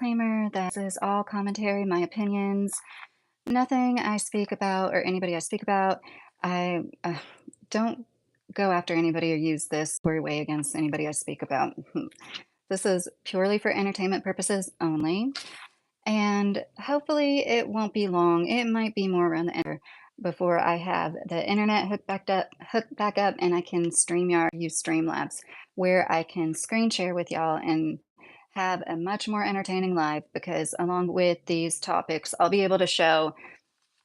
disclaimer that this is all commentary, my opinions. Nothing I speak about or anybody I speak about. I don't go after anybody or use this way against anybody I speak about. This is purely for entertainment purposes only, and hopefully it won't be long. It might be more around the end before I have the internet hooked back up, and I can use Streamlabs, where I can screen share with y'all and have a much more entertaining live. Because along with these topics, I'll be able to show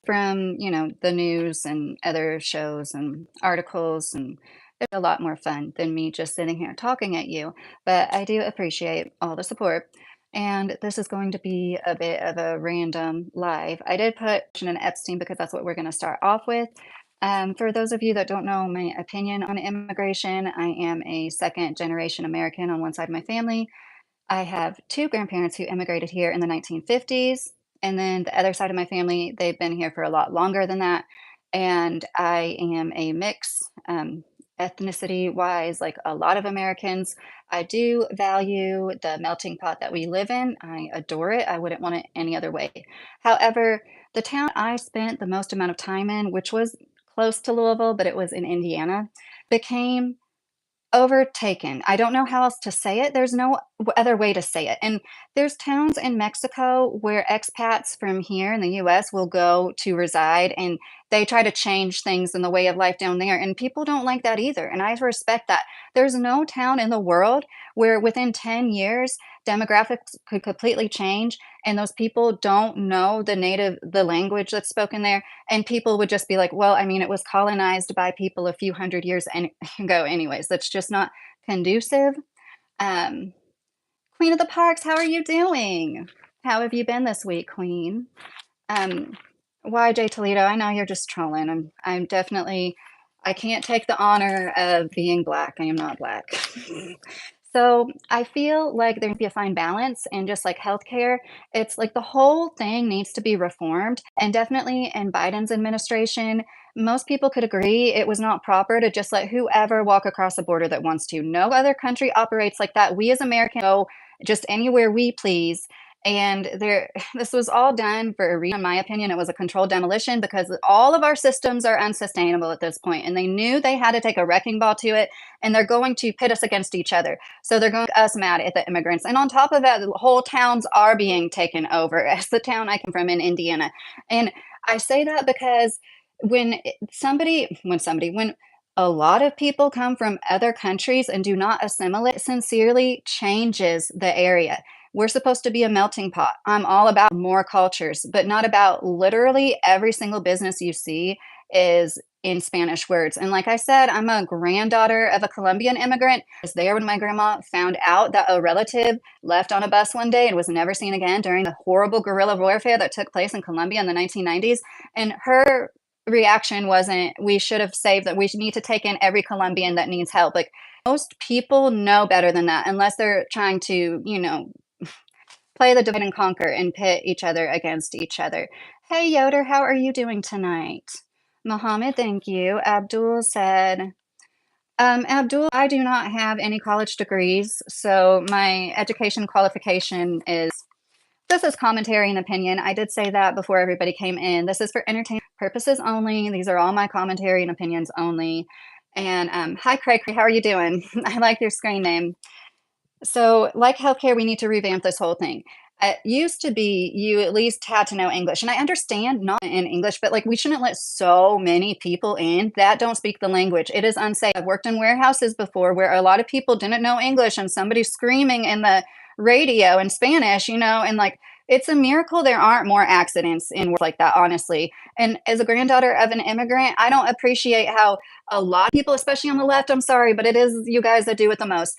from the news and other shows and articles, and it's a lot more fun than me just sitting here talking at you. But I do appreciate all the support, and this is going to be a bit of a random live. I did put in Epstein because that's what we're going to start off with. For those of you that don't know my opinion on immigration, I am a second generation American on one side of my family. I have two grandparents who immigrated here in the 1950s. And then the other side of my family, they've been here for a lot longer than that. And I am a mix, ethnicity wise, like a lot of Americans. I do value the melting pot that we live in. I adore it. I wouldn't want it any other way. However, the town I spent the most amount of time in, which was close to Louisville, but it was in Indiana, became overtaken. I don't know how else to say it. There's no other way to say it. And there's towns in Mexico where expats from here in the US will go to reside, and they try to change things in the way of life down there. And people don't like that either. And I respect that. There's no town in the world where within 10 years, demographics could completely change and those people don't know the language that's spoken there. And people would just be like, well, I mean, it was colonized by people a few hundred years ago anyways. That's just not conducive. Um, Queen of the Parks, how are you doing? How have you been this week, Queen? Um, YJ Toledo, I know you're just trolling. I'm definitely, I can't take the honor of being Black. I am not Black. So I feel like there needs to be a fine balance, and just like healthcare, it's like the whole thing needs to be reformed. And definitely in Biden's administration, most people could agree it was not proper to just let whoever walk across the border that wants to. No other country operates like that. We as Americans go just anywhere we please. And this was all done for a reason. In my opinion, it was a controlled demolition because all of our systems are unsustainable at this point, and they knew they had to take a wrecking ball to it, and they're going to pit us against each other. So they're going to us mad at the immigrants. And on top of that, the whole towns are being taken over, as the town I come from in Indiana. And I say that because when a lot of people come from other countries and do not assimilate, it sincerely changes the area. We're supposed to be a melting pot. I'm all about more cultures, but not about literally every single business you see is in Spanish words. And like I said, I'm a granddaughter of a Colombian immigrant. I was there when my grandma found out that a relative left on a bus one day and was never seen again during the horrible guerrilla warfare that took place in Colombia in the 1990s. And her reaction wasn't, we should have saved that. We need to take in every Colombian that needs help. Like, most people know better than that, unless they're trying to, play the divide and conquer and pit each other against each other. Hey, Yoder, how are you doing tonight? Mohammed, thank you. Abdul said, Abdul, I do not have any college degrees, so my education qualification is, this is commentary and opinion. I did say that before everybody came in. This is for entertainment purposes only. These are all my commentary and opinions only. And hi, Craig, how are you doing? I like your screen name. So, like healthcare, we need to revamp this whole thing. It used to be you at least had to know English. And I understand not in English, but like we shouldn't let so many people in that don't speak the language. It is unsafe. I've worked in warehouses before where a lot of people didn't know English and somebody's screaming in the radio in Spanish, and like it's a miracle there aren't more accidents in work like that, honestly. And as a granddaughter of an immigrant, I don't appreciate how a lot of people, especially on the left, I'm sorry, but it is you guys that do it the most,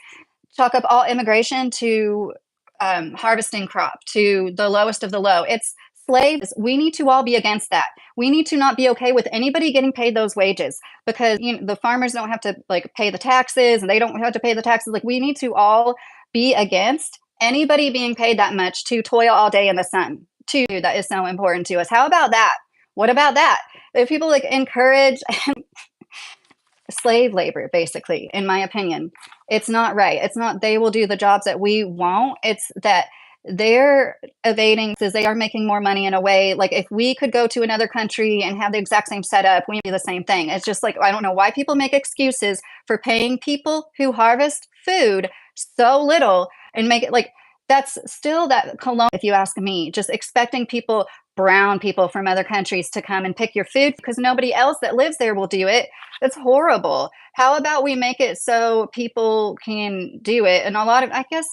chalk up all immigration to harvesting crop, to the lowest of the low. It's slaves. We need to all be against that. We need to not be okay with anybody getting paid those wages, because the farmers don't have to like pay the taxes, and they don't have to pay the taxes. Like, we need to all be against anybody being paid that much to toil all day in the sun. That is so important to us. How about that? What about that? If people like encourage slave labor, basically, in my opinion, it's not right. It's not they will do the jobs that we won't. It's that they're evading because they are making more money in a way. Like if we could go to another country and have the exact same setup, we do the same thing. It's just like I don't know why people make excuses for paying people who harvest food so little and make it like that's still that colonial, if you ask me, just expecting people, brown people from other countries to come and pick your food because nobody else that lives there will do it. That's horrible. How about we make it so people can do it? And a lot of, I guess,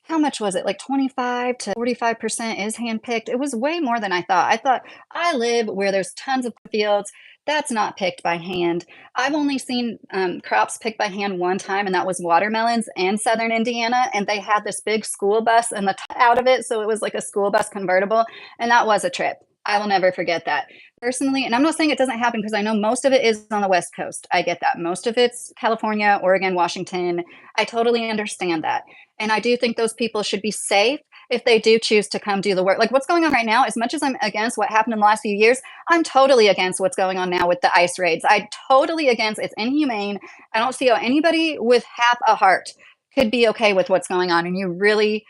how much was it? Like 25 to 45% is handpicked. It was way more than I thought. I thought I live where there's tons of fields. That's not picked by hand. I've only seen crops picked by hand one time, and that was watermelons in southern Indiana. And they had this big school bus and the out of it. So it was like a school bus convertible. And that was a trip. I will never forget that. Personally, and I'm not saying it doesn't happen because I know most of it is on the West Coast. I get that. Most of it's California, Oregon, Washington. I totally understand that. And I do think those people should be safe if they do choose to come do the work. Like what's going on right now, as much as I'm against what happened in the last few years, I'm totally against what's going on now with the ICE raids. I totally against it's inhumane. I don't see how anybody with half a heart could be okay with what's going on. And you really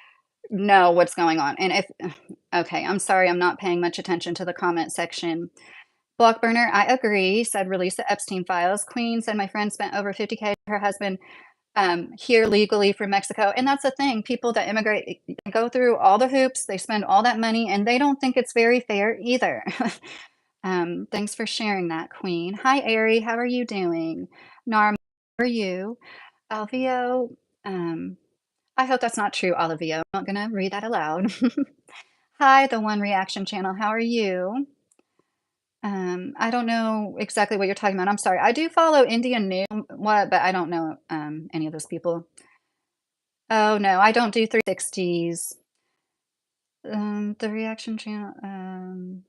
know what's going on. And if okay, I'm sorry, I'm not paying much attention to the comment section. Blockburner, I agree, said release the Epstein files. Queen said my friend spent over 50K for her husband here legally from Mexico. And that's the thing. People that immigrate go through all the hoops, they spend all that money, and they don't think it's very fair either. Thanks for sharing that, Queen. Hi, Ari. How are you doing? Narm, how are you? Alvio, I hope that's not true, Olivio. I'm not going to read that aloud. Hi, the One Reaction channel. How are you? I don't know exactly what you're talking about. I'm sorry. I do follow Indian news, but I don't know any of those people. Oh no, I don't do 360s. The reaction channel.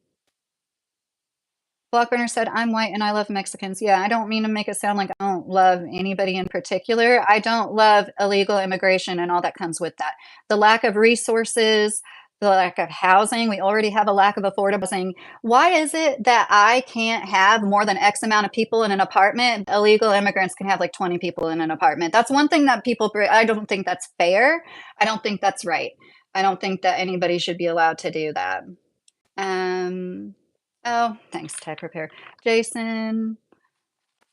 Blockburner said, I'm white and I love Mexicans. Yeah, I don't mean to make it sound like I don't love anybody in particular. I don't love illegal immigration and all that comes with that. The lack of resources, the lack of housing. We already have a lack of affordable housing. Why is it that I can't have more than X amount of people in an apartment? Illegal immigrants can have like 20 people in an apartment. That's one thing that people, I don't think that's fair. I don't think that's right. I don't think that anybody should be allowed to do that. Oh, thanks, Tech Repair. Jason,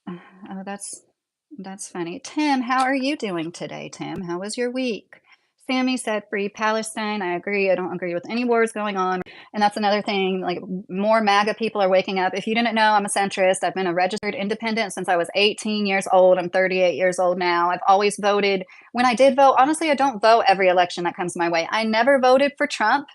oh, that's funny. Tim, how are you doing today, Tim? How was your week? Sammy said free Palestine. I agree. I don't agree with any wars going on. And that's another thing, like more MAGA people are waking up. If you didn't know, I'm a centrist. I've been a registered independent since I was 18 years old. I'm 38 years old now. I've always voted. When I did vote, honestly, I don't vote every election that comes my way. I never voted for Trump,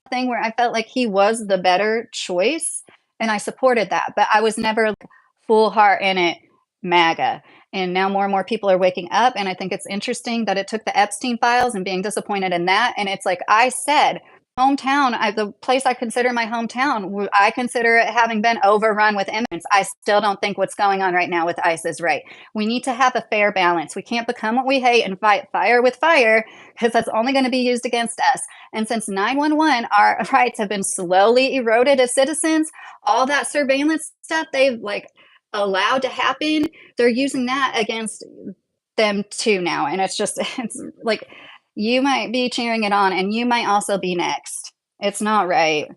thing where I felt like he was the better choice and I supported that, but I was never like, full heart in it, MAGA. And now more and more people are waking up. And I think it's interesting that it took the Epstein files and being disappointed in that. And it's like I said, hometown, the place I consider my hometown, I consider it having been overrun with immigrants. I still don't think what's going on right now with ICE is right. We need to have a fair balance. We can't become what we hate and fight fire with fire because that's only going to be used against us. And since 911, our rights have been slowly eroded as citizens. All that surveillance stuff they've like allowed to happen, they're using that against them too now. And it's just, it's like, you might be cheering it on and you might also be next. It's not right.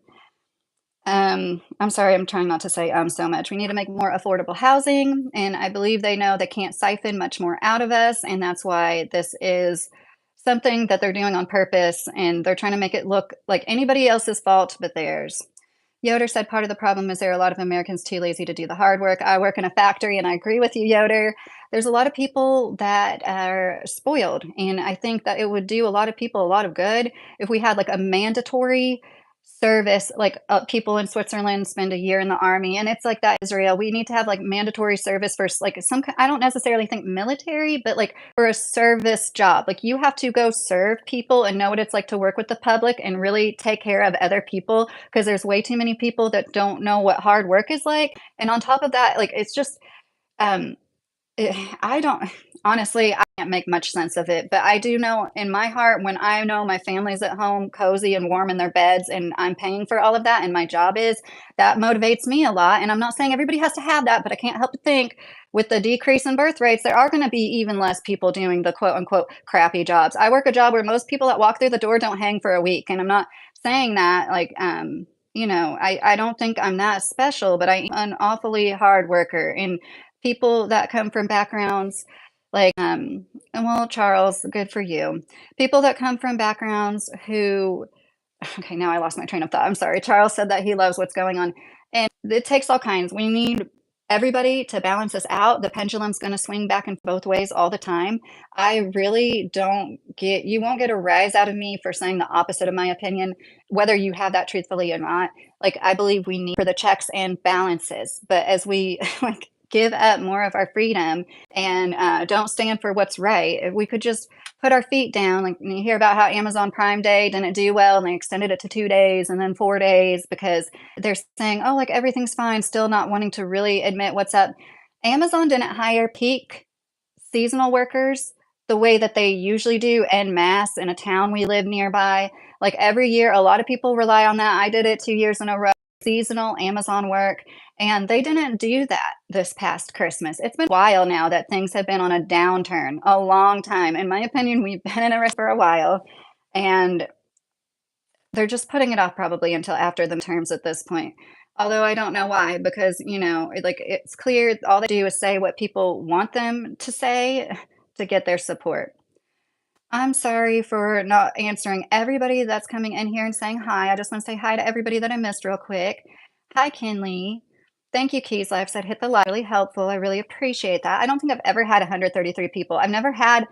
I'm sorry, I'm trying not to say so much. We need to make more affordable housing, and I believe they know they can't siphon much more out of us, and that's why this is something that they're doing on purpose, and they're trying to make it look like anybody else's fault but theirs. Yoder said part of the problem is there are a lot of Americans too lazy to do the hard work. I work in a factory, and I agree with you, Yoder. There's a lot of people that are spoiled, and I think that it would do a lot of people a lot of good if we had like a mandatory service, like people in Switzerland spend a year in the army, and it's like that Israel. We need to have like mandatory service for like some. I don't necessarily think military, but like for a service job, like you have to go serve people and know what it's like to work with the public and really take care of other people because there's way too many people that don't know what hard work is like. And on top of that, like it's just I don't honestly, I can't make much sense of it, but I do know in my heart when I know my family's at home cozy and warm in their beds and I'm paying for all of that and my job is, that motivates me a lot, and I'm not saying everybody has to have that, but I can't help but think with the decrease in birth rates, there are gonna be even less people doing the quote unquote "crappy jobs." I work a job where most people that walk through the door don't hang for a week, and I'm not saying that like, I don't think I'm that special, but I am an awfully hard worker, and people that come from backgrounds like, and well, Charles, good for you. People that come from backgrounds who okay, now I lost my train of thought. I'm sorry. Charles said that he loves what's going on. And it takes all kinds. We need everybody to balance us out. The pendulum's going to swing back and both ways all the time. I really don't get, you won't get a rise out of me for saying the opposite of my opinion, whether you have that truthfully or not. Like, I believe we need for the checks and balances. But as we like give up more of our freedom and don't stand for what's right, if we could just put our feet down. Like you hear about how Amazon Prime Day didn't do well and they extended it to 2 days and then 4 days because they're saying, oh, like everything's fine, still not wanting to really admit what's up. Amazon didn't hire peak seasonal workers the way that they usually do en masse in a town we live nearby. Like every year, a lot of people rely on that. I did it 2 years in a row, seasonal Amazon work. And they didn't do that this past Christmas. It's been a while now that things have been on a downturn, a long time. In my opinion, we've been in a risk for a while. And they're just putting it off probably until after the terms at this point. Although I don't know why, because, like it's clear all they do is say what people want them to say to get their support. I'm sorry for not answering everybody that's coming in here and saying hi. I just want to say hi to everybody that I missed real quick. Hi, Kinley. Thank you, Keys Life said hit the like. Really helpful. I really appreciate that. I don't think I've ever had 133 people. I've never had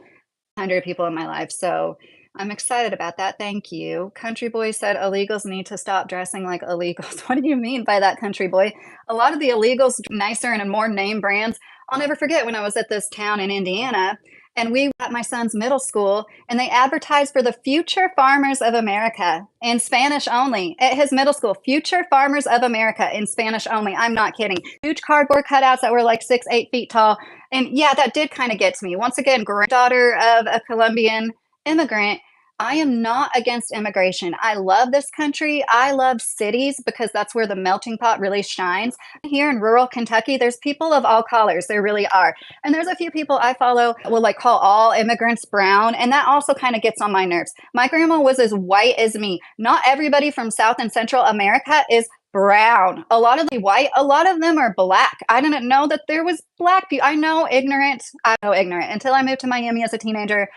100 people in my life. So I'm excited about that. Thank you. Country Boy said illegals need to stop dressing like illegals. What do you mean by that, Country Boy? A lot of the illegals nicer and more name brands. I'll never forget when I was at this town in Indiana and we were at my son's middle school and they advertised for the future farmers of America in Spanish only at his middle school. Future farmers of America in Spanish only. I'm not kidding. Huge cardboard cutouts that were like 6, 8 feet tall. And yeah, that did kind of get to me. Once again, granddaughter of a Colombian immigrant. I am not against immigration. I love this country. I love cities because that's where the melting pot really shines. Here in rural Kentucky, there's people of all colors. There really are. And there's a few people I follow that will like call all immigrants brown. And that also kind of gets on my nerves. My grandma was as white as me. Not everybody from South and Central America is brown. A lot of the white, a lot of them are black. I didn't know that there was black people. I know ignorant until I moved to Miami as a teenager.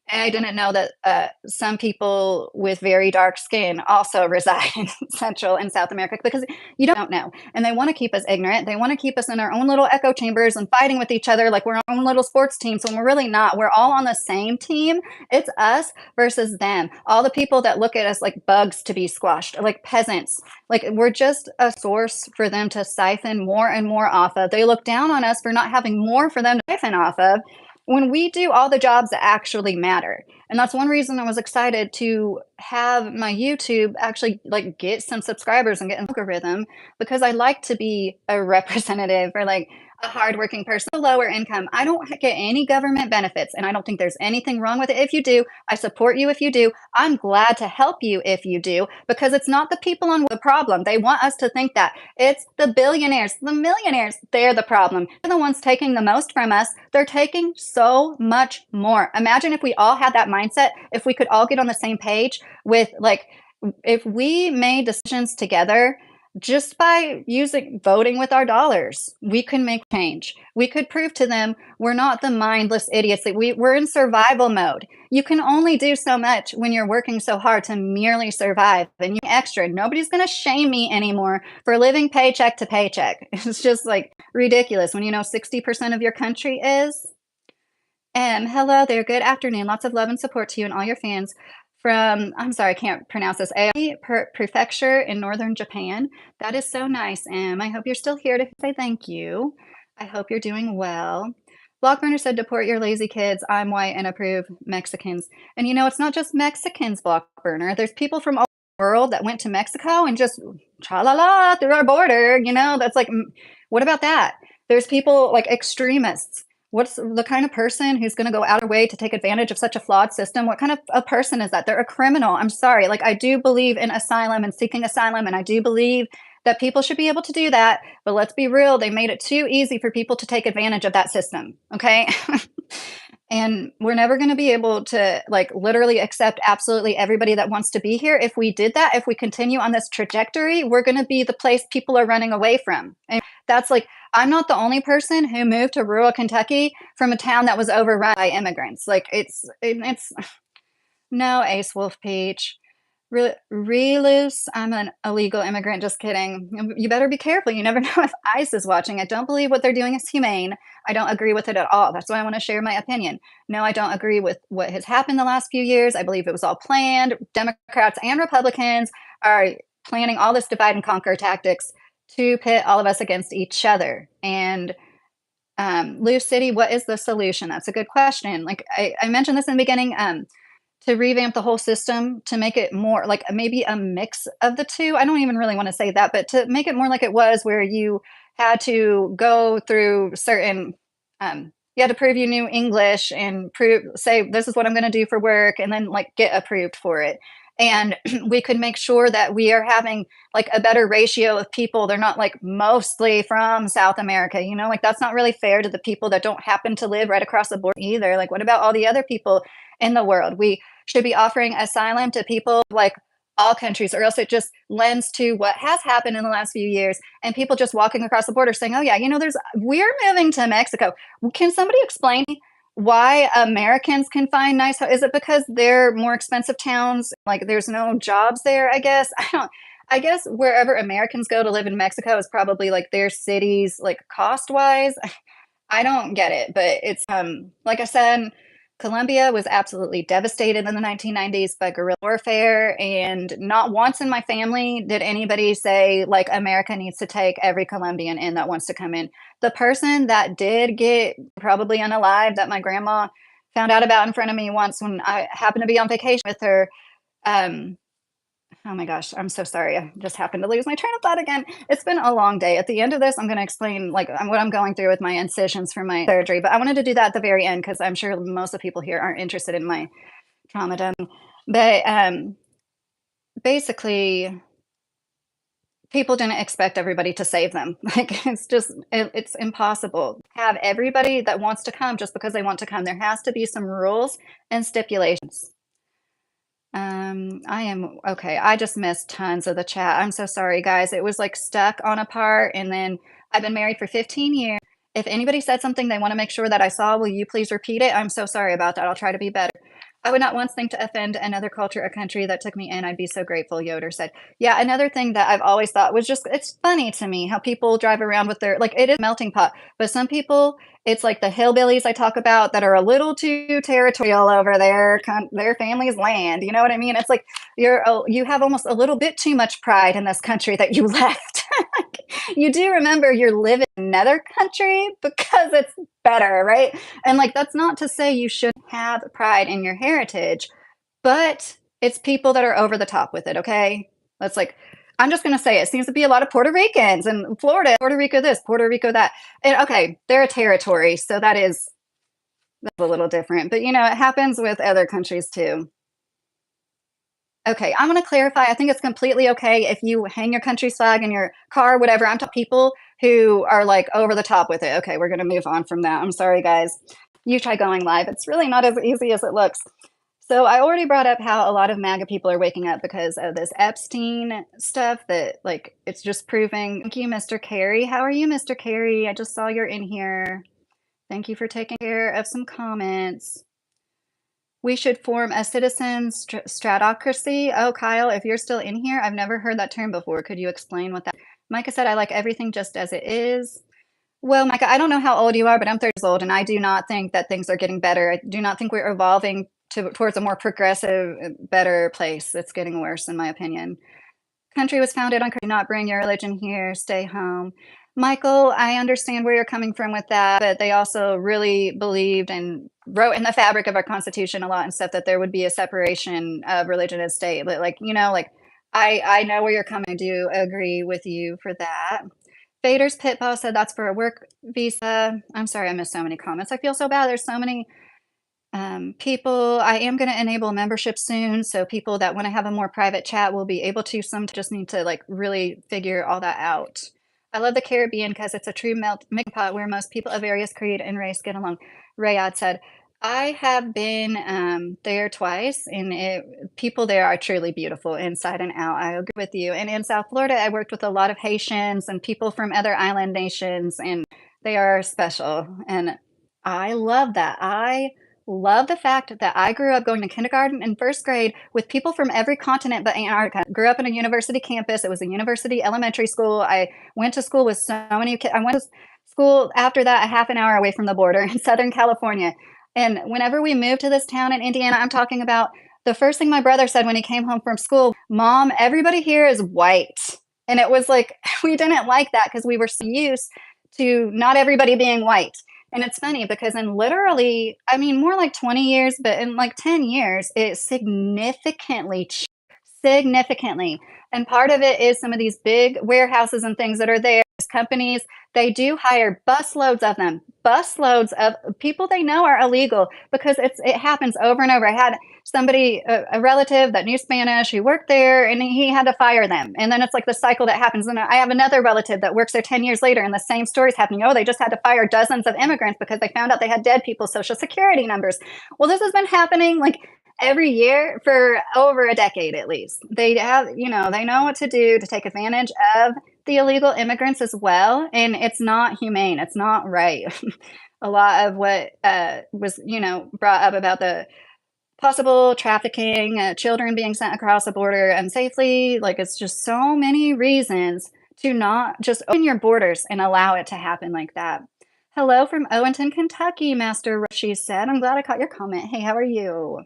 I didn't know that some people with very dark skin also reside in Central and South America because you don't know. And they want to keep us ignorant. They want to keep us in our own little echo chambers and fighting with each other like we're our own little sports teams when we're really not. We're all on the same team. It's us versus them. All the people that look at us like bugs to be squashed, like peasants. Like we're just a source for them to siphon more and more off of. They look down on us for not having more for them to siphon off of when we do all the jobs that actually matter. And that's one reason I was excited to have my YouTube actually like get some subscribers and get an algorithm because I like to be a representative or like a hardworking person, lower income. I don't get any government benefits and I don't think there's anything wrong with it. If you do, I support you if you do. I'm glad to help you if you do because it's not the people on the problem. They want us to think that it's the billionaires, the millionaires. They're the problem. They're the ones taking the most from us. They're taking so much more. Imagine if we all had that mindset, if we could all get on the same page with like, if we made decisions together just by using voting with our dollars, we can make change. We could prove to them we're not the mindless idiots that we're in survival mode. You can only do so much when you're working so hard to merely survive and you extra. Nobody's going to shame me anymore for living paycheck to paycheck. It's just like ridiculous when 60% of your country is. Hello there. Good afternoon. Lots of love and support to you and all your fans from, I'm sorry, I can't pronounce this, Prefecture in northern Japan. That is so nice, I hope you're still here to say thank you. I hope you're doing well. Blockburner said, deport your lazy kids. I'm white and approve Mexicans. And it's not just Mexicans, Blockburner. There's people from all the world that went to Mexico and just tra-la-la through our border. That's like, what about that? There's people like extremists what's the kind of person who's going to go out of their way to take advantage of such a flawed system? What kind of a person is that? They're a criminal. I'm sorry. Like, I do believe in asylum and seeking asylum, and I do believe that people should be able to do that. But let's be real, they made it too easy for people to take advantage of that system. Okay. And we're never going to be able to like literally accept absolutely everybody that wants to be here. If we did that, if we continue on this trajectory, we're going to be the place people are running away from. And that's like, I'm not the only person who moved to rural Kentucky from a town that was overrun by immigrants. Like it's no, Ace Wolf Peach. Relus, I'm an illegal immigrant. Just kidding. You better be careful. You never know if ICE is watching. I don't believe what they're doing is humane. I don't agree with it at all. That's why I want to share my opinion. No, I don't agree with what has happened the last few years. I believe it was all planned. Democrats and Republicans are planning all this divide and conquer tactics to pit all of us against each other. And Lou City, what is the solution? That's a good question. Like I mentioned this in the beginning. To revamp the whole system to make it more like maybe a mix of the two. I don't even really want to say that, but to make it more like it was where you had to go through certain you had to prove you knew English and prove say this is what I'm going to do for work and then like get approved for it. And we could make sure that we are having like a better ratio of people. They're not like mostly from South America, you know, like that's not really fair to the people that don't happen to live right across the board either. Like, what about all the other people in the world? We should be offering asylum to people like all countries, or else it just lends to what has happened in the last few years and people just walking across the border saying, oh, yeah, you know, we're moving to Mexico. Can somebody explain why Americans can find nice? Is it because they're more expensive towns? Like there's no jobs there, I guess. I guess wherever Americans go to live in Mexico is probably like their cities, like cost wise. I don't get it, but it's like I said, Colombia was absolutely devastated in the 1990s by guerrilla warfare, and not once in my family did anybody say like America needs to take every Colombian in that wants to come in. The person that did get probably unalive that my grandma found out about in front of me once when I happened to be on vacation with her. Um, Oh my gosh, I'm so sorry. I just happened to lose my train of thought again. It's been a long day. At the end of this, I'm going to explain like what I'm going through with my incisions for my surgery. But I wanted to do that at the very end because I'm sure most of the people here aren't interested in my trauma done. But basically, people didn't expect everybody to save them. Like it's impossible. Have everybody that wants to come just because they want to come. There has to be some rules and stipulations. I am okay. I just missed tons of the chat. I'm so sorry, guys. It was like stuck on a part, and then I've been married for 15 years. If anybody said something they want to make sure that I saw, will you please repeat it? I'm so sorry about that. I'll try to be better. I would not once think to offend another culture or country that took me in. I'd be so grateful, Yoder said. Yeah, another thing that I've always thought was just, it's funny to me how people drive around with their, like, it is a melting pot, but some people, it's like the hillbillies I talk about that are a little too territorial over their family's land. You know what I mean? It's like you have almost a little bit too much pride in this country that you left. You do remember you're living in another country because it's better, right? And like that's not to say you shouldn't have pride in your heritage, but it's people that are over the top with it, okay? That's like I'm just going to say it seems to be a lot of Puerto Ricans and Florida, Puerto Rico this, Puerto Rico that. And okay, they're a territory, so that's a little different. But you know, it happens with other countries too. Okay, I'm gonna clarify. I think it's completely okay if you hang your country's flag in your car, whatever. I'm talking people who are like over the top with it. Okay, we're gonna move on from that. I'm sorry, guys. You try going live. It's really not as easy as it looks. So I already brought up how a lot of MAGA people are waking up because of this Epstein stuff that like it's just proving. Thank you, Mr. Carey. How are you, Mr. Carey? I just saw you're in here. Thank you for taking care of some comments. We should form a citizen stratocracy. Oh, Kyle, if you're still in here, I've never heard that term before. Could you explain what that? Micah said, I like everything just as it is. Well, Micah, I don't know how old you are, but I'm 30 years old, and I do not think that things are getting better. I do not think we're evolving towards a more progressive, better place. It's getting worse, in my opinion. Country was founded on do not bring your religion here, stay home. Michael, I understand where you're coming from with that, but they also really believed and wrote in the fabric of our Constitution a lot and stuff that there would be a separation of religion and state. But like, you know, like I know where you're coming. I do agree with you for that. Vader's Pit Boss said that's for a work visa. I'm sorry, I missed so many comments. I feel so bad. There's so many people. I am going to enable membership soon, so people that want to have a more private chat will be able to. Some just need to like really figure all that out. I love the Caribbean because it's a true melting pot where most people of various creed and race get along. Rayad said, I have been there twice, and people there are truly beautiful inside and out. I agree with you. And in South Florida, I worked with a lot of Haitians and people from other island nations, and they are special. And I love that. I love the fact that I grew up going to kindergarten and first grade with people from every continent but Antarctica. Grew up in a university campus. It was a university elementary school. I went to school with so many kids. I went to school after that a half an hour away from the border in Southern California. And whenever we moved to this town in Indiana, I'm talking about the first thing my brother said when he came home from school, Mom, everybody here is white. And it was like, we didn't like that because we were so used to not everybody being white. And it's funny because in literally, I mean, more like 20 years, but in like 10 years, it significantly, significantly. And part of it is some of these big warehouses and things that are there. Companies, they do hire busloads of them, busloads of people they know are illegal because it happens over and over. I had somebody, a relative that knew Spanish who worked there, and he had to fire them. And then it's like the cycle that happens. And I have another relative that works there 10 years later, and the same story's happening. Oh, they just had to fire dozens of immigrants because they found out they had dead people's social security numbers. Well, this has been happening like every year for over a decade at least. They have, they know what to do to take advantage of the illegal immigrants as well. And it's not humane. It's not right. A lot of what was, brought up about the possible trafficking, children being sent across the border unsafely. Like, it's just so many reasons to not just open your borders and allow it to happen like that. Hello from Owenton, Kentucky, Master, she said. I'm glad I caught your comment. Hey, how are you?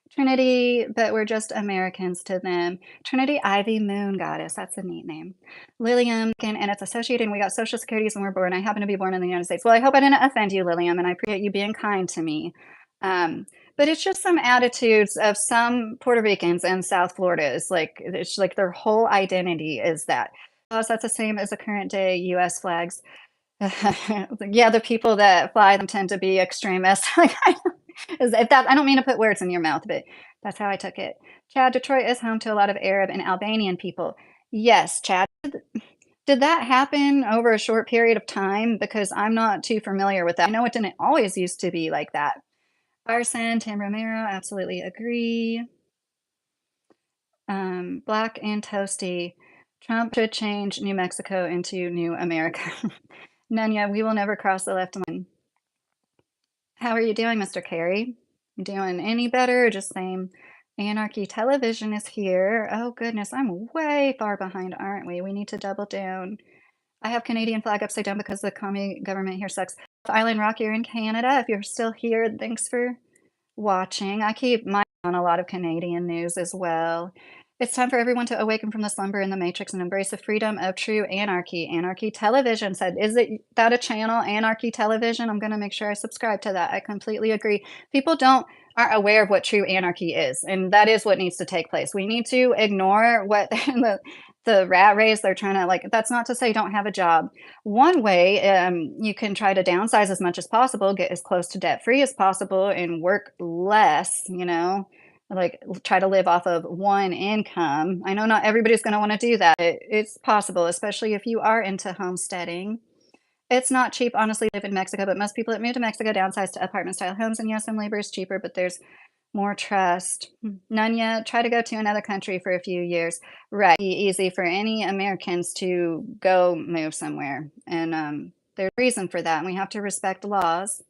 Trinity, but we're just Americans to them. Trinity Ivy Moon Goddess. That's a neat name. Lilium, and it's associated, and we got Social Securities when we're born. I happen to be born in the United States. Well, I hope I didn't offend you, Lilium, and I appreciate you being kind to me. But it's just some attitudes of some Puerto Ricans in South Florida. It's like their whole identity is that. That's the same as the current day U.S. flags. Yeah, the people that fly them tend to be extremists. If that, I don't mean to put words in your mouth, but that's how I took it. Chad, Detroit is home to a lot of Arab and Albanian people. Yes, Chad. Did that happen over a short period of time? Because I'm not too familiar with that. I know it didn't always used to be like that. Arson, Tim Romero, absolutely agree. Black and Toasty. Trump should change New Mexico into New America. Nunya, we will never cross the left line. How are you doing, Mr. Carey? You doing any better or just same? Anarchy Television is here. Oh, goodness, I'm way far behind, aren't we? We need to double down. I have Canadian flag upside down because the commie government here sucks. Island Rock, you're in Canada. If you're still here, thanks for watching. I keep my eye on a lot of Canadian news as well. It's time for everyone to awaken from the slumber in the matrix and embrace the freedom of true anarchy. Anarchy Television said, is that a channel, Anarchy Television? I'm going to make sure I subscribe to that. I completely agree. People aren't aware of what true anarchy is, and that is what needs to take place. We need to ignore what the rat race they're trying to, like, that's not to say don't have a job. One way you can try to downsize as much as possible, get as close to debt free as possible, and work less, like try to live off of one income. I know not everybody's going to want to do that. It's possible, especially if you are into homesteading. It's not cheap, honestly, to live in Mexico, but most people that move to Mexico downsize to apartment-style homes, and yes, some labor is cheaper, but there's more trust. Nunya, try to go to another country for a few years. Right, easy for any Americans to go move somewhere, and there's a reason for that, and we have to respect laws.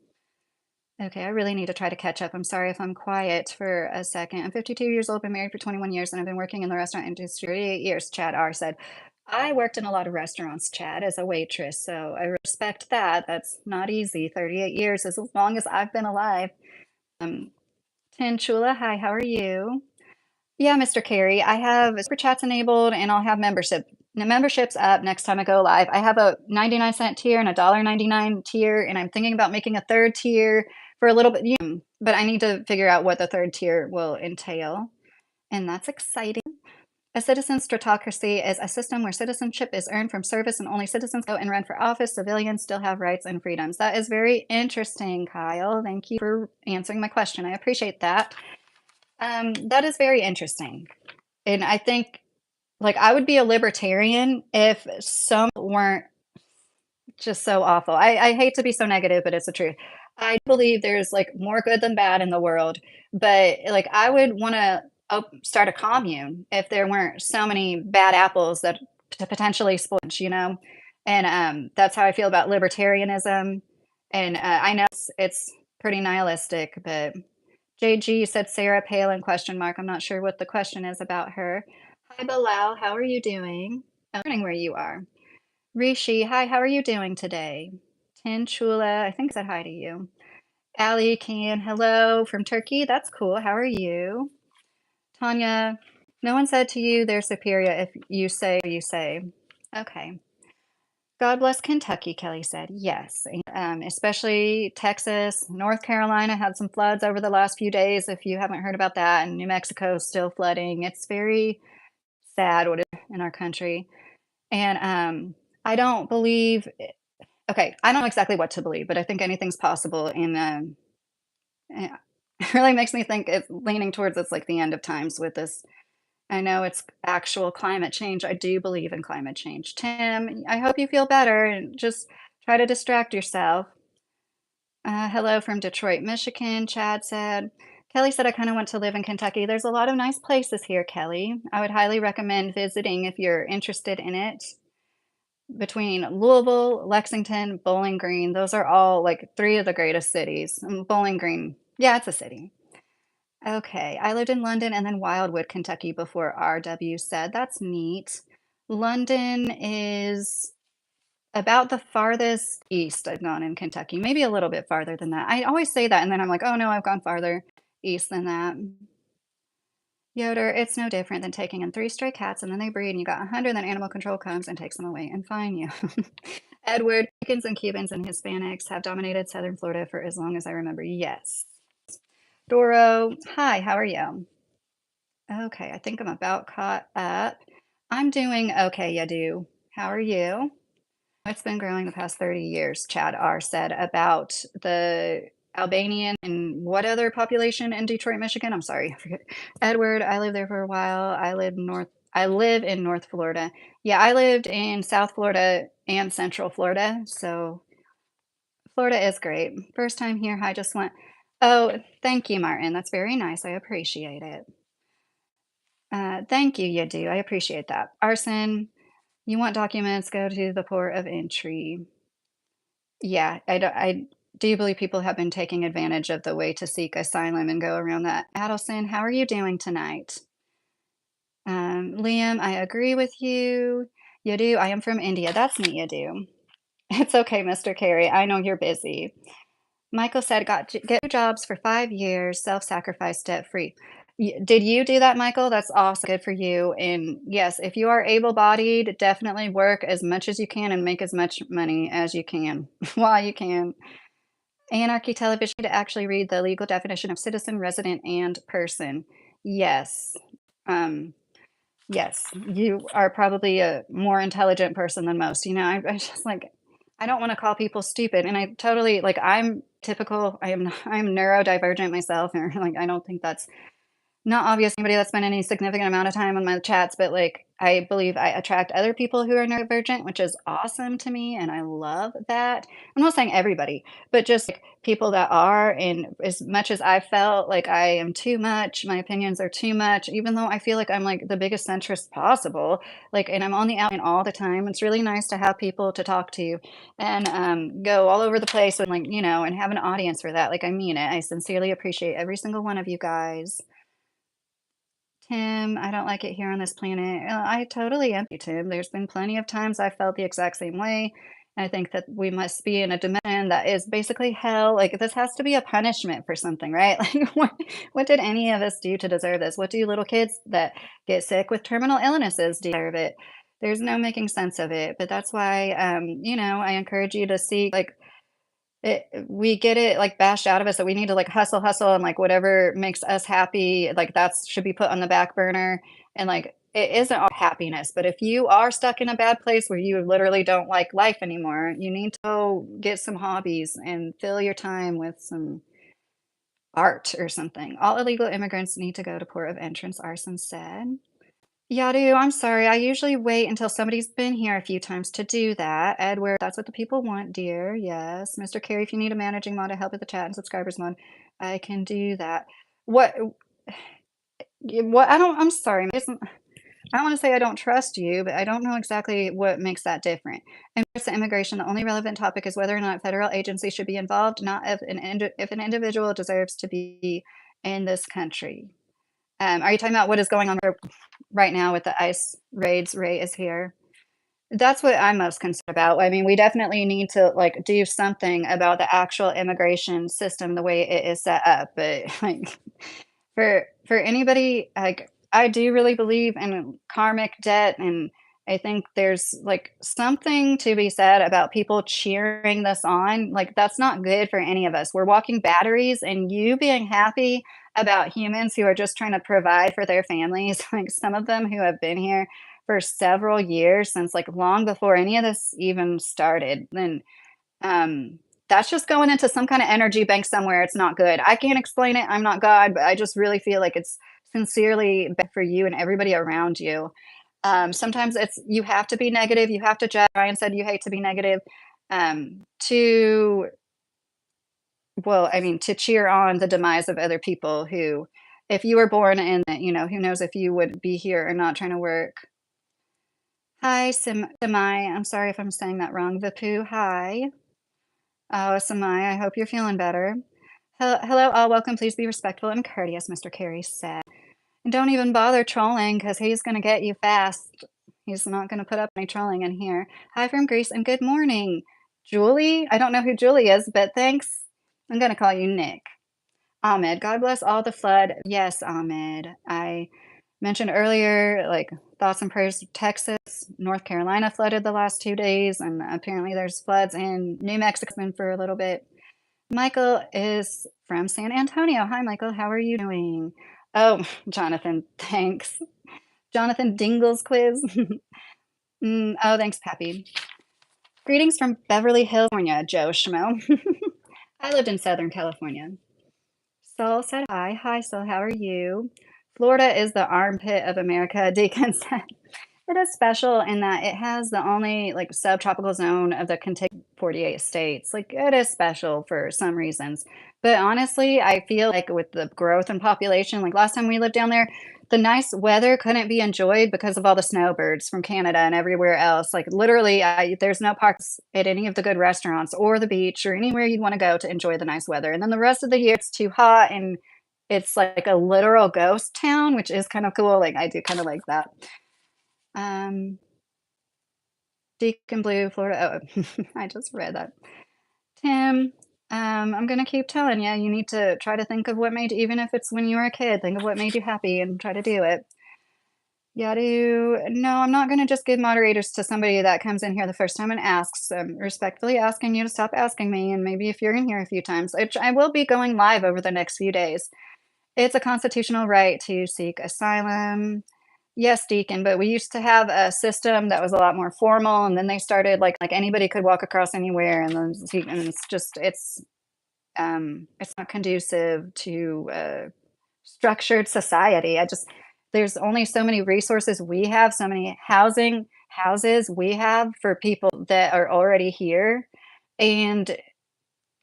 Okay, I really need to try to catch up. I'm sorry if I'm quiet for a second. I'm 52 years old, been married for 21 years, and I've been working in the restaurant industry for 38 years, Chad R. said. I worked in a lot of restaurants, Chad, as a waitress, so I respect that. That's not easy. 38 years is as long as I've been alive. Tin Chula, hi, how are you? Yeah, Mr. Carey, I have super chats enabled, and I'll have memberships up next time I go live. I have a 99-cent tier and a $1.99 tier, and I'm thinking about making a third tier for a little bit, but I need to figure out what the third tier will entail, and that's exciting. A citizen stratocracy is a system where citizenship is earned from service and only citizens go and run for office. Civilians still have rights and freedoms. That is very interesting, Kyle. Thank you for answering my question. I appreciate that. That is very interesting. And I think, like, I would be a libertarian if some weren't just so awful. I hate to be so negative, but it's the truth. I believe there's like more good than bad in the world, but like I would want to start a commune if there weren't so many bad apples that to potentially spoil, And that's how I feel about libertarianism. And I know it's pretty nihilistic, but JG said Sarah Palin question mark. I'm not sure what the question is about her. Hi Bilal, how are you doing? I'm wondering where you are. Rishi, hi, how are you doing today? Tin Chula, I think I said hi to you. Ali Can, hello from Turkey. That's cool. How are you? Tanya, no one said to you they're superior if you say you say. Okay. God bless Kentucky, Kelly said. Yes, especially Texas. North Carolina had some floods over the last few days, if you haven't heard about that, and New Mexico is still flooding. It's very sad what is in our country. And I don't believe okay, I don't know exactly what to believe, but I think anything's possible, and, it really makes me think it's leaning towards it's like the end of times with this. I know it's actual climate change. I do believe in climate change. Tim, I hope you feel better and just try to distract yourself. Hello from Detroit, Michigan, Chad said. Kelly said, I kind of want to live in Kentucky. There's a lot of nice places here, Kelly. I would highly recommend visiting if you're interested in it. Between Louisville, Lexington, Bowling Green, those are all like three of the greatest cities. Bowling Green, yeah, it's a city. Okay, I lived in London and then Wildwood, Kentucky before RW said. That's neat. London is about the farthest east I've gone in Kentucky, maybe a little bit farther than that. I always say that, and then I'm like, oh no, I've gone farther east than that. Yoder, it's no different than taking in 3 stray cats and then they breed and you got 100, then animal control comes and takes them away and fine you. Edward, Mexicans and Cubans and Hispanics have dominated southern Florida for as long as I remember. Yes. Doro, hi, how are you? Okay, I think I'm about caught up. I'm doing okay, Yadu. How are you? It's been growing the past 30 years, Chad R. said about the Albanian and what other population in Detroit, Michigan? I'm sorry, I forget. Edward, I lived there for a while. I live in North Florida. Yeah, I lived in South Florida and Central Florida, so Florida is great. First time here, I just went. Oh, thank you, Martin. That's very nice. I appreciate it. Thank you, you do. I appreciate that. Arson, you want documents, go to the port of entry. Yeah, I do believe people have been taking advantage of the way to seek asylum and go around that. Adelson, how are you doing tonight? Liam, I agree with you. Yadu, I am from India. That's me, Yadu. It's okay, Mr. Carey. I know you're busy. Michael said, get jobs for 5 years, self-sacrifice, debt-free. Did you do that, Michael? That's awesome. Good for you. And yes, if you are able-bodied, definitely work as much as you can and make as much money as you can while you can. Anarchy Television to actually read the legal definition of citizen, resident, and person. Yes. Um, yes, you are probably a more intelligent person than most. I just like, I don't want to call people stupid. And I totally like, I'm typical. I'm neurodivergent myself. And like, I don't think that's not obvious to anybody that's spent any significant amount of time on my chats, but like I believe I attract other people who are neurodivergent, which is awesome to me, and I love that. I'm not saying everybody, but just like people that are. And as much as I felt like I am too much, my opinions are too much, even though I feel like I'm like the biggest centrist possible, like, and I'm on the outline all the time. It's really nice to have people to talk to and go all over the place and like and have an audience for that. Like I mean it. I sincerely appreciate every single one of you guys. Tim, I don't like it here on this planet. I totally am, Tim. There's been plenty of times I felt the exact same way. I think that we must be in a dimension that is basically hell. Like this has to be a punishment for something, right? Like what did any of us do to deserve this? What do little kids that get sick with terminal illnesses deserve it? There's no making sense of it. But that's why, I encourage you to see like we get it, like, bashed out of us that we need to, like, hustle, hustle, and, like, whatever makes us happy, like, that's should be put on the back burner, and, like, it isn't all happiness, but if you are stuck in a bad place where you literally don't like life anymore, you need to go get some hobbies and fill your time with some art or something. All illegal immigrants need to go to port of entrance, Arson said. Yadu, I'm sorry. I usually wait until somebody's been here a few times to do that. Edward, that's what the people want, dear. Yes. Mr. Carey, if you need a managing mod to help with the chat and subscribers mod, I can do that. What? What? I'm sorry. I don't want to say I don't trust you, but I don't know exactly what makes that different. In regards to immigration, the only relevant topic is whether or not federal agencies should be involved, not if an individual deserves to be in this country. Are you talking about what is going on right now with the ICE raids? Ray is here. That's what I'm most concerned about. I mean, we definitely need to like do something about the actual immigration system, the way it is set up. But like for anybody, like I do really believe in karmic debt, and I think there's like something to be said about people cheering this on. Like that's not good for any of us. We're walking batteries, and you being happy about humans who are just trying to provide for their families, like some of them who have been here for several years since like long before any of this even started, then um, that's just going into some kind of energy bank somewhere. It's not good. I can't explain it. I'm not God, but I just really feel like it's sincerely bad for you and everybody around you. Sometimes it's you have to be negative. You have to judge. Ryan said you hate to be negative. To well, I mean, to cheer on the demise of other people who, if you were born in, who knows if you would be here or not trying to work. Hi, Samai. I'm sorry if I'm saying that wrong. Vipu, hi. Oh, Samai, I hope you're feeling better. Hello, all. Welcome. Please be respectful and courteous, Mr. Carey said. And don't even bother trolling because he's going to get you fast. He's not going to put up any trolling in here. Hi from Greece and good morning. Julie? I don't know who Julie is, but thanks. I'm going to call you Nick. Ahmed, God bless all the flood. Yes, Ahmed. I mentioned earlier, like thoughts and prayers to Texas. North Carolina flooded the last 2 days, and apparently there's floods in New Mexico for a little bit. Michael is from San Antonio. Hi, Michael. How are you doing? Oh, Jonathan, thanks. Jonathan Dingle's quiz. Oh, thanks, Pappy. Greetings from Beverly Hills, California, Joe Schmo. I lived in Southern California. Sol said hi. Hi, Sol. How are you? Florida is the armpit of America, Deacon said. It is special in that it has the only like subtropical zone of the contiguous 48 states. Like it is special for some reasons. But honestly, I feel like with the growth in population, like last time we lived down there, the nice weather couldn't be enjoyed because of all the snowbirds from Canada and everywhere else. Like literally, there's no parks at any of the good restaurants or the beach or anywhere you'd want to go to enjoy the nice weather. And then the rest of the year, it's too hot and it's like a literal ghost town, which is kind of cool. Like I do kind of like that. Deacon Blue, Florida. Oh, I just read that. Tim, I'm gonna keep telling you, you need to try to think of what made, even if it's when you were a kid, think of what made you happy and try to do it. Yadu, no, I'm not gonna just give moderators to somebody that comes in here the first time and asks. I'm respectfully asking you to stop asking me, and maybe if you're in here a few times, which I will be going live over the next few days. It's a constitutional right to seek asylum. Yes, Deacon, but we used to have a system that was a lot more formal, and then they started like anybody could walk across anywhere, and then and it's not conducive to structured society. There's only so many resources we have, so many houses we have for people that are already here, and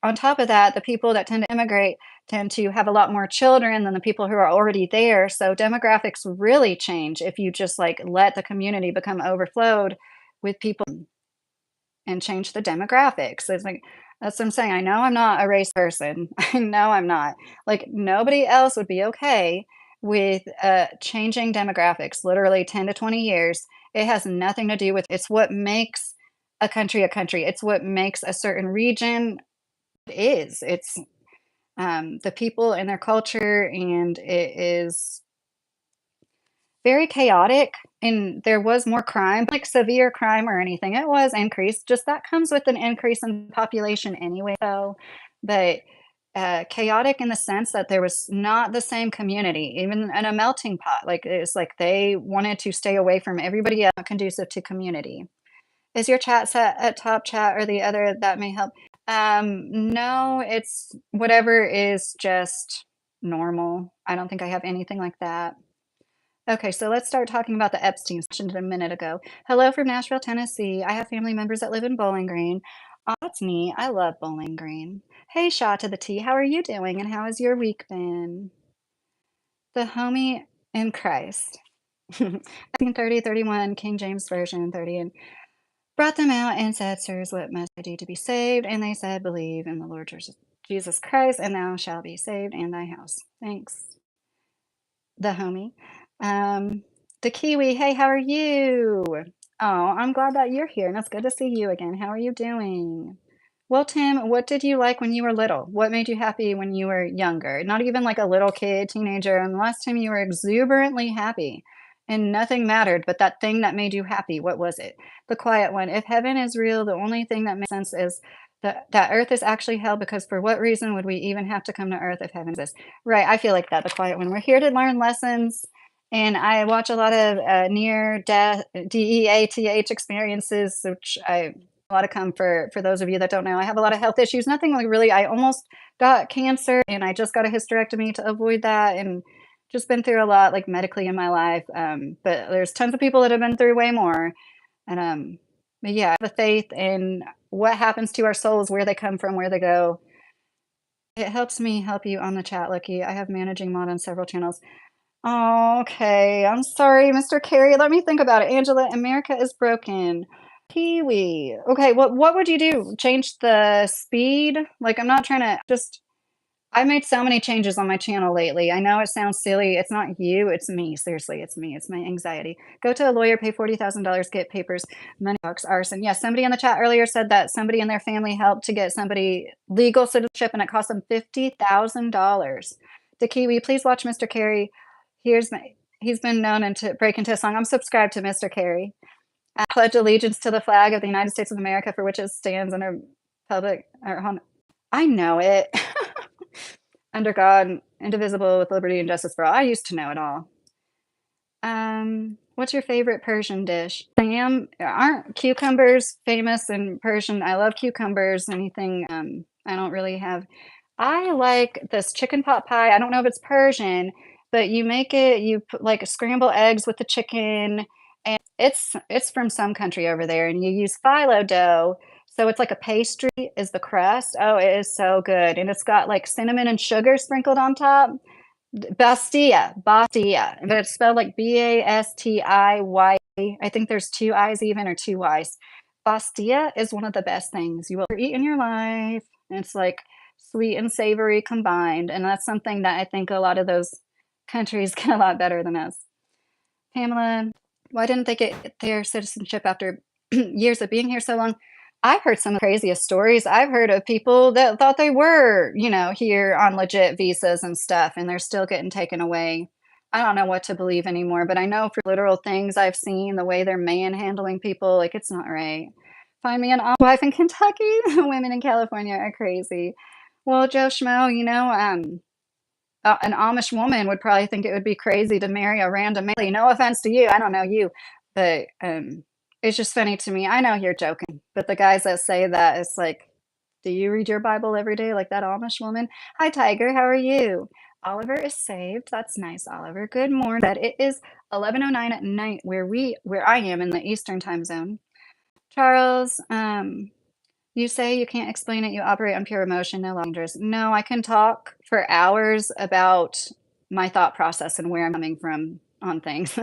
on top of that, the people that tend to immigrate tend to have a lot more children than the people who are already there. So demographics really change if you just like let the community become overflowed with people and change the demographics. It's like that's what I'm saying. I know I'm not a race person. I know I'm not. Like nobody else would be okay with changing demographics, literally 10 to 20 years. It has nothing to do with it's what makes a country a country. It's what makes a certain region is. It's the people and their culture, and it is very chaotic. And there was more crime, like severe crime or anything. It was increased. Just that comes with an increase in population anyway. So, but chaotic in the sense that there was not the same community, even in a melting pot. Like, it's like they wanted to stay away from everybody else, not conducive to community. Is your chat set at top chat or the other that may help? No, it's whatever is just normal. I don't think I have anything like that. Okay, so let's start talking about the Epstein mentioned a minute ago. Hello from Nashville, Tennessee. I have family members that live in Bowling Green. Oh, that's neat. I love Bowling Green. Hey, Shaw to the T. How are you doing? And how has your week been? The homie in Christ. 1930, 31, King James Version 30, and brought them out and said, Sirs, what must I do to be saved? And they said, Believe in the Lord Jesus Christ, and thou shalt be saved and thy house. Thanks, the homie. The Kiwi, hey, how are you? Oh, I'm glad that you're here, and it's good to see you again. How are you doing? Well, Tim, what did you like when you were little? What made you happy when you were younger? Not even like a little kid, teenager, and the last time you were exuberantly happy and nothing mattered but that thing that made you happy. What was it? The quiet one. If heaven is real, the only thing that makes sense is that earth is actually hell, because for what reason would we even have to come to earth if heaven exists? Right. I feel like that. The quiet one. We're here to learn lessons. And I watch a lot of near death, DEATH experiences, which I a lot of comfort for those of you that don't know. I have a lot of health issues. Nothing like really. I almost got cancer, and I just got a hysterectomy to avoid that, and just been through a lot, like medically in my life. But there's tons of people that have been through way more. And but yeah, I have a faith in what happens to our souls, where they come from, where they go. It helps me help you on the chat, Lucky. I have managing mod on several channels. Oh, okay. I'm sorry, Mr. Carey. Let me think about it. Angela, America is broken. Kiwi. Okay, what would you do? Change the speed? Like, I'm not trying to just I made so many changes on my channel lately. I know it sounds silly. It's not you, it's me. Seriously, it's me. It's my anxiety. Go to a lawyer, pay $40,000, get papers, money box, arson. Yes, somebody in the chat earlier said that somebody in their family helped to get somebody legal citizenship, and it cost them $50,000. The Kiwi, please watch Mr. Carey. He's been known to break into a song. I'm subscribed to Mr. Carey. I pledge allegiance to the flag of the United States of America, for which it stands under public. I know it. Under God, indivisible, with liberty and justice for all. I used to know it all. What's your favorite Persian dish? Sam, aren't cucumbers famous in Persian? I love cucumbers. Anything I don't really have. I like this chicken pot pie. I don't know if it's Persian, but you make it, you put like scramble eggs with the chicken, and it's from some country over there, and you use phyllo dough. So it's like a pastry is the crust. Oh, it is so good. And it's got like cinnamon and sugar sprinkled on top. Bastia, but it's spelled like Bastiy. I think there's two I's even, or two Y's. Bastia is one of the best things you will ever eat in your life. And it's like sweet and savory combined. And that's something that I think a lot of those countries get a lot better than us. Pamela, why didn't they get their citizenship after years of being here so long? I've heard some of the craziest stories. I've heard of people that thought they were, here on legit visas and stuff, and they're still getting taken away. I don't know what to believe anymore, but I know for literal things I've seen, the way they're manhandling people, like, it's not right. Find me an wife in Kentucky. Women in California are crazy. Well, Joe Schmo, an Amish woman would probably think it would be crazy to marry a random male. No offense to you, I don't know you, but it's just funny to me. I know you're joking, but the guys that say that, it's like, do you read your Bible every day like that Amish woman? Hi, Tiger. How are you? Oliver is saved. That's nice, Oliver. Good morning. That it is 11:09 at night where I am in the Eastern time zone. Charles, you say you can't explain it. You operate on pure emotion, no dangerous. No, I can talk for hours about my thought process and where I'm coming from on things.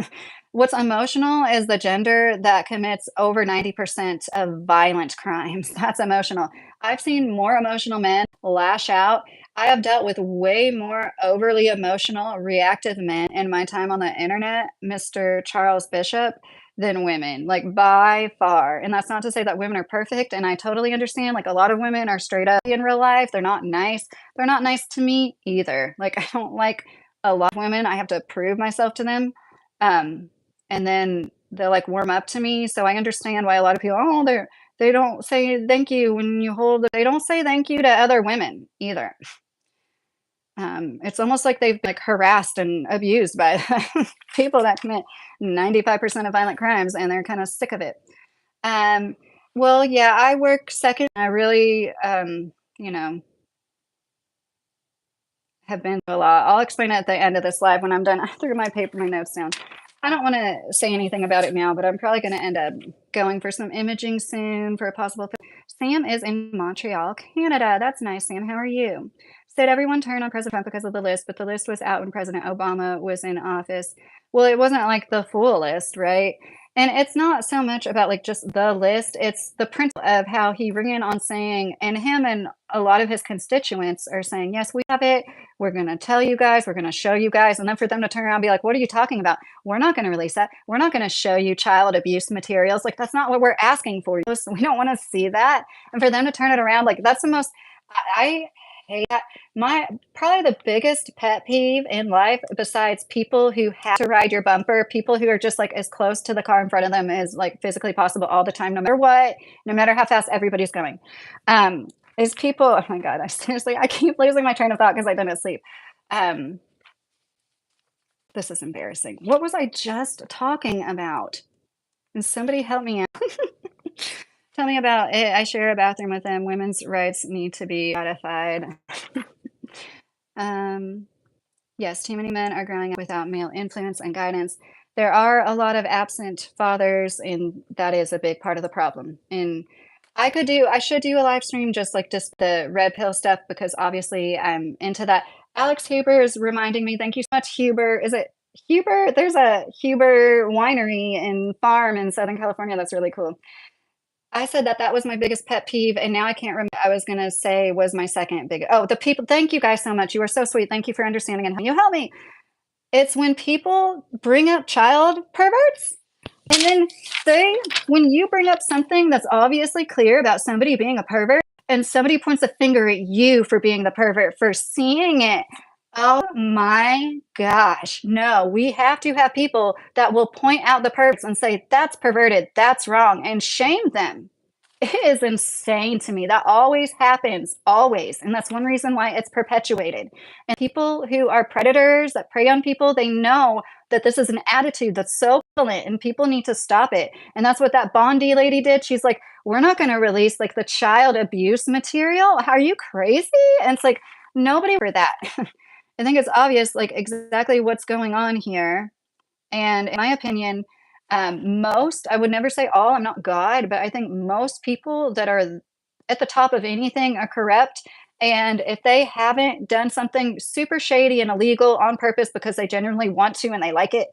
What's emotional is the gender that commits over 90% of violent crimes. That's emotional. I've seen more emotional men lash out. I have dealt with way more overly emotional, reactive men in my time on the internet, Mr. Charles Bishop, than women, like by far. And that's not to say that women are perfect. And I totally understand, like, a lot of women are straight up in real life. They're not nice. They're not nice to me either. Like, I don't like a lot of women. I have to prove myself to them. And then they like warm up to me. So I understand why a lot of people, they don't say thank you when you hold, they don't say thank you to other women either. It's almost like they've been, like, harassed and abused by people that commit 95% of violent crimes, and they're kinda sick of it. Um, well, yeah, I work second. I really, you know, have been through a lot. I'll explain it at the end of this live when I'm done. I threw my notes down. I don't want to say anything about it now, but I'm probably going to end up going for some imaging soon for a possible. Sam is in Montreal, Canada. That's nice, Sam. How are you? Said everyone turned on President Trump because of the list, but the list was out when President Obama was in office. Well, it wasn't like the full list, right? And it's not so much about like just the list, it's the principle of how he ran on saying, and him and a lot of his constituents are saying, yes, we have it. We're going to tell you guys, we're going to show you guys. And then for them to turn around and be like, what are you talking about? We're not going to release that. We're not going to show you child abuse materials. Like, that's not what we're asking for. We don't want to see that. And for them to turn it around, like, that's the most, I hate that. My probably the biggest pet peeve in life, besides people who have to ride your bumper, people who are just like as close to the car in front of them as like physically possible all the time, no matter what, no matter how fast everybody's going. Um, is people, oh my God, I seriously, I keep losing my train of thought because I've been asleep. Um, this is embarrassing. What was I just talking about? And somebody help me out. Tell me about it. I share a bathroom with them. Women's rights need to be ratified. um, yes, too many men are growing up without male influence and guidance. There are a lot of absent fathers, and that is a big part of the problem. And I should do a live stream just the red pill stuff because obviously I'm into that. Alex Huber is reminding me, thank you so much, Huber. Is it Huber? There's a Huber winery and farm in Southern California that's really cool. I said that that was my biggest pet peeve, and now I can't remember. I was gonna say was my second big. Oh, the people. Thank you guys so much. You are so sweet. Thank you for understanding and you help me. It's when people bring up child perverts, and then they, when you bring up something that's obviously clear about somebody being a pervert, and somebody points a finger at you for being the pervert for seeing it. Oh my gosh. No, we have to have people that will point out the perverts and say, that's perverted, that's wrong, and shame them. It is insane to me. That always happens, always. And that's one reason why it's perpetuated. And people who are predators that prey on people, they know that this is an attitude that's so prevalent and people need to stop it. And that's what that Bondi lady did. She's like, we're not going to release like the child abuse material. Are you crazy? And it's like, nobody for that. I think it's obvious, like exactly what's going on here. And in my opinion, most, I would never say all, I'm not God, but I think most people that are at the top of anything are corrupt. And if they haven't done something super shady and illegal on purpose because they genuinely want to and they like it,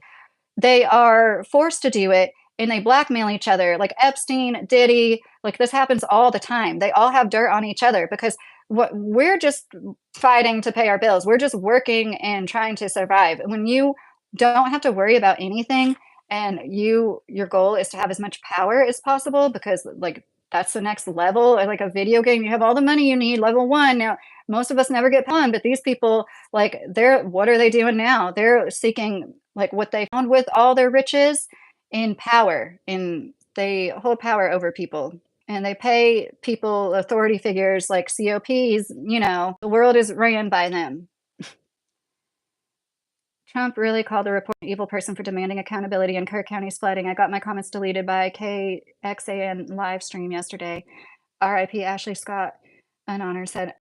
they are forced to do it and they blackmail each other. Like Epstein, Diddy, like this happens all the time. They all have dirt on each other because what we're just fighting to pay our bills. We're just working and trying to survive. When you don't have to worry about anything and your goal is to have as much power as possible because like that's the next level, like a video game, you have all the money you need, level 1. Now, most of us never get pawned, but these people, like, what are they doing now? They're seeking like what they found with all their riches in power, and they hold power over people. And they pay people, authority figures like COPs, the world is ran by them. Trump really called the report an evil person for demanding accountability in Kirk County's flooding. I got my comments deleted by KXAN live stream yesterday. RIP Ashley Scott, an honor said,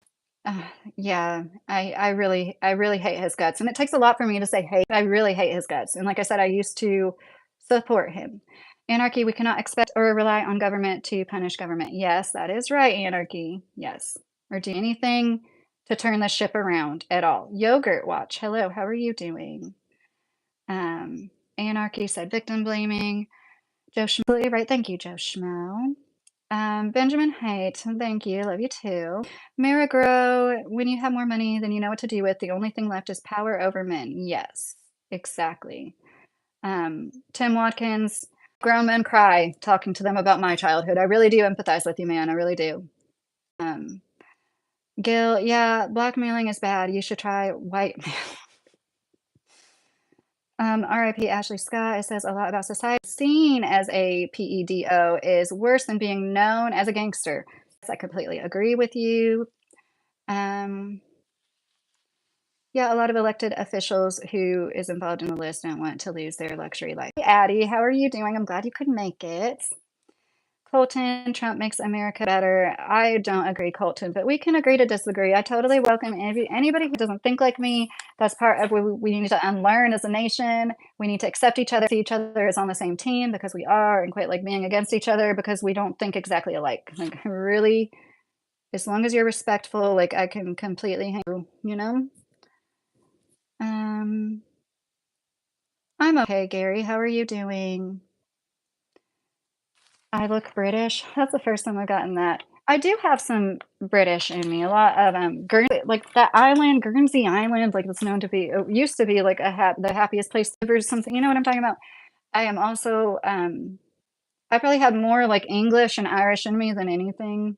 uh, yeah, I really hate his guts. And it takes a lot for me to say hate. I really hate his guts. And like I said, I used to support him. Anarchy, we cannot expect or rely on government to punish government. Yes, that is right, anarchy. Yes. Or do anything to turn the ship around at all. Yogurt Watch, hello, how are you doing? Anarchy said victim blaming. Joe Schmo, right? Thank you, Joe Schmo. Benjamin Haight, thank you, love you too. Mara Grow, when you have more money than you know what to do with, the only thing left is power over men. Yes, exactly. Tim Watkins, grown men cry, talking to them about my childhood. I really do empathize with you, man. I really do. Gil, yeah, blackmailing is bad. You should try white. RIP Ashley Scott. It says a lot about society. Seen as a PEDO is worse than being known as a gangster. Yes, I completely agree with you. Um, Yeah, a lot of elected officials who is involved in the list don't want to lose their luxury life. Hey, Addie, how are you doing? I'm glad you could make it. Colton, Trump makes America better. I don't agree, Colton, but we can agree to disagree. I totally welcome anybody who doesn't think like me. That's part of what we need to unlearn as a nation. We need to accept each other, see each other as on the same team because we are, and quit like being against each other because we don't think exactly alike. Like, really, as long as you're respectful, like I can completely hang you know? Um, I'm okay, Gary. How are you doing? I look British. That's the first time I've gotten that. I do have some British in me. A lot of Guernsey, like that island, Guernsey Island, like it's known to be, it used to be like the happiest place ever, or something. You know what I'm talking about? I am also, I probably have more like English and Irish in me than anything.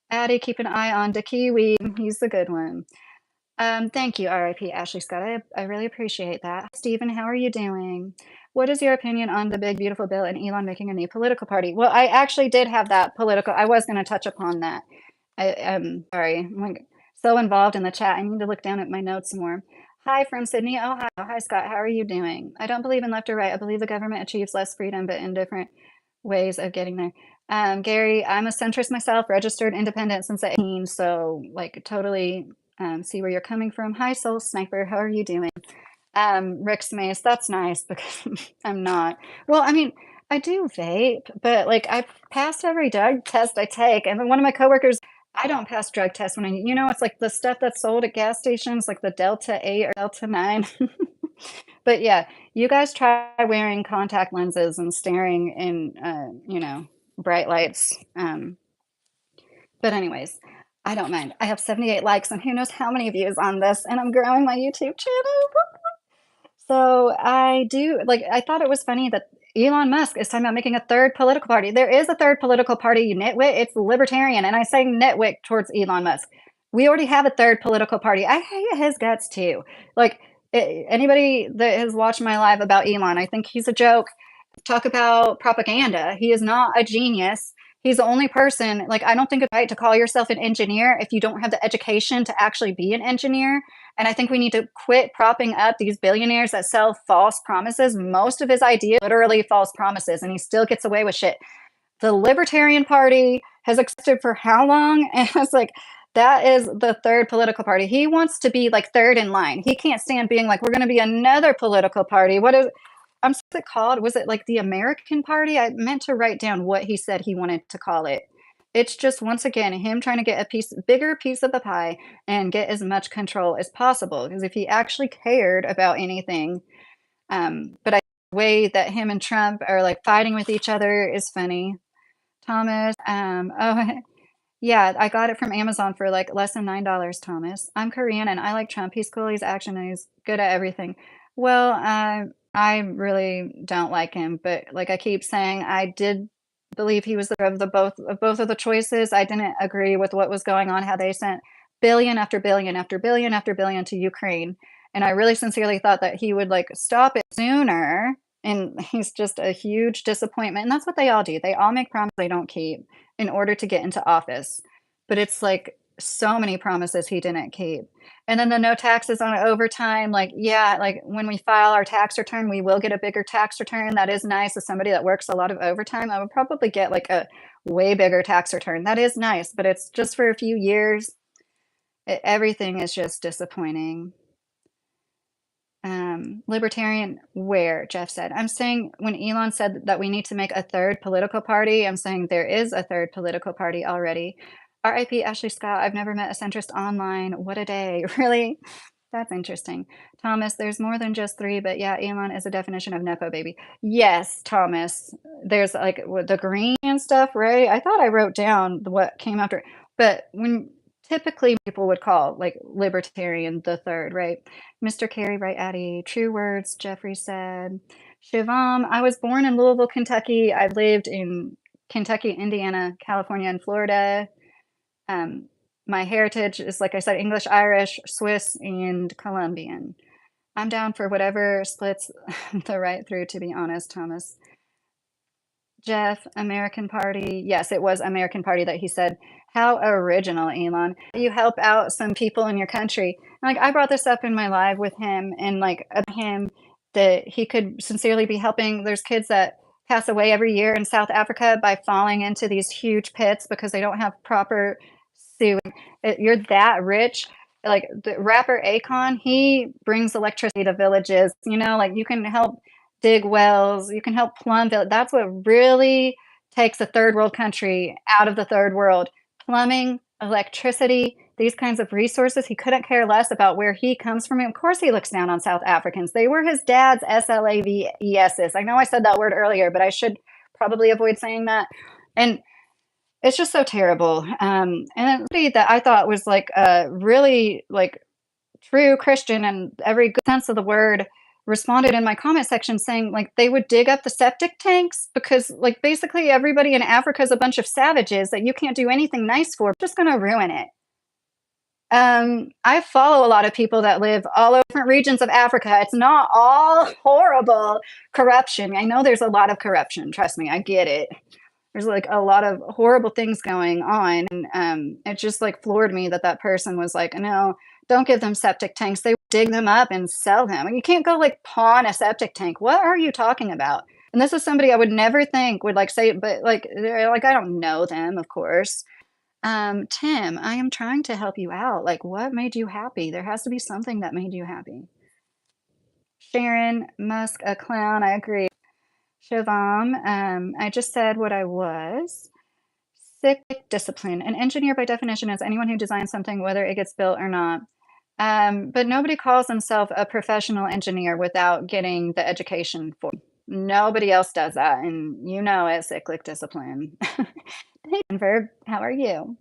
Addie, keep an eye on the Kiwi. He's the good one. Thank you, RIP Ashley Scott. I really appreciate that. Stephen, how are you doing? What is your opinion on the big, beautiful bill and Elon making a new political party? Well, I actually did have that political, I was going to touch upon that. Sorry, I'm like so involved in the chat. I need to look down at my notes more. Hi from Sydney, Ohio. Hi, Scott. How are you doing? I don't believe in left or right. I believe the government achieves less freedom, but in different ways of getting there. Gary, I'm a centrist myself, registered independent since 18, so like totally see where you're coming from. Hi, Soul Sniper. How are you doing? Rick's Mace. That's nice because I'm not. Well, I mean, I do vape, but like I pass every drug test I take. And then one of my coworkers, I don't pass drug tests when it's like the stuff that's sold at gas stations, like the Delta 8 or Delta 9. But yeah, you guys try wearing contact lenses and staring in, bright lights. But anyways, I don't mind. I have 78 likes and who knows how many views on this, and I'm growing my YouTube channel. So I do like I thought it was funny that Elon Musk is talking about making a third political party. There is a third political party, you nitwit. It's libertarian, and I say nitwit towards Elon Musk. We already have a third political party. I hate his guts too. Like anybody that has watched my live about Elon, I think he's a joke. Talk about propaganda. He is not a genius. He's the only person, like, I don't think it's right to call yourself an engineer if you don't have the education to actually be an engineer. And I think we need to quit propping up these billionaires that sell false promises. Most of his ideas literally false promises, and he still gets away with shit. The Libertarian Party has existed for how long? And it's like, that is the third political party. He wants to be like third in line. He can't stand being like, we're going to be another political party. What is what's it called? Was it like the American Party? I meant to write down what he said he wanted to call it. It's just once again him trying to get bigger piece of the pie and get as much control as possible. Because if he actually cared about anything, but I the way that him and Trump are like fighting with each other is funny. Thomas, oh yeah, I got it from Amazon for like less than $9, Thomas. I'm Korean and I like Trump. He's cool, he's action, and he's good at everything. Well, I really don't like him, but like I keep saying, I did believe he was of both of the choices. I didn't agree with what was going on, how they sent billion after billion after billion after billion to Ukraine. And I really sincerely thought that he would like stop it sooner. And he's just a huge disappointment. And that's what they all do. They all make promises they don't keep in order to get into office. But it's like so many promises he didn't keep. And then the no taxes on overtime, like, yeah, like when we file our tax return, we will get a bigger tax return. That is nice. As somebody that works a lot of overtime, I would probably get like a way bigger tax return. That is nice, but it's just for a few years. Everything is just disappointing. Libertarian where, Jeff said. I'm saying when Elon said that we need to make a third political party, I'm saying there is a third political party already. RIP Ashley Scott, I've never met a centrist online. What a day. Really? That's interesting. Thomas, there's more than just three, but yeah, Elon is a definition of Nepo baby. Yes, Thomas. There's like the green and stuff, right? I thought I wrote down what came after, but when typically people would call like libertarian the third, right? Mr. Carey, right, Addie? True words, Jeffrey said. Shivam, I was born in Louisville, Kentucky. I've lived in Kentucky, Indiana, California, and Florida. Um, my heritage is, like I said, English, Irish, Swiss, and Colombian. I'm down for whatever splits the right through, to be honest, Thomas. Jeff, American Party. Yes, it was American Party that he said. How original, Elon. You help out some people in your country. Like, I brought this up in my live with him and, like, him that he could sincerely be helping. There's kids that pass away every year in South Africa by falling into these huge pits because they don't have proper sewage. You're that rich. Like, the rapper Akon, he brings electricity to villages, like, you can help dig wells, you can help plumb that's what really takes a third world country out of the third world. Plumbing, electricity, these kinds of resources. He couldn't care less about where he comes from. Of course, he looks down on South Africans. They were his dad's SLAVESs. I know I said that word earlier, but I should probably avoid saying that. And it's just so terrible. And then somebody that I thought was like a really like true Christian and every good sense of the word responded in my comment section saying like they would dig up the septic tanks because like basically everybody in Africa is a bunch of savages that you can't do anything nice for, just going to ruin it. I follow a lot of people that live all over different regions of Africa. It's not all horrible corruption. I know there's a lot of corruption. Trust me, I get it. There's like a lot of horrible things going on, and it just like floored me that that person was like, "No, don't give them septic tanks. They dig them up and sell them. You can't go like pawn a septic tank. What are you talking about?" And this is somebody I would never think would like say, but like, they're like I don't know them, of course. Tim, I am trying to help you out. Like, what made you happy? There has to be something that made you happy. Sharon Musk, a clown. I agree. Shivam, I just said what I was. Sick discipline. An engineer, by definition, is anyone who designs something, whether it gets built or not. But nobody calls themselves a professional engineer without getting the education for it. Nobody else does that, and you know it, cyclic discipline. Hey, Denver, how are you?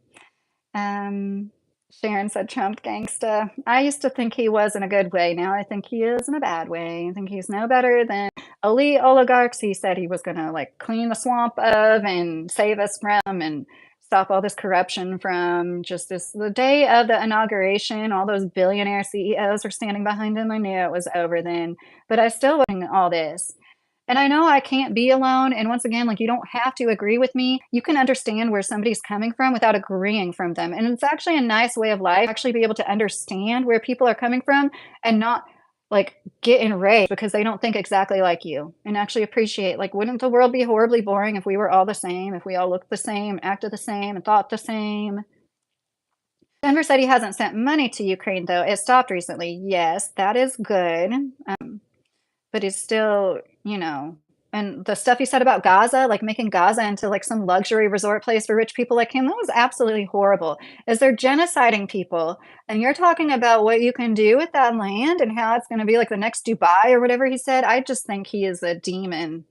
Um, Sharon said Trump gangsta. I used to think he was in a good way. Now I think he is in a bad way. I think he's no better than elite oligarchs he said he was going to like clean the swamp of and save us from and stop all this corruption from. Just this the day of the inauguration, all those billionaire CEOs were standing behind him. I knew it was over then, but I still wasn't all this. And I know I can't be alone. And once again, like you don't have to agree with me. You can understand where somebody's coming from without agreeing from them. And it's actually a nice way of life, actually be able to understand where people are coming from and not like get enraged because they don't think exactly like you and actually appreciate like wouldn't the world be horribly boring if we were all the same, if we all looked the same, acted the same, and thought the same? Denver said he hasn't sent money to Ukraine though. It stopped recently. Yes, that is good. But he's still, and the stuff he said about Gaza, like making Gaza into like some luxury resort place for rich people like him, that was absolutely horrible. Is they're genociding people, and you're talking about what you can do with that land and how it's going to be like the next Dubai or whatever he said. I just think he is a demon.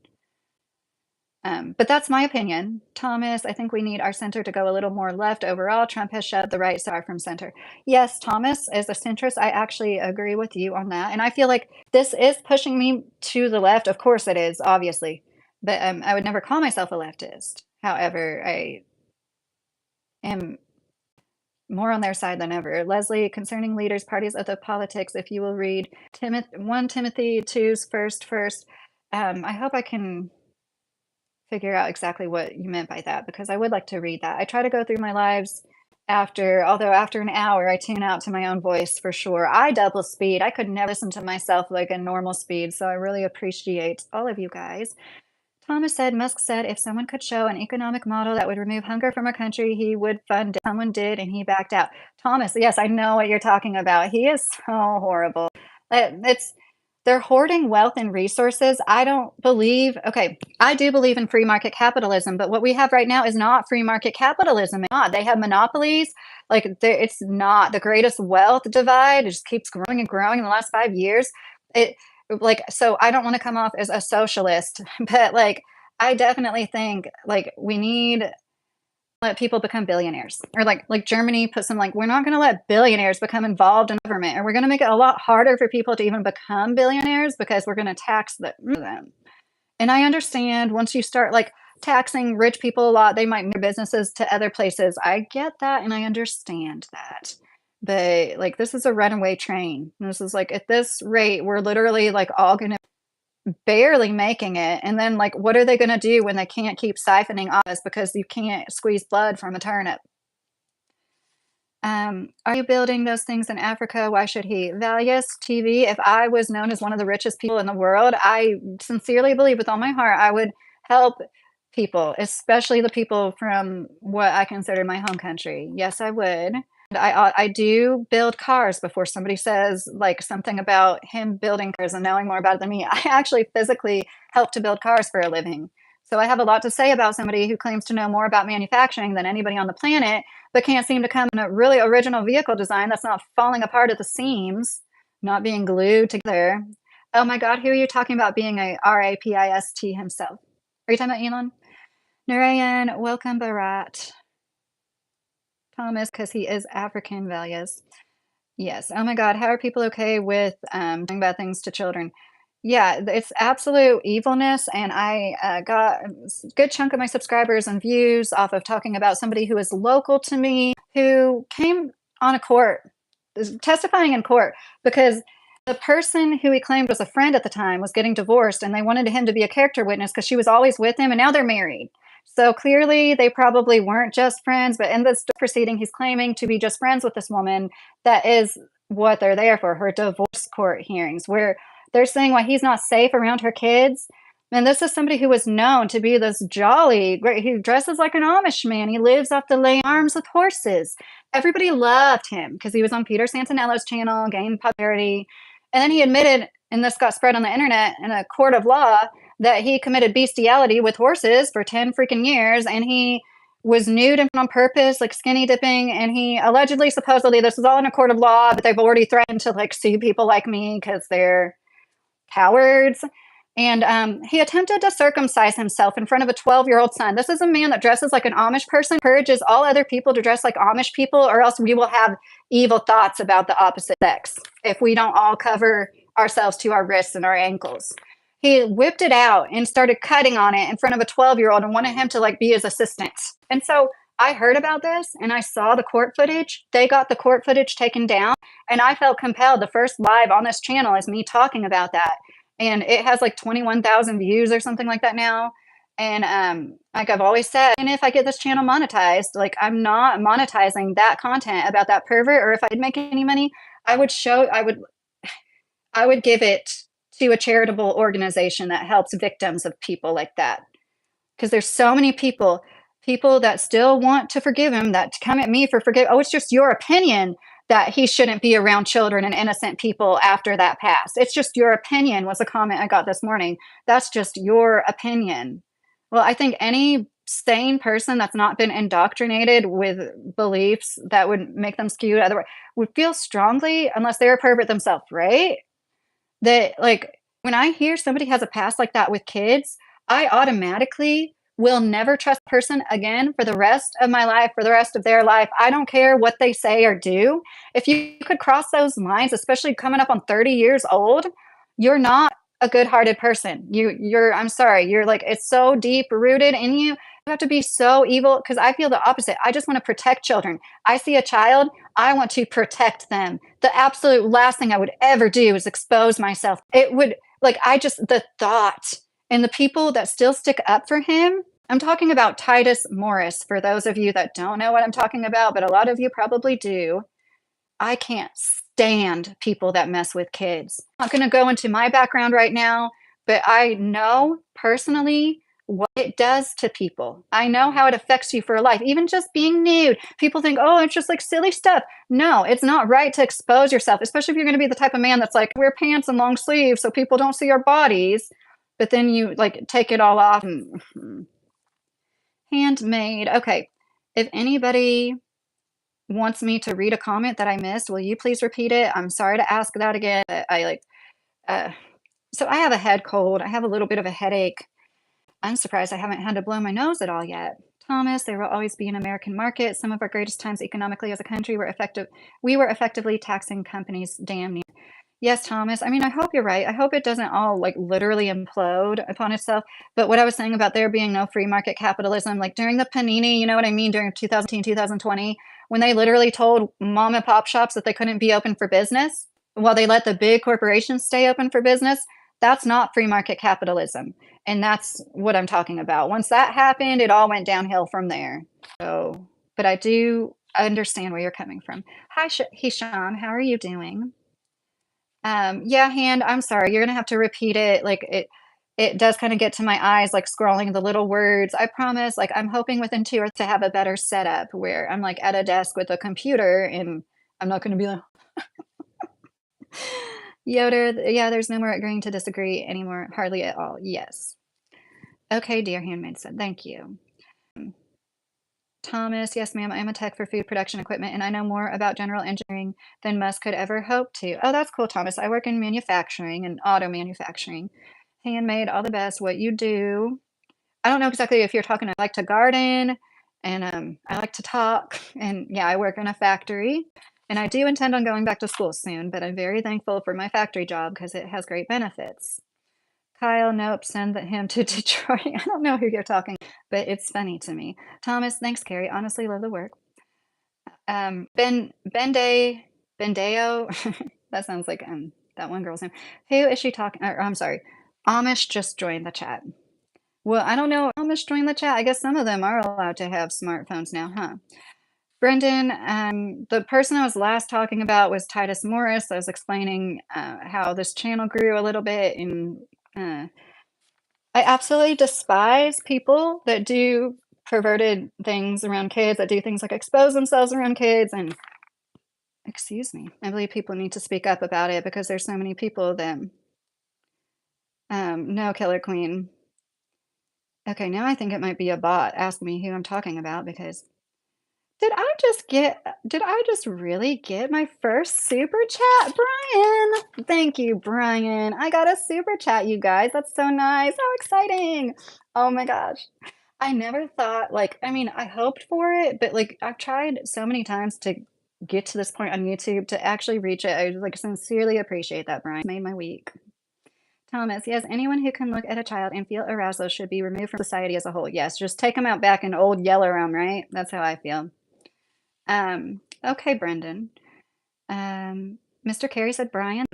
But that's my opinion. Thomas, I think we need our center to go a little more left overall. Trump has shoved the right so far from center. Yes, Thomas, as a centrist, I actually agree with you on that. And I feel like this is pushing me to the left. Of course it is, obviously. But I would never call myself a leftist. However, I am more on their side than ever. Leslie, concerning leaders, parties of the politics, if you will read 1 Timothy 2's first, I hope I can figure out exactly what you meant by that because I would like to read that. I try to go through my lives although after an hour, I tune out to my own voice for sure. I double speed. I could never listen to myself like a normal speed. So I really appreciate all of you guys. Thomas said, Musk said if someone could show an economic model that would remove hunger from a country, he would fund it. Someone did, and he backed out. Thomas, yes, I know what you're talking about. He is so horrible. It's they're hoarding wealth and resources. I don't believe, okay, I do believe in free market capitalism, but what we have right now is not free market capitalism. It's not. They have monopolies. Like, it's not the greatest wealth divide. It just keeps growing and growing in the last 5 years. It, like, so I don't want to come off as a socialist, but like, I definitely think like we need let people become billionaires or like Germany put some like we're not going to let billionaires become involved in government, and we're going to make it a lot harder for people to even become billionaires because we're going to tax them. And I understand once you start like taxing rich people a lot, they might move businesses to other places. I get that and I understand that. But like this is a runaway train. This is like at this rate, we're literally like all going to barely making it. And then, like, what are they going to do when they can't keep siphoning off us because you can't squeeze blood from a turnip? Are you building those things in Africa? Why should he? Valius TV, if I was known as one of the richest people in the world, I sincerely believe with all my heart I would help people, especially the people from what I consider my home country. Yes, I would. I do build cars before somebody says like something about him building cars and knowing more about it than me. I actually physically help to build cars for a living. So I have a lot to say about somebody who claims to know more about manufacturing than anybody on the planet, but can't seem to come in a really original vehicle design that's not falling apart at the seams, not being glued together. Oh my God, who are you talking about being a RAPIST himself? Are you talking about Elon? Narayan, welcome Bharat. Thomas, because he is African values. Yes. Oh my God, how are people okay with doing bad things to children? Yeah, it's absolute evilness, and I got a good chunk of my subscribers and views off of talking about somebody who is local to me who came on a court, testifying in court because the person who he claimed was a friend at the time was getting divorced, and they wanted him to be a character witness because she was always with him, and now they're married. So clearly, they probably weren't just friends, but in this proceeding, he's claiming to be just friends with this woman. That is what they're there for, her divorce court hearings, where they're saying why he's not safe around her kids. And this is somebody who was known to be this jolly, great. He dresses like an Amish man. He lives off the lay arms with horses. Everybody loved him because he was on Peter Santinello's channel, gained popularity. And then he admitted, and this got spread on the internet in a court of law, that he committed bestiality with horses for 10 freaking years. And he was nude and on purpose, like skinny dipping. And he allegedly, supposedly, this is all in a court of law, but they've already threatened to like sue people like me because they're cowards. And he attempted to circumcise himself in front of a 12-year-old son. This is a man that dresses like an Amish person, encourages all other people to dress like Amish people, or else we will have evil thoughts about the opposite sex if we don't all cover ourselves to our wrists and our ankles. He whipped it out and started cutting on it in front of a 12-year-old and wanted him to like be his assistant. And so I heard about this and I saw the court footage. They got the court footage taken down, and I felt compelled. The first live on this channel is me talking about that. And it has like 21,000 views or something like that now. And like I've always said, and if I get this channel monetized, like I'm not monetizing that content about that pervert, or if I did make any money, I would give it to a charitable organization that helps victims of people like that. Because there's so many people that still want to forgive him, that come at me for forgive. Oh, it's just your opinion that he shouldn't be around children and innocent people after that passed. It's just your opinion, was a comment I got this morning. That's just your opinion. Well, I think any sane person that's not been indoctrinated with beliefs that would make them skewed otherwise would feel strongly, unless they're a pervert themselves, right? That like when I hear somebody has a past like that with kids, I automatically will never trust a person again for the rest of my life, for the rest of their life. I don't care what they say or do. If you could cross those lines, especially coming up on 30 years old, you're not a good-hearted person. I'm sorry, you're like, it's so deep rooted in you. You have to be so evil, because I feel the opposite. I just want to protect children. I see a child, I want to protect them. The absolute last thing I would ever do is expose myself. It would, like, the thought, and the people that still stick up for him. I'm talking about Titus Morris, for those of you that don't know what I'm talking about, but a lot of you probably do. I can't stand people that mess with kids. I'm not going to go into my background right now, but I know personally what it does to people. I know how it affects you for life. Even just being nude. People think, oh, it's just like silly stuff. No, it's not right to expose yourself, especially if you're going to be the type of man that's like, wear pants and long sleeves so people don't see our bodies. But then you like take it all off. Handmade. Okay. If anybody wants me to read a comment that I missed, will you please repeat it? I'm sorry to ask that again. Uh, so I have a head cold. I have a little bit of a headache. I'm surprised I haven't had to blow my nose at all yet. Thomas, there will always be an American market. Some of our greatest times economically as a country we were effectively taxing companies damn near. Yes, Thomas. I mean, I hope you're right. I hope it doesn't all like literally implode upon itself. But what I was saying about there being no free market capitalism, like during the panini, you know what I mean, during 2010, 2020, when they literally told mom and pop shops that they couldn't be open for business while they let the big corporations stay open for business, that's not free market capitalism. And that's what I'm talking about. Once that happened, it all went downhill from there. So, but I do I understand where you're coming from. Hi, Hisham. How are you doing? Yeah, hand. I'm sorry. You're gonna have to repeat it. Like it does kind of get to my eyes, like scrolling the little words. I promise. Like I'm hoping within 2 hours to have a better setup where I'm like at a desk with a computer, and I'm not gonna be like Yoder. Yeah, there's no more agreeing to disagree anymore. Hardly at all. Yes. Okay, dear handmaid said. Thank you. Thomas, yes, ma'am. I am a tech for food production equipment, and I know more about general engineering than Musk could ever hope to. Oh, that's cool, Thomas. I work in manufacturing and auto manufacturing. Handmade, all the best. What you do, I don't know exactly if you're talking. I like to garden, and I like to talk, and yeah, I work in a factory, and I do intend on going back to school soon. But I'm very thankful for my factory job because it has great benefits. Kyle, nope, send him to Detroit. I don't know who you're talking, but it's funny to me. Thomas, thanks, Carrie. Honestly, love the work. Bendeo. That sounds like that one girl's name. Who is she talking? Or, I'm sorry. Amish just joined the chat. Well, I don't know. Amish joined the chat. I guess some of them are allowed to have smartphones now, huh? Brendan, the person I was last talking about was Titus Morris. I was explaining how this channel grew a little bit, and uh, I absolutely despise people that do perverted things around kids, that do things like expose themselves around kids. And excuse me, I believe people need to speak up about it because there's so many people that no, Killer Queen. Okay, now I think it might be a bot. Ask me who I'm talking about because did I just really get my first super chat, Brian? Thank you, Brian. I got a super chat, you guys. That's so nice. How exciting. Oh my gosh. I never thought, like, I mean, I hoped for it, but like I've tried so many times to get to this point on YouTube to actually reach it. I like sincerely appreciate that, Brian. Made my week. Thomas, yes, anyone who can look at a child and feel arousal should be removed from society as a whole. Yes, just take them out back in old yellow room, right? That's how I feel. Okay, Brendan. Mr. Carey said Brian.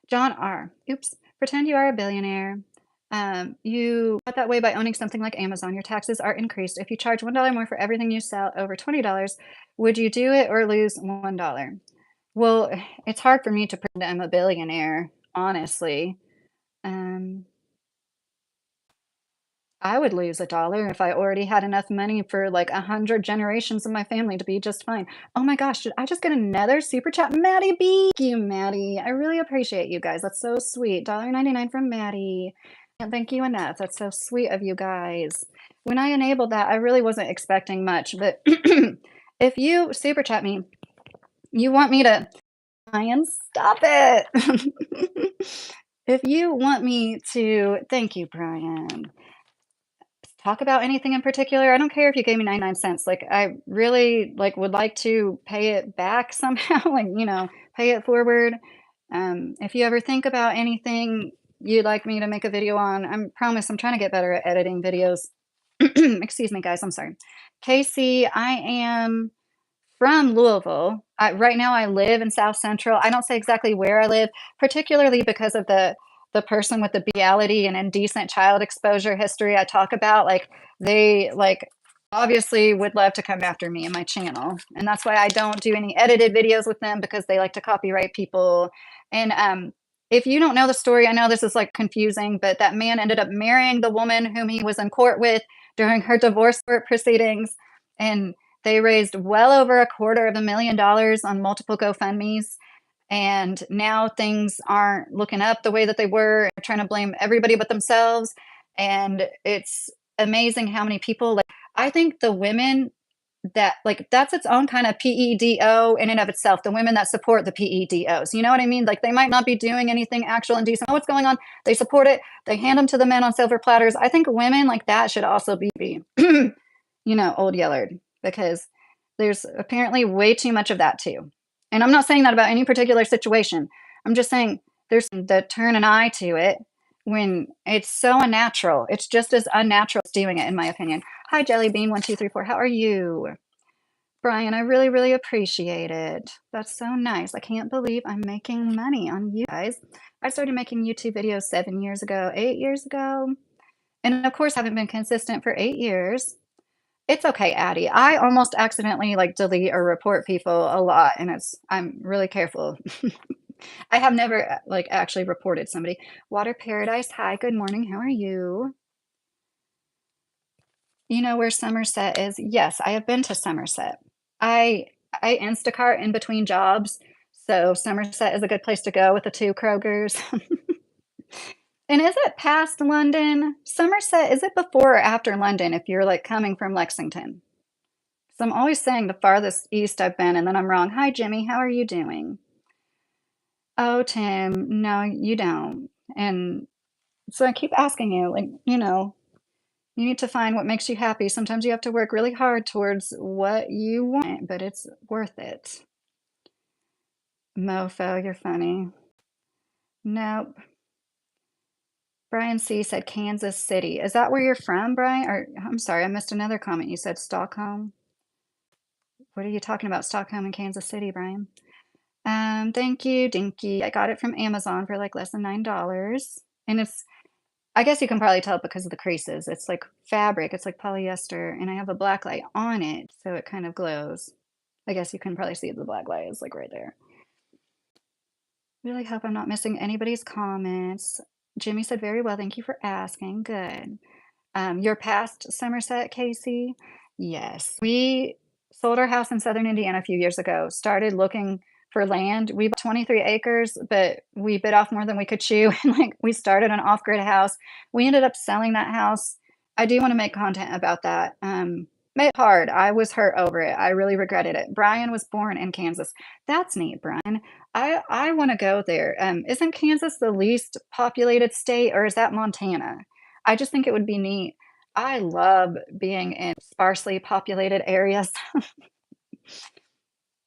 John R. Oops. Pretend you are a billionaire. You got that way by owning something like Amazon. Your taxes are increased. If you charge $1 more for everything you sell over $20, would you do it or lose $1? Well, it's hard for me to pretend I'm a billionaire, honestly. Um, I would lose $1 if I already had enough money for like 100 generations of my family to be just fine. Oh my gosh, did I just get another super chat? Maddie B. Thank you, Maddie. I really appreciate you guys. That's so sweet. $1.99 from Maddie. Can't thank you enough. That's so sweet of you guys. When I enabled that, I really wasn't expecting much, but if you super chat me, you want me to Brian, stop it. If you want me to, thank you, Brian, talk about anything in particular. I don't care if you gave me 99 cents. Like I really like would like to pay it back somehow, like, pay it forward. If you ever think about anything you'd like me to make a video on, I promise I'm trying to get better at editing videos. Excuse me, guys. I'm sorry. Casey, I am from Louisville. Right now, I live in South Central. I don't say exactly where I live, particularly because of the person with the bestiality and indecent child exposure history I talk about. Like they like obviously would love to come after me and my channel, and that's why I don't do any edited videos with them because they like to copyright people. And if you don't know the story, I know this is like confusing, but that man ended up marrying the woman whom he was in court with during her divorce court proceedings, and they raised well over $250,000 on multiple GoFundMe's. And now things aren't looking up the way that they were. They're trying to blame everybody but themselves. And it's amazing how many people, like, I think the women that, like, that's its own kind of PEDO in and of itself, the women that support the PEDOs. You know what I mean? Like, they might not be doing anything actual and decent. Know what's going on? They support it. They hand them to the men on silver platters. I think women like that should also be old yellard, because there's apparently way too much of that too. And I'm not saying that about any particular situation. I'm just saying there's that turn an eye to it when it's so unnatural. It's just as unnatural as doing it, in my opinion. Hi, Jellybean1234. How are you? Brian, I really, really appreciate it. That's so nice. I can't believe I'm making money on you guys. I started making YouTube videos 7 years ago, 8 years ago. And of course, haven't been consistent for 8 years. It's okay, Addie. I almost accidentally, like, delete or report people a lot, and I'm really careful. I have never, like, actually reported somebody. Water Paradise, hi, good morning, how are you? You know where Somerset is? Yes, I have been to Somerset. I I Instacart in between jobs, so Somerset is a good place to go with the 2 Krogers. And is it past London? Somerset, is it before or after London if you're, like, coming from Lexington? 'Cause I'm always saying the farthest east I've been, and then I'm wrong. Hi, Jimmy, how are you doing? Oh, Tim, no, you don't. And so I keep asking you, like, you need to find what makes you happy. Sometimes you have to work really hard towards what you want, but it's worth it. Mofo, you're funny. Nope. Brian C. said Kansas City. Is that where you're from, Brian? Or I'm sorry, I missed another comment. You said Stockholm. What are you talking about? Stockholm and Kansas City, Brian? Thank you, Dinky. I got it from Amazon for like less than $9. And I guess you can probably tell because of the creases. It's like fabric, it's like polyester, and I have a black light on it, so it kind of glows. I guess you can probably see the black light is like right there. Really hope I'm not missing anybody's comments. Jimmy said, very well, thank you for asking. Good. Your past Somerset, Casey? Yes. We sold our house in Southern Indiana a few years ago, started looking for land. We bought 23 acres, but we bit off more than we could chew. And like we started an off-grid house. We ended up selling that house. I do want to make content about that. Made it hard. I was hurt over it. I really regretted it. Brian was born in Kansas. That's neat, Brian. I want to go there. Isn't Kansas the least populated state, or is that Montana? I just think it would be neat. I love being in sparsely populated areas.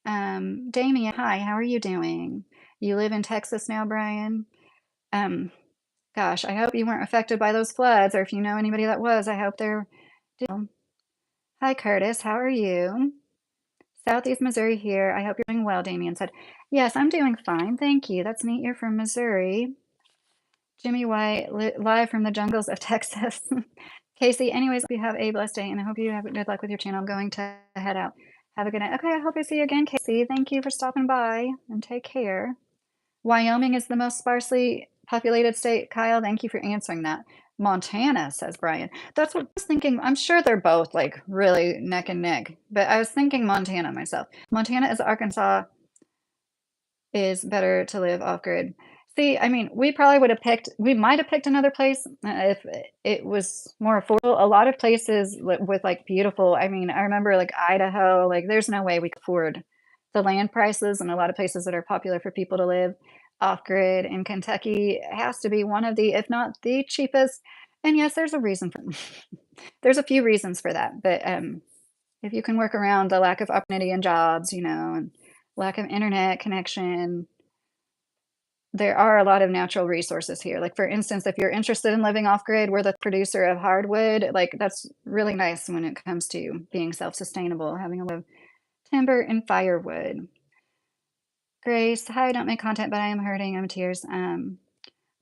Damien, hi, how are you doing? You live in Texas now, Brian? Um, Gosh, I hope you weren't affected by those floods, or if you know anybody that was, I hope they're doing. Hi, Curtis, how are you? Southeast Missouri here. I hope you're doing well, Damien said. Yes, I'm doing fine, thank you. That's neat you're from Missouri. Jimmy White, live from the jungles of Texas. Casey, anyways, we have a blessed day, and I hope you have good luck with your channel. I'm going to head out. Have a good night. Okay, I hope I see you again, Casey. Thank you for stopping by, and take care. Wyoming is the most sparsely populated state. Kyle, thank you for answering that. Montana, says Brian. That's what I was thinking. I'm sure they're both like really neck and neck, but I was thinking Montana myself. Montana is Arkansas is better to live off grid. See, I mean, we might have picked another place if it was more affordable. A lot of places with like beautiful, I mean, I remember like Idaho, like there's no way we could afford the land prices, and a lot of places that are popular for people to live off grid in Kentucky has to be one of the, if not the cheapest. And yes, there's a reason for there's a few reasons for that, but if you can work around the lack of opportunity and jobs, and lack of internet connection, there are a lot of natural resources here. Like, for instance, if you're interested in living off grid, we're the producer of hardwood. Like, that's really nice when it comes to being self sustainable, having a lot of timber and firewood. Grace, hi, I don't make content, but I am hurting. I'm in tears. Oh,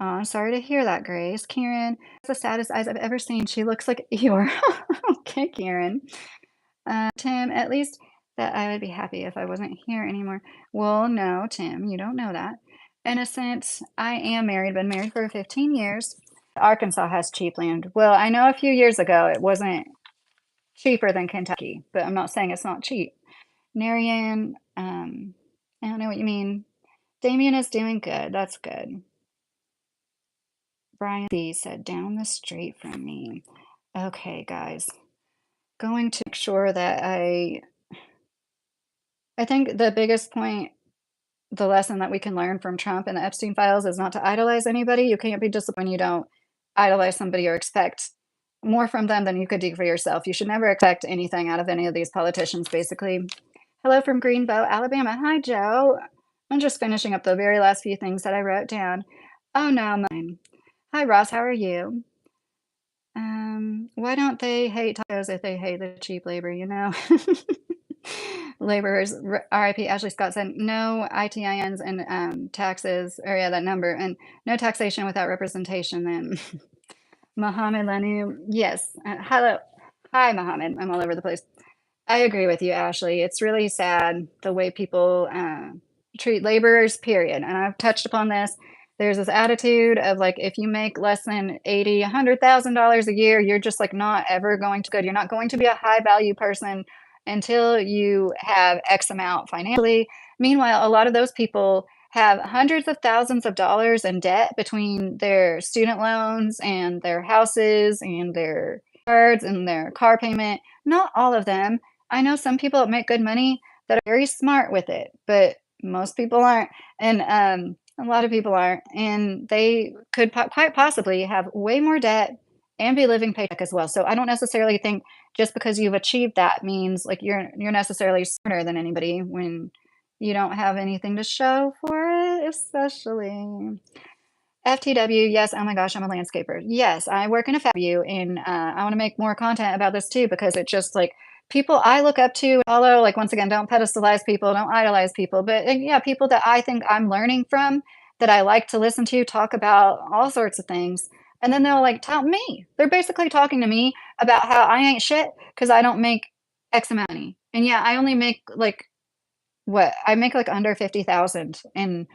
I'm sorry to hear that, Grace. Karen, that's the saddest eyes I've ever seen. She looks like Eeyore. Okay, Karen. Tim, at least that I would be happy if I wasn't here anymore. Well, no, Tim, you don't know that. Innocent, I am married, been married for 15 years. Arkansas has cheap land. Well, I know a few years ago it wasn't cheaper than Kentucky, but I'm not saying it's not cheap. Narian, I don't know what you mean. Damien is doing good. That's good. Brian C said, down the street from me. Okay, guys. Going to make sure that I think the biggest point, the lesson that we can learn from Trump and the Epstein files is not to idolize anybody. You can't be disappointed when you don't idolize somebody or expect more from them than you could do for yourself. You should never expect anything out of any of these politicians, basically. Hello from Greenbow, Alabama. Hi, Joe. I'm just finishing up the very last few things that I wrote down. Oh, no, mine. Hi, Ross. How are you? Why don't they hate tacos if they hate the cheap labor? Laborers, RIP Ashley Scott said, no ITINs and taxes, or yeah, that number, and no taxation without representation then. Mohammed Lanu, yes. Hello. Hi, Mohammed. I'm all over the place. I agree with you, Ashley. It's really sad the way people treat laborers, period. And I've touched upon this. There's this attitude of like, if you make less than 80, $100,000 a year, you're just like not ever going to good. You're not going to be a high value person until you have X amount financially. Meanwhile, a lot of those people have hundreds of thousands of dollars in debt between their student loans and their houses and their cards and their car payment. Not all of them. I know some people that make good money that are very smart with it, but most people aren't, and, a lot of people aren't, and they could quite possibly have way more debt and be living paycheck as well. So I don't necessarily think just because you've achieved that means like you're necessarily smarter than anybody when you don't have anything to show for it, especially. FTW, yes. Oh my gosh, I'm a landscaper. Yes, I work in a FABU, and I want to make more content about this too because it just like people I look up to, follow. Like once again, don't pedestalize people, don't idolize people, but yeah, people that I think I'm learning from, that I like to listen to, talk about all sorts of things, and then they'll like tell me. They're basically talking to me about how I ain't shit because I don't make X amount of money, and yeah, I only make like what I make like under 50,000, and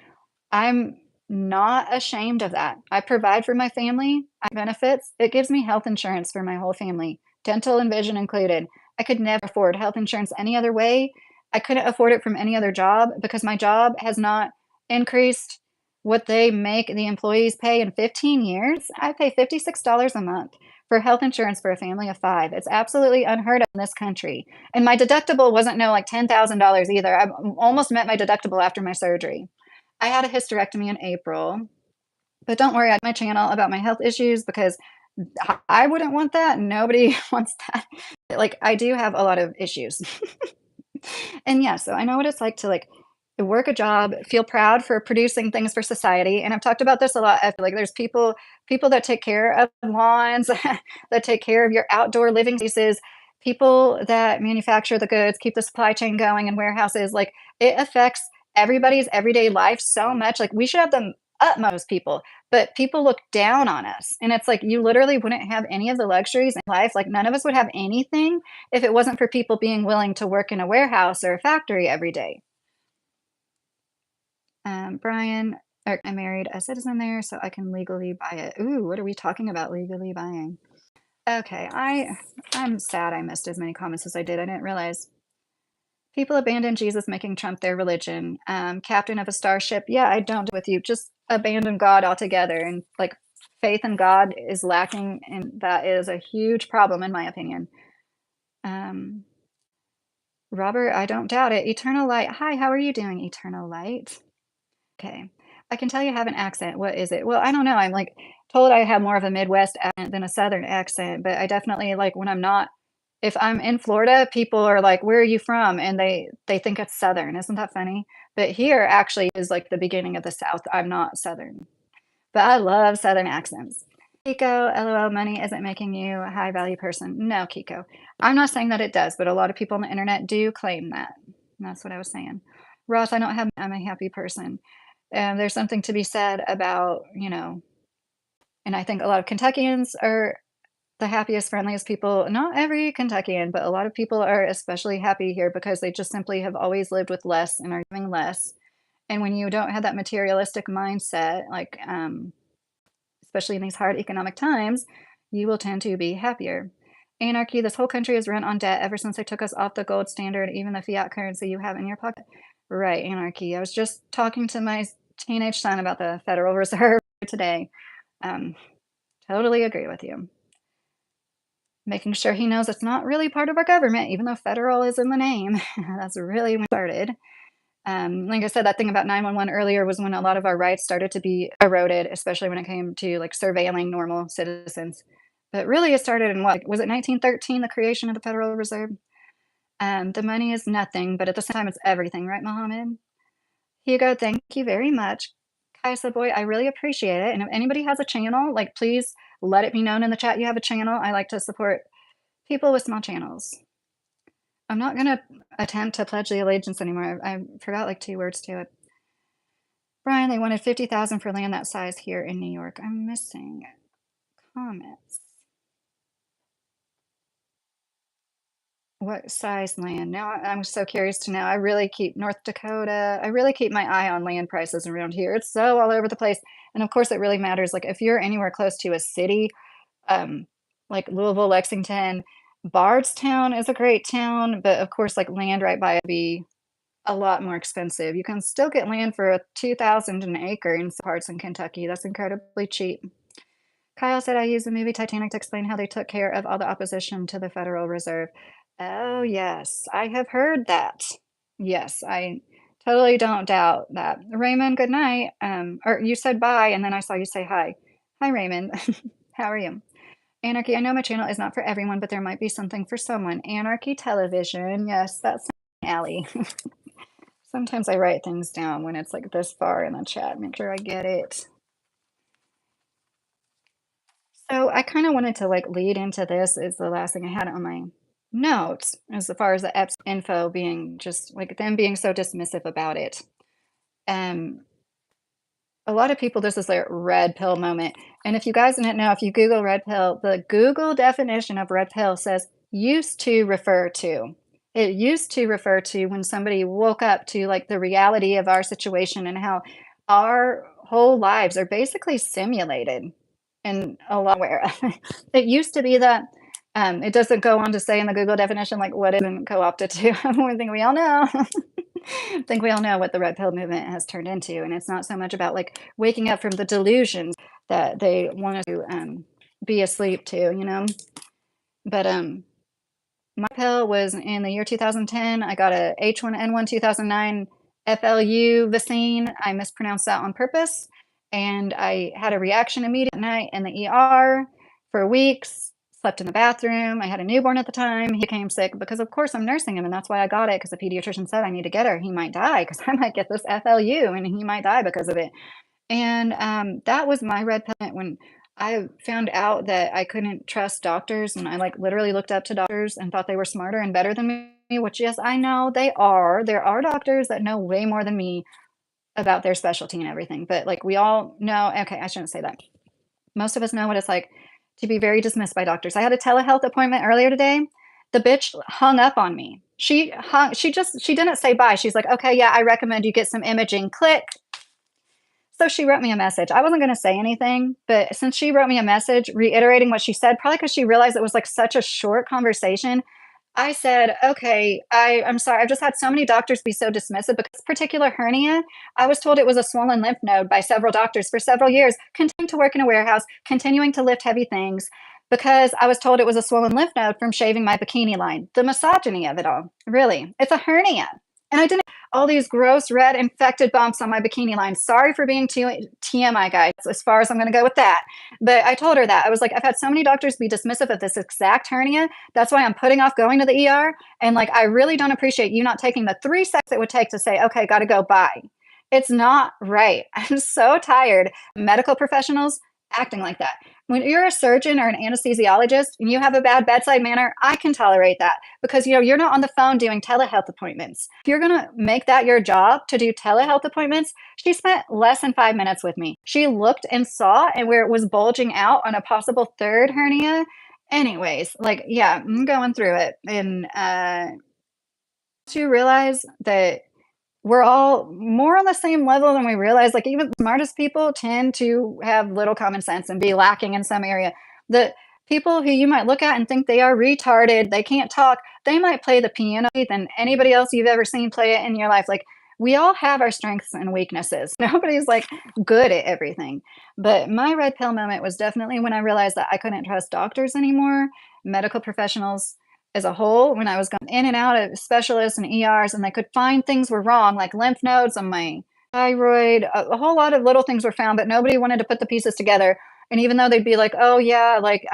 I'm not ashamed of that. I provide for my family, I benefits. It gives me health insurance for my whole family, dental and vision included. I could never afford health insurance any other way. I couldn't afford it from any other job because my job has not increased what they make the employees pay in 15 years. I pay $56 a month for health insurance for a family of five. It's absolutely unheard of in this country. And my deductible wasn't no like $10,000 either. I almost met my deductible after my surgery. I had a hysterectomy in April, but don't worry, I have my channel about my health issues because I wouldn't want that. Nobody wants that. Like, I do have a lot of issues. And yeah, so I know what it's like to like work a job, feel proud for producing things for society. And I've talked about this a lot. I feel like there's people that take care of lawns, that take care of your outdoor living spaces, people that manufacture the goods, keep the supply chain going in warehouses. Like it affects everybody's everyday life so much. Like we should have the utmost people, but people look down on us. And it's like you literally wouldn't have any of the luxuries in life. Like none of us would have anything if it wasn't for people being willing to work in a warehouse or a factory every day. Brian, I married a citizen there, so I can legally buy it. Ooh, what are we talking about legally buying? Okay, I'm sad I missed as many comments as I did. I didn't realize people abandon Jesus, making Trump their religion. Captain of a starship. Yeah, I don't with you. Just abandon God altogether, and like faith in God is lacking, and that is a huge problem in my opinion. Um, Robert, I don't doubt it. Eternal Light. Hi, how are you doing, Eternal Light? Okay. I can tell you have an accent. What is it? Well, I don't know. I'm like told I have more of a Midwest accent than a Southern accent, but I definitely like when I'm not, if I'm in Florida, people are like, "Where are you from?" And they think it's Southern. Isn't that funny? But here actually is like the beginning of the South. I'm not Southern, but I love Southern accents. Kiko, LOL, money isn't making you a high value person. No, Kiko. I'm not saying that it does, but a lot of people on the internet do claim that. And that's what I was saying. Ross, I don't have, I'm a happy person. And there's something to be said about, and I think a lot of Kentuckians are the happiest, friendliest people. Not every Kentuckian, but a lot of people are especially happy here because they just simply have always lived with less and are giving less. And when you don't have that materialistic mindset, like, especially in these hard economic times, you will tend to be happier. Anarchy, this whole country is run on debt ever since they took us off the gold standard, even the fiat currency you have in your pocket. Right, anarchy. I was just talking to my teenage son about the Federal Reserve today. Um, totally agree with you. Making sure he knows it's not really part of our government, even though federal is in the name. That's really when it started. Like I said, that thing about 911 earlier was when a lot of our rights started to be eroded, especially when it came to like surveilling normal citizens. But really, it started in what was it 1913, the creation of the Federal Reserve? The money is nothing, but at the same time, it's everything, right, Mohammed? Hugo, thank you very much. Kaisa boy, I really appreciate it. And if anybody has a channel, like please let it be known in the chat you have a channel. I like to support people with small channels. I'm not gonna attempt to pledge the allegiance anymore. I forgot like two words to it. Brian, they wanted 50,000 for land that size here in New York. I'm missing comments. What size land? Now I'm so curious to know. I really keep North Dakota. I really keep my eye on land prices around here. It's so all over the place. And of course, it really matters. Like if you're anywhere close to a city, um, like Louisville, Lexington, Bardstown is a great town, but of course, like land right by it would be a lot more expensive. You can still get land for 2,000 an acre in some parts in Kentucky. That's incredibly cheap. Kyle said I used the movie Titanic to explain how they took care of all the opposition to the Federal Reserve. Oh, yes, I have heard that. Yes, I totally don't doubt that. Raymond, good night. Or you said bye, and then I saw you say hi. Hi, Raymond. How are you? Anarchy, I know my channel is not for everyone, but there might be something for someone. Anarchy television. Yes, that's my alley. Sometimes I write things down when it's like this far in the chat, make sure I get it. So I kind of wanted to like lead into this is the last thing I had on my notes as far as the Epstein info being just like them being so dismissive about it. Um, a lot of people, this is their red pill moment. And if you guys didn't know, if you Google red pill, the Google definition of red pill says used to refer to. It used to refer to when somebody woke up to like the reality of our situation and how our whole lives are basically simulated in a lot where it used to be that it doesn't go on to say in the Google definition like what it's been co-opted to. I think we all know. I think we all know what the red pill movement has turned into, and it's not so much about like waking up from the delusions that they want to be asleep to, you know. But my pill was in the year 2010. I got a H1N1 2009 FLU vaccine. I mispronounced that on purpose, and I had a reaction immediate night in the ER for weeks. Slept in the bathroom. I had a newborn at the time. He became sick because, of course, I'm nursing him, and that's why I got it because the pediatrician said I need to get her. He might die because I might get this FLU, and he might die because of it. And that was my red pill when I found out that I couldn't trust doctors, and I like literally looked up to doctors and thought they were smarter and better than me, which yes, I know they are. There are doctors that know way more than me about their specialty and everything. But like we all know, okay, I shouldn't say that. Most of us know what it's like to be very dismissed by doctors. I had a telehealth appointment earlier today. The bitch hung up on me. She didn't say bye. She's like, okay, yeah, I recommend you get some imaging. Click. So she wrote me a message. I wasn't going to say anything, but since she wrote me a message reiterating what she said, probably because she realized it was like such a short conversation, I said, okay, I'm sorry. I've just had so many doctors be so dismissive because this particular hernia, I was told it was a swollen lymph node by several doctors for several years, continuing to work in a warehouse, continuing to lift heavy things because I was told it was a swollen lymph node from shaving my bikini line. The misogyny of it all, really. It's a hernia. And I didn't all these gross red infected bumps on my bikini line. Sorry for being too TMI, guys, as far as I'm going to go with that. But I told her that. I was like, I've had so many doctors be dismissive of this exact hernia. That's why I'm putting off going to the ER. And like, I really don't appreciate you not taking the 3 seconds it would take to say, okay, got to go, bye. It's not right. I'm so tired. Medical professionals acting like that. When you're a surgeon or an anesthesiologist and you have a bad bedside manner, I can tolerate that because you're not on the phone doing telehealth appointments. If you're going to make that your job to do telehealth appointments, she spent less than 5 minutes with me. She looked and saw and where it was bulging out on a possible third hernia. Anyways, like yeah, I'm going through it and to realize that we're all more on the same level than we realize. Like even the smartest people tend to have little common sense and be lacking in some area. The people who you might look at and think they are retarded, they can't talk, they might play the piano than anybody else you've ever seen play it in your life. Like we all have our strengths and weaknesses. Nobody's like good at everything. But my red pill moment was definitely when I realized that I couldn't trust doctors anymore, medical professionals as a whole, when I was going in and out of specialists and ERs, and they could find things were wrong, like lymph nodes on my thyroid, a whole lot of little things were found, but nobody wanted to put the pieces together. And even though they'd be like, "Oh yeah, like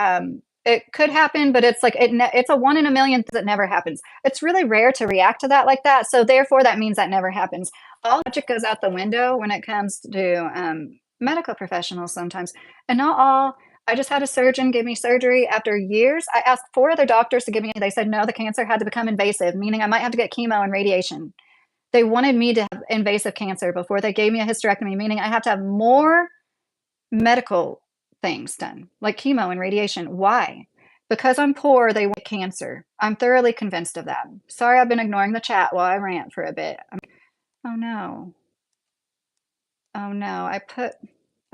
it could happen," but it's like it's a 1 in a million that never happens. It's really rare to react to that like that. So therefore, that means that never happens. All logic goes out the window when it comes to medical professionals sometimes, and not all. I just had a surgeon give me surgery after years. I asked 4 other doctors to give me, they said no, the cancer had to become invasive, meaning I might have to get chemo and radiation. They wanted me to have invasive cancer before they gave me a hysterectomy, meaning I have to have more medical things done, like chemo and radiation. Why? Because I'm poor, they want cancer. I'm thoroughly convinced of that. Sorry, I've been ignoring the chat while I rant for a bit. Oh no. Oh no.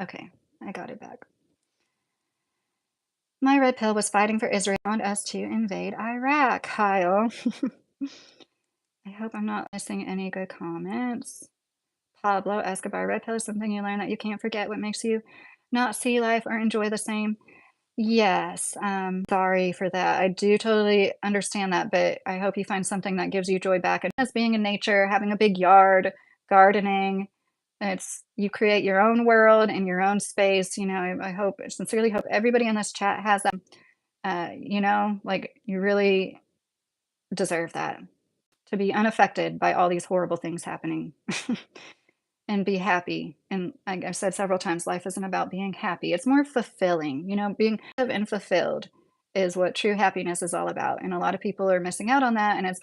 Okay, I got it back. My red pill was fighting for Israel and us to invade Iraq, Kyle. I hope I'm not missing any good comments. Pablo Escobar, red pill is something you learn that you can't forget. What makes you not see life or enjoy the same? Yes, sorry for that. I do totally understand that, but I hope you find something that gives you joy back. And as being in nature, having a big yard, gardening, it's you create your own world and your own space. I hope, sincerely hope everybody in this chat has that. Like you really deserve that to be unaffected by all these horrible things happening. And be happy. And like I've said several times, life isn't about being happy. It's more fulfilling. Being and fulfilled is what true happiness is all about. And a lot of people are missing out on that. And it's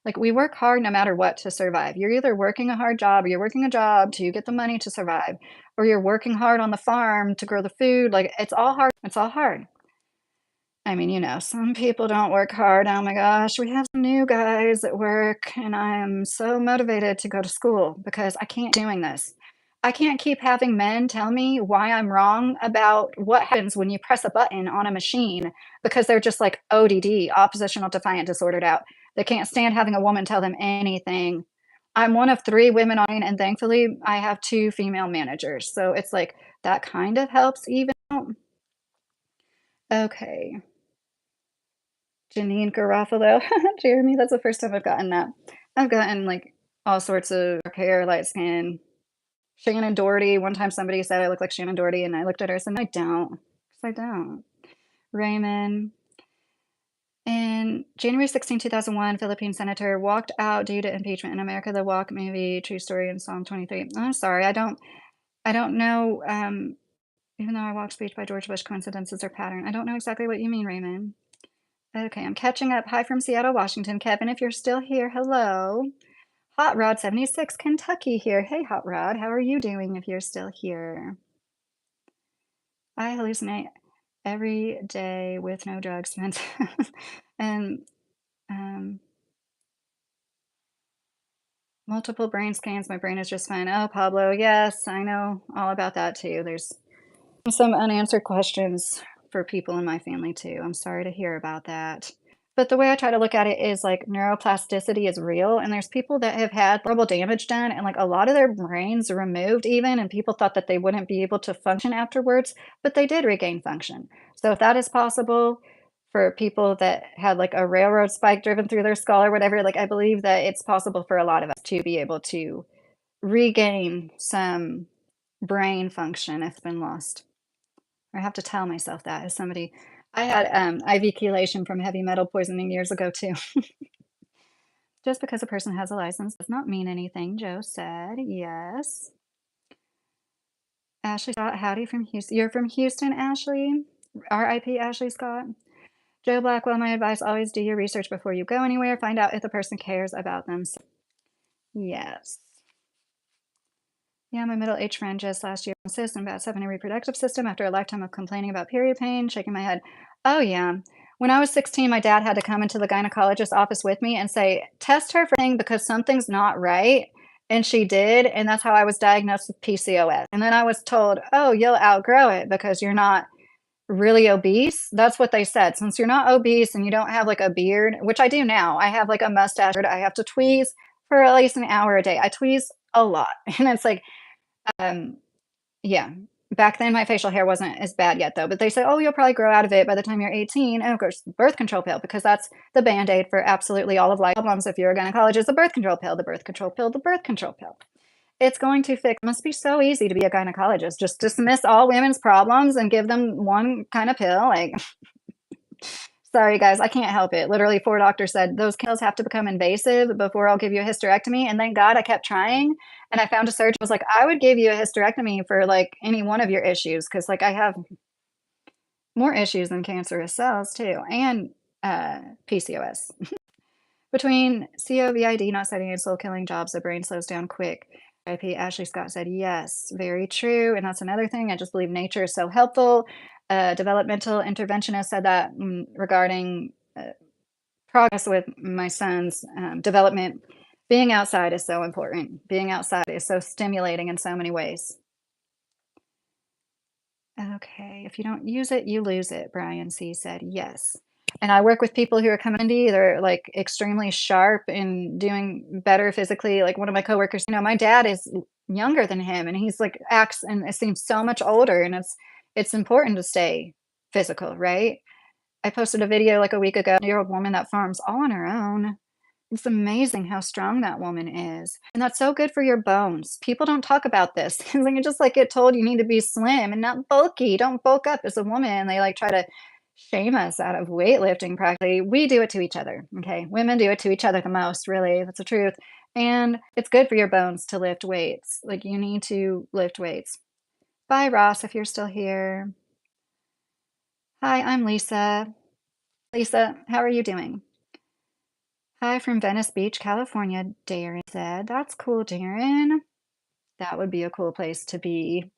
like we work hard no matter what to survive. You're either working a hard job or you're working a job to get the money to survive, or you're working hard on the farm to grow the food. Like it's all hard. It's all hard. I mean, some people don't work hard. Oh my gosh, we have some new guys at work, and I am so motivated to go to school because I can't doing this. I can't keep having men tell me why I'm wrong about what happens when you press a button on a machine because they're just like ODD, oppositional defiant disordered out. They can't stand having a woman tell them anything. I'm one of 3 women on, and thankfully I have 2 female managers. So it's like that kind of helps even out. Okay. Janine Garofalo. Jeremy, that's the first time I've gotten that. I've gotten like all sorts of dark hair, light skin. Shannon Doherty. One time somebody said I look like Shannon Doherty, and I looked at her and said, no, I don't. Because I don't. Raymond. In January 16, 2001, Philippine senator walked out due to impeachment. In America, the walk may be a true story in Psalm 23. I'm sorry, I don't know. Even though I walked speech by George Bush, coincidences or pattern. I don't know exactly what you mean, Raymond. Okay, I'm catching up. Hi from Seattle, Washington. Kevin, if you're still here, hello. Hot Rod 76, Kentucky here. Hey, Hot Rod, how are you doing if you're still here? I hallucinate every day with no drugs. And multiple brain scans. My brain is just fine. Oh, Pablo, yes, I know all about that too. There's some unanswered questions for people in my family too. I'm sorry to hear about that. But the way I try to look at it is like neuroplasticity is real, and there's people that have had horrible damage done and like a lot of their brains removed even, and people thought that they wouldn't be able to function afterwards, but they did regain function. So if that is possible for people that had like a railroad spike driven through their skull or whatever, like I believe that it's possible for a lot of us to be able to regain some brain function if it's been lost. I have to tell myself that as somebody. I had IV chelation from heavy metal poisoning years ago too. Just because a person has a license does not mean anything, Joe said. Yes. Ashley Scott, howdy from Houston. You're from Houston, Ashley? R.I.P. Ashley Scott. Joe Blackwell, my advice, always do your research before you go anywhere. Find out if the person cares about them. Yes. Yeah, my middle-aged friend just last year insisted about having a reproductive system after a lifetime of complaining about period pain, shaking my head. Oh, yeah. When I was 16, my dad had to come into the gynecologist's office with me and say, test her for thing because something's not right. And she did. And that's how I was diagnosed with PCOS. And then I was told, oh, you'll outgrow it because you're not really obese. That's what they said. Since you're not obese and you don't have like a beard, which I do now, I have like a mustache. I have to tweeze for at least an hour a day. I tweeze a lot. And it's like, yeah. Back then, my facial hair wasn't as bad yet, though. But they said, oh, you'll probably grow out of it by the time you're 18. And of course, birth control pill, because that's the band aid for absolutely all of life problems. If you're a gynecologist, the birth control pill, the birth control pill, the birth control pill. It's going to fix. It must be so easy to be a gynecologist. Just dismiss all women's problems and give them one kind of pill. Like, sorry, guys, I can't help it. Literally, 4 doctors said those pills have to become invasive before I'll give you a hysterectomy. And thank God I kept trying. And I found a surgeon who was like, I would give you a hysterectomy for like any one of your issues. Because like I have more issues than cancerous cells too. And PCOS. Between COVID, not studying and soul killing jobs, the brain slows down quick. IP Ashley Scott said, yes, very true. And that's another thing. I just believe nature is so helpful. Developmental interventionist said that regarding progress with my son's development. Being outside is so important. Being outside is so stimulating in so many ways. Okay, if you don't use it, you lose it, Brian C. said, yes. And I work with people who are coming into either like extremely sharp and doing better physically. Like one of my coworkers, my dad is younger than him and he's like acts and it seems so much older and it's important to stay physical, right? I posted a video like a week ago, a year old woman that farms all on her own. It's amazing how strong that woman is, and that's so good for your bones. People don't talk about this. Like, you just, like, get told you need to be slim and not bulky. Don't bulk up as a woman. They, like, try to shame us out of weightlifting practically. We do it to each other, okay? Women do it to each other the most, really. That's the truth, and it's good for your bones to lift weights. Like, you need to lift weights. Bye, Ross, if you're still here. Hi, I'm Lisa. Lisa, how are you doing? Hi from Venice Beach, California, Darren said. That's cool, Darren. That would be a cool place to be.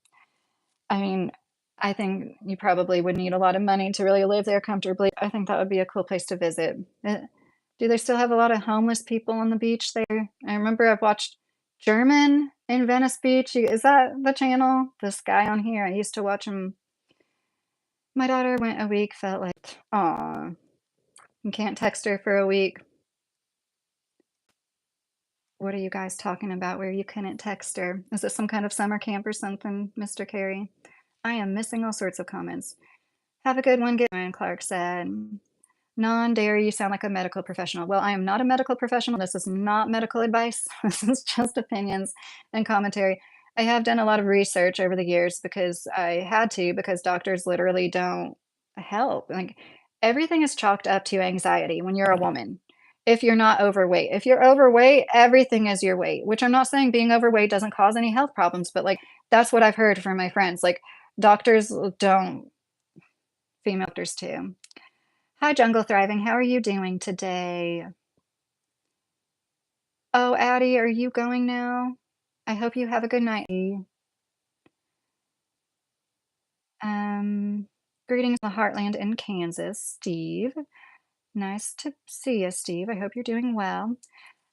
I mean, I think you probably would need a lot of money to really live there comfortably. I think that would be a cool place to visit. Do they still have a lot of homeless people on the beach there? I remember I've watched German in Venice Beach. Is that the channel? This guy on here, I used to watch him. My daughter went a week, felt like, aw, you can't text her for a week. What are you guys talking about where you couldn't text her? Is it some kind of summer camp or something, Mr. Carey? I am missing all sorts of comments. Have a good one, get Ryan Clark said. Non-dairy, you sound like a medical professional. Well, I am not a medical professional. This is not medical advice. This is just opinions and commentary. I have done a lot of research over the years because I had to, because doctors literally don't help. Like everything is chalked up to anxiety when you're a woman. If you're not overweight, if you're overweight, everything is your weight, which I'm not saying being overweight doesn't cause any health problems, but like that's what I've heard from my friends. Like doctors don't, female doctors too. Hi, Jungle Thriving. How are you doing today? Oh, Addie, are you going now? I hope you have a good night. Um, greetings from the Heartland in Kansas, Steve. Nice to see you, Steve. I hope you're doing well.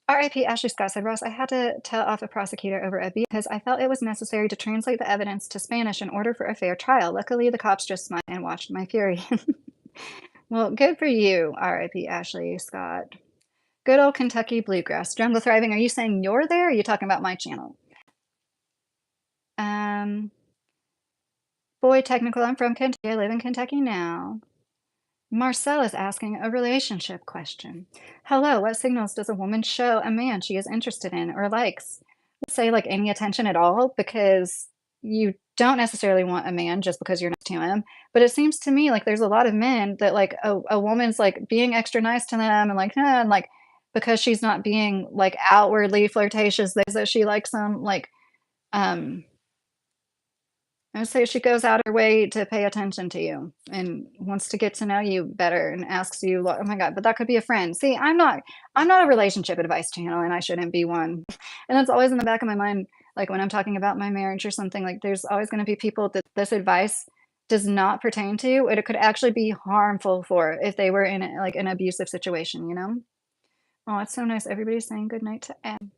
RIP Ashley Scott said, Ross, I had to tell off a prosecutor over a beat because I felt it was necessary to translate the evidence to Spanish in order for a fair trial. Luckily, the cops just smiled and watched my fury. Well, good for you, RIP Ashley Scott. Good old Kentucky bluegrass. Jungle Thriving, are you saying you're there? Or are you talking about my channel? Boy, technical, I'm from Kentucky. I live in Kentucky now. Marcel is asking a relationship question. Hello, what signals does a woman show a man she is interested in or likes? Let's say like any attention at all, because you don't necessarily want a man just because you're nice to him. But it seems to me like there's a lot of men that like a woman's like being extra nice to them and like, and like because she's not being like outwardly flirtatious, that she likes them. Like, um, I would say she goes out her way to pay attention to you and wants to get to know you better and asks you, "Oh my god," but that could be a friend. See, I'm not a relationship advice channel, and I shouldn't be one. And it's always in the back of my mind, like when I'm talking about my marriage or something, like there's always going to be people that this advice does not pertain to, and it could actually be harmful for if they were in like an abusive situation, you know? Oh, it's so nice. Everybody's saying good night to Ed.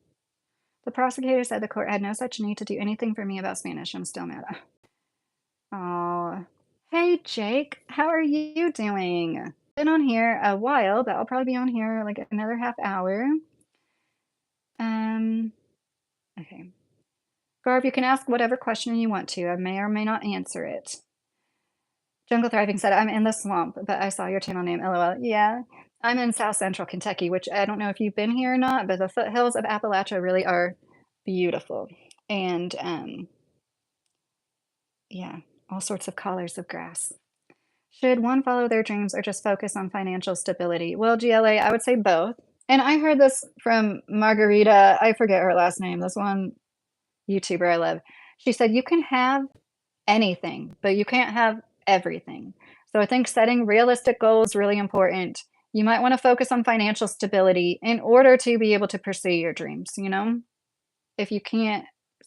The prosecutor said the court had no such need to do anything for me about Spanish. I'm still mad. Oh, hey Jake, how are you doing? Been on here a while, but I'll probably be on here like another half hour. Um, okay. Garb, you can ask whatever question you want to. I may or may not answer it. Jungle Thriving said, I'm in the swamp, but I saw your channel name, LOL. Yeah, I'm in South Central Kentucky, which I don't know if you've been here or not, but the foothills of Appalachia really are beautiful. And yeah, all sorts of colors of grass. Should one follow their dreams or just focus on financial stability? Well, GLA, I would say both. And I heard this from Margarita, I forget her last name, this one YouTuber I love. She said, you can have anything, but you can't have everything. So I think setting realistic goals is really important. You might want to focus on financial stability in order to be able to pursue your dreams, you know? If you can't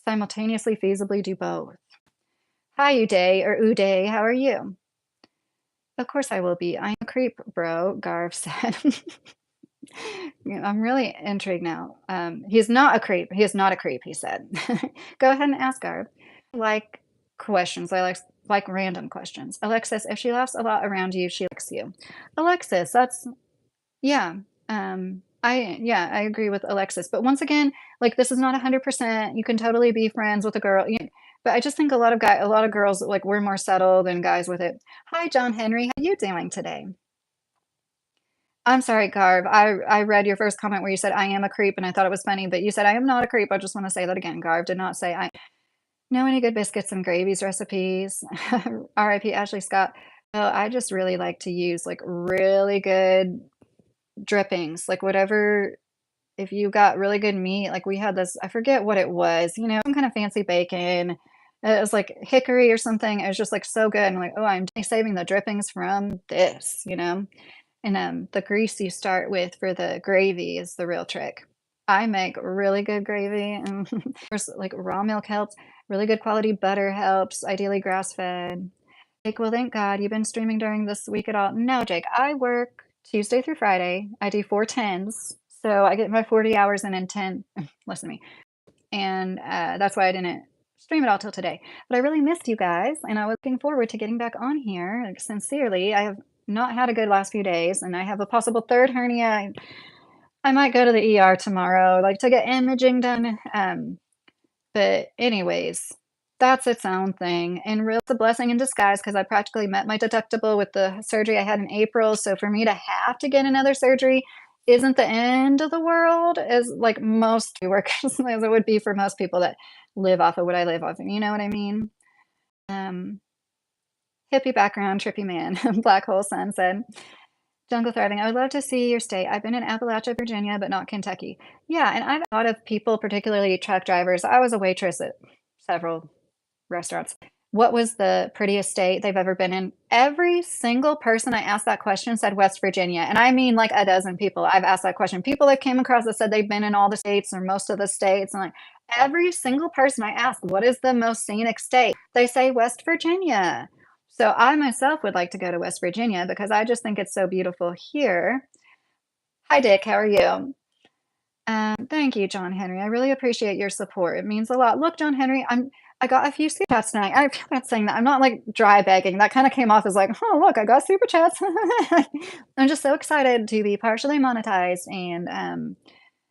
simultaneously feasibly do both. Hi, Uday or Uday, how are you? Of course I will be. I'm a creep, bro, Garv said. Yeah, I'm really intrigued now. He's not a creep. He is not a creep, he said. Go ahead and ask Garv. Like questions. I like random questions. Alexis, if she laughs a lot around you, she likes you. Alexis, that's yeah. I agree with Alexis. But once again, like this is not 100%. You can totally be friends with a girl. But I just think a lot of girls like we're more settled than guys with it. Hi, John Henry. How you doing today? I'm sorry, Garb. I read your first comment where you said I am a creep, and I thought it was funny, but you said I am not a creep. I just want to say that again. Garb did not say I know any good biscuits and gravies recipes. R.I.P. Ashley Scott. Well, I just really like to use like really good drippings, like whatever. If you got really good meat, like we had this, I forget what it was, some kind of fancy bacon. It was like hickory or something. It was just like so good. And like, oh, I'm saving the drippings from this. And the grease you start with for the gravy is the real trick. I make really good gravy, and of course, like raw milk helps. Really good quality butter helps. Ideally grass fed. Jake, well, thank God you've been streaming during this week at all. No, Jake, I work Tuesday through Friday. I do 4 10s, so I get my 40 hours in 10. Listen to me, and that's why I didn't stream it all till today. But I really missed you guys, and I was looking forward to getting back on here. Like, sincerely, I have not had a good last few days, and I have a possible third hernia. I might go to the ER tomorrow, like to get imaging done. But anyways, that's its own thing, and really, it's a blessing in disguise because I practically met my deductible with the surgery I had in April. So for me to have to get another surgery isn't the end of the world, as like most workers as it would be for most people that live off of what I live off of. You know what I mean? Um, Hippie background, trippy man, Black Hole Sun said. Jungle Thriving, I would love to see your state. I've been in Appalachia, Virginia, but not Kentucky. Yeah, and I've a lot of people, particularly truck drivers. I was a waitress at several restaurants. What was the prettiest state they've ever been in? Every single person I asked that question said West Virginia. And I mean like a dozen people I've asked that question. People that came across that said they've been in all the states or most of the states. And like every single person I asked, what is the most scenic state? They say West Virginia. So I myself would like to go to West Virginia because I just think it's so beautiful here. Hi, Dick. How are you? Thank you, John Henry. I really appreciate your support. It means a lot. Look, John Henry, I got a few super chats tonight. I feel bad saying that. I'm not like dry begging. That kind of came off as like, oh, look, I got super chats. I'm just so excited to be partially monetized, and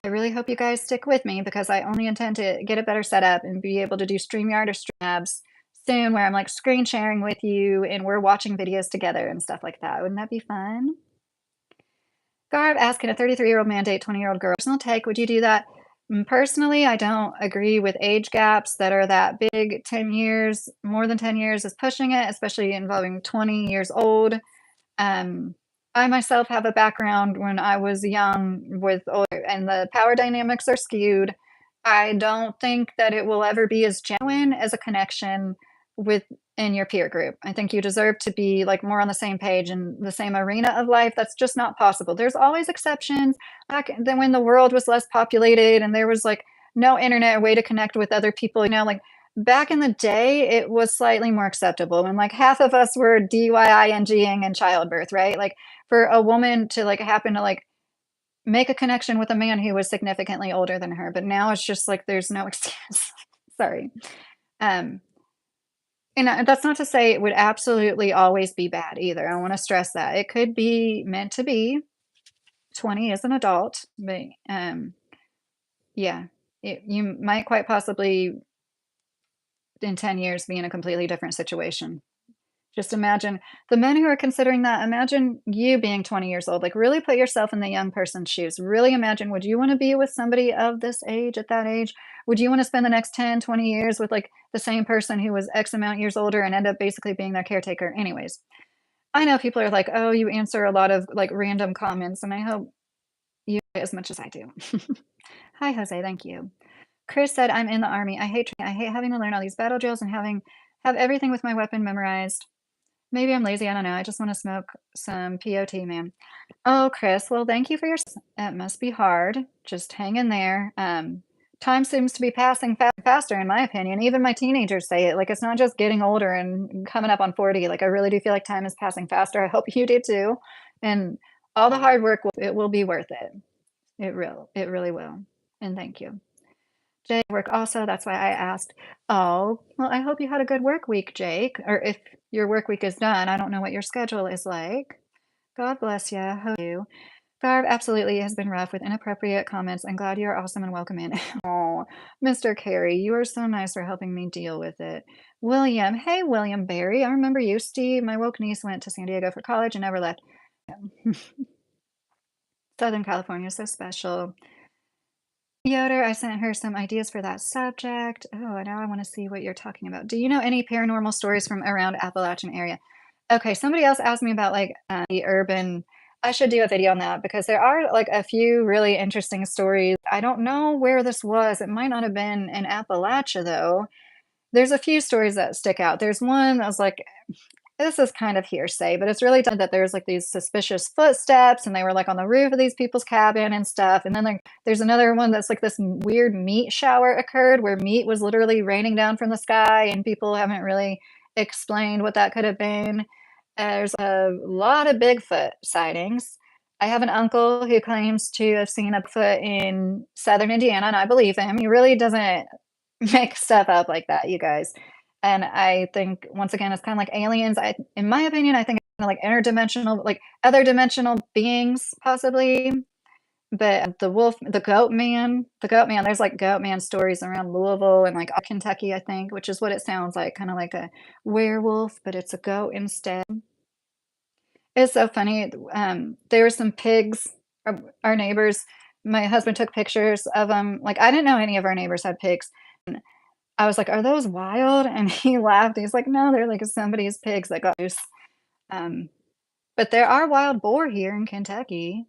I really hope you guys stick with me because I only intend to get a better setup and be able to do StreamYard or Streamlabs soon, where I'm like screen sharing with you and we're watching videos together and stuff like that. Wouldn't that be fun? Garb asking a 33-year-old man date 20-year-old girl. Personal take, would you do that? Personally, I don't agree with age gaps that are that big. 10 years, more than 10 years is pushing it, especially involving 20 years old. Um, I myself have a background when I was young with older, and the power dynamics are skewed. I don't think that it will ever be as genuine as a connection within your peer group. I think you deserve to be like more on the same page in the same arena of life. That's just not possible. There's always exceptions. Back then when the world was less populated and there was like no internet or way to connect with other people, like back in the day, it was slightly more acceptable when like half of us were DYINGing in childbirth, right? Like for a woman to like happen to like make a connection with a man who was significantly older than her. But now it's just like there's no excuse. Sorry. Um, and that's not to say it would absolutely always be bad either. I want to stress that. It could be meant to be. 20 is an adult, but yeah, you might quite possibly in 10 years be in a completely different situation. Just imagine the men who are considering that. Imagine you being 20 years old. Like, really put yourself in the young person's shoes. Really imagine, would you want to be with somebody of this age at that age? Would you want to spend the next 10, 20 years with like the same person who was X amount years older and end up basically being their caretaker? Anyways, I know people are like, oh, you answer a lot of like random comments, and I hope you as much as I do. Hi, Jose. Thank you. Chris said, I'm in the army. I hate training. I hate having to learn all these battle drills and have everything with my weapon memorized. Maybe I'm lazy. I don't know. I just want to smoke some POT, man. Oh, Chris. Well, thank you for your. It must be hard. Just hang in there. time seems to be passing faster, in my opinion. Even my teenagers say it. Like, it's not just getting older and coming up on 40. Like, I really do feel like time is passing faster. I hope you do too. And all the hard work, it will be worth it. It really will. And thank you. Jake, work also. That's why I asked. Oh, well, I hope you had a good work week, Jake. Or if your work week is done, I don't know what your schedule is like. God bless you. How are you? Barb absolutely has been rough with inappropriate comments. I'm glad you're awesome and welcome in. Oh, Mr. Carey, you are so nice for helping me deal with it. William, hey, William Barry. I remember you, Steve. My woke niece went to San Diego for college and never left. Southern California is so special. Yoder, I sent her some ideas for that subject. Oh, now I want to see what you're talking about. Do you know any paranormal stories from around Appalachian area? Okay, somebody else asked me about like the urban. I should do a video on that because there are like a few really interesting stories. I don't know where this was. It might not have been in Appalachia though. There's a few stories that stick out. There's one that was like this is kind of hearsay, but it's really done that there's like these suspicious footsteps and they were like on the roof of these people's cabin and stuff. And then there's another one that's like this weird meat shower occurred where meat was literally raining down from the sky and people haven't really explained what that could have been. There's a lot of Bigfoot sightings. I have an uncle who claims to have seen a Bigfoot in southern Indiana, and I believe him. He really doesn't make stuff up like that, you guys. And I think once again, it's kind of like aliens. In my opinion, I think it's kind of like interdimensional, like other dimensional beings, possibly. But the goat man, there's like goat man stories around Louisville and like Kentucky, I think, which is what it sounds like, kind of like a werewolf, but it's a goat instead. It's so funny. There were some pigs, our neighbors. My husband took pictures of them. Like, I didn't know any of our neighbors had pigs. I was like, "Are those wild?" And he laughed. He's like, "No, they're like somebody's pigs that got loose." Um, but there are wild boar here in Kentucky.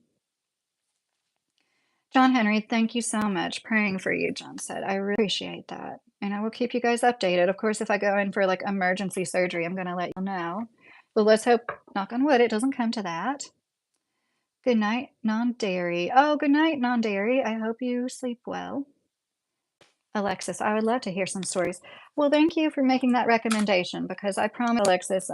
John Henry, thank you so much. Praying for you, John said. I really appreciate that. And I will keep you guys updated. Of course, if I go in for like emergency surgery, I'm going to let you know. But let's hope, knock on wood, it doesn't come to that. Good night, non-dairy. Oh, good night, non-dairy. I hope you sleep well. Alexis, I would love to hear some stories. Well, thank you for making that recommendation because I promise, Alexis,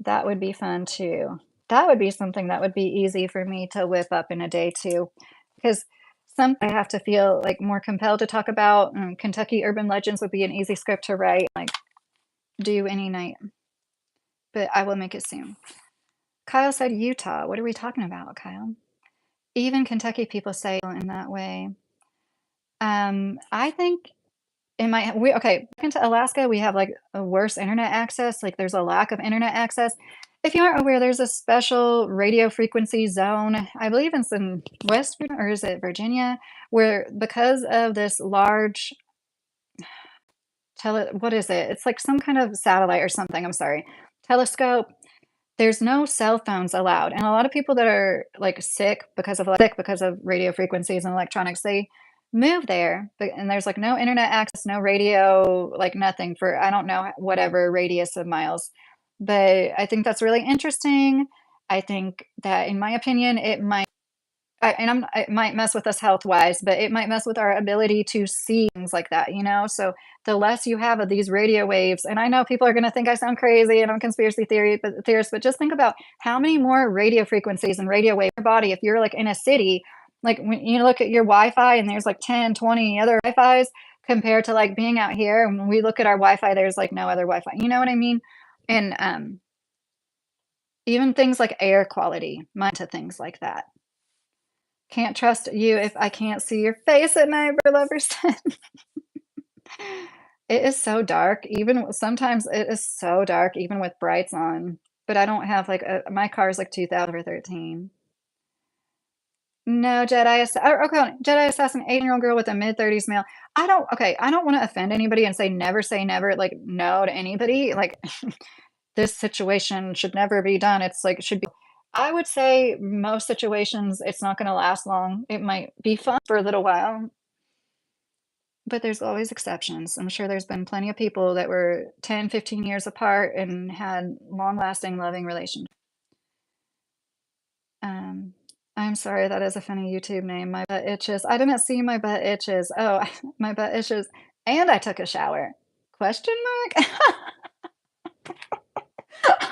that would be fun too. That would be something that would be easy for me to whip up in a day too, because some I have to feel like more compelled to talk about. Kentucky urban legends would be an easy script to write, like do any night, but I will make it soon. Kyle said Utah. What are we talking about, Kyle? Even Kentucky people say in that way. I think back into Alaska, we have like a worse internet access. Like there's a lack of internet access. If you aren't aware, there's a special radio frequency zone. I believe it's in West Virginia, or is it Virginia, where because of this large what is it? It's like some kind of satellite or something. I'm sorry, telescope. There's no cell phones allowed, and a lot of people that are, like, sick because of radio frequencies and electronics, they move there, but and there's, like, no internet access, no radio, like, nothing for I don't know whatever radius of miles, but I think that's really interesting. I think that, in my opinion, it might mess with us health-wise, but it might mess with our ability to see things like that, you know? So, the less you have of these radio waves and I know people are gonna think I sound crazy and I'm a conspiracy theorist, but just think about how many more radio frequencies and radio waves in your body if you're, like, in a city, like, when you look at your Wi-Fi and there's, like, 10, 20 other Wi-Fis compared to, like, being out here, and when we look at our Wi-Fi, there's, like, no other Wi-Fi, you know what I mean? And, even things like air quality, mind to things like that. Can't trust you if I can't see your face at night, Bird Lover said. It is so dark, even sometimes it is so dark even with brights on, but I don't have, like, a my car is, like, 2013. No, okay, Jedi assassin, 18-year-old girl with a mid-30s male. I don't wanna offend anybody and say never, like, no to anybody, like, this situation should never be done, it's like, it should be I would say most situations, it's not gonna last long. It might be fun for a little while, but there's always exceptions. I'm sure there's been plenty of people that were 10, 15 years apart and had long-lasting, loving relationships. Um, I'm sorry, that is a funny YouTube name. My butt itches. I didn't see my butt itches. Oh, my butt itches. And I took a shower. Question mark?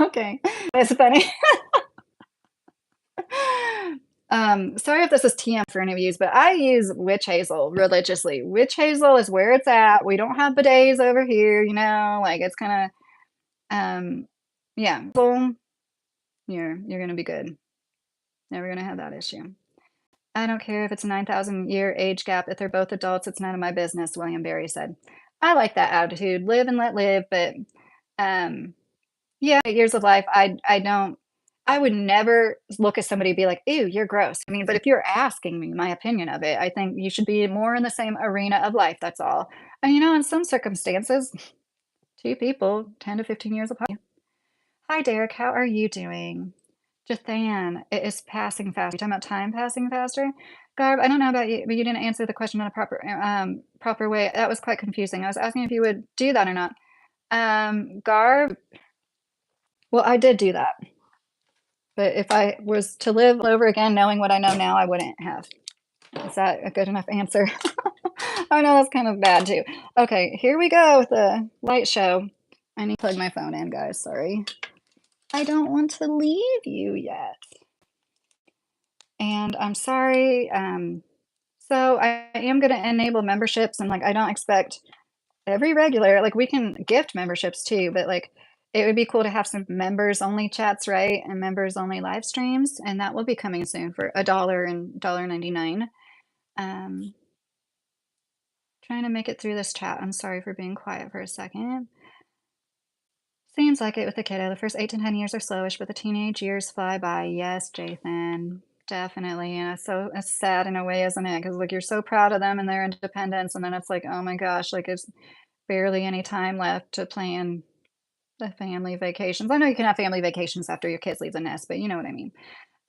Okay. It's funny. Sorry if this is TM for any of yous, but I use witch hazel religiously. Witch hazel is where it's at. We don't have bidets over here, like it's kinda, yeah. Boom, you're gonna be good. Never gonna have that issue. I don't care if it's a 9,000-year age gap. If they're both adults, it's none of my business, William Barry said. I like that attitude. Live and let live, but, um, yeah, years of life, I would never look at somebody and be like, "Ew, you're gross." I mean, but if you're asking me my opinion of it, I think you should be more in the same arena of life, that's all. And, in some circumstances, 2 people, 10 to 15 years apart. Hi, Derek. How are you doing? Jathan, it is passing fast. You're talking about time passing faster? Garb, I don't know about you, but you didn't answer the question in a proper way. That was quite confusing. I was asking if you would do that or not. Garb, well, I did do that. But if I was to live over again knowing what I know now, I wouldn't have. Is that a good enough answer? Oh, no, that's kind of bad too. Okay, here we go with the light show. I need to plug my phone in, guys. Sorry. I don't want to leave you yet. And I'm sorry. So I am going to enable memberships, and I don't expect every regular, we can gift memberships too, but it would be cool to have some members only chats, right? And members only live streams. And that will be coming soon for $1 and $1.99. Trying to make it through this chat. I'm sorry for being quiet for a second. Seems like it with the kiddo. The first 8 to 10 years are slowish, but the teenage years fly by. Yes, Jathan. Definitely. And it's sad in a way, isn't it? Because you're so proud of them and their independence, and then it's like, oh my gosh, it's barely any time left to plan the family vacations. I know you can have family vacations after your kids leave the nest, but you know what I mean.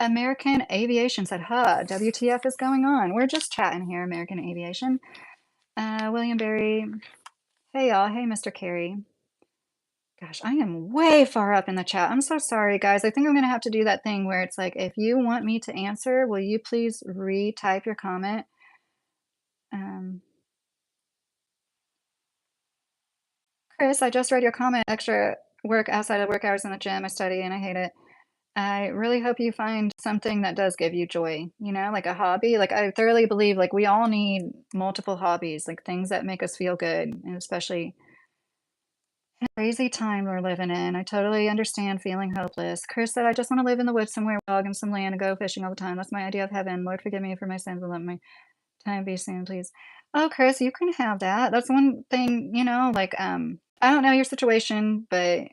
American Aviation said, huh, WTF is going on? We're just chatting here, American Aviation. William Barry. Hey, y'all. Hey, Mr. Carey. Gosh, I am way far up in the chat. I'm so sorry, guys. I think I'm going to have to do that thing where it's like, if you want me to answer, will you please retype your comment? Chris, I just read your comment. Extra work outside of work hours in the gym. I study and I hate it. I really hope you find something that does give you joy, like a hobby. I thoroughly believe we all need multiple hobbies, things that make us feel good, and especially crazy time we're living in. I totally understand feeling hopeless. Chris said, I just want to live in the woods somewhere, dog and some land and go fishing all the time. That's my idea of heaven. Lord, forgive me for my sins and let my time be soon, please. Oh, Chris, you can have that. That's one thing, I don't know your situation, but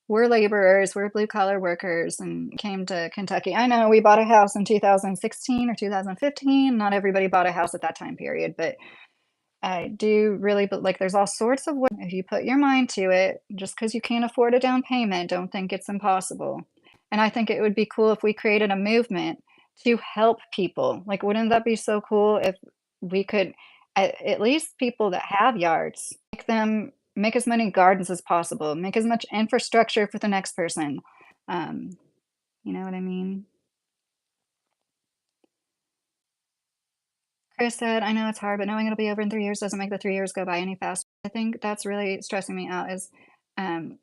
we're laborers, we're blue collar workers and came to Kentucky. I know we bought a house in 2016 or 2015. Not everybody bought a house at that time period, but I do really, but there's all sorts of ways. If you put your mind to it, just because you can't afford a down payment, don't think it's impossible. And I think it would be cool if we created a movement to help people. Wouldn't that be so cool if we could, at least people that have yards, make as many gardens as possible, make as much infrastructure for the next person. Um, you know what I mean? Chris said, I know it's hard, but knowing it'll be over in 3 years doesn't make the 3 years go by any faster. I think that's really stressing me out is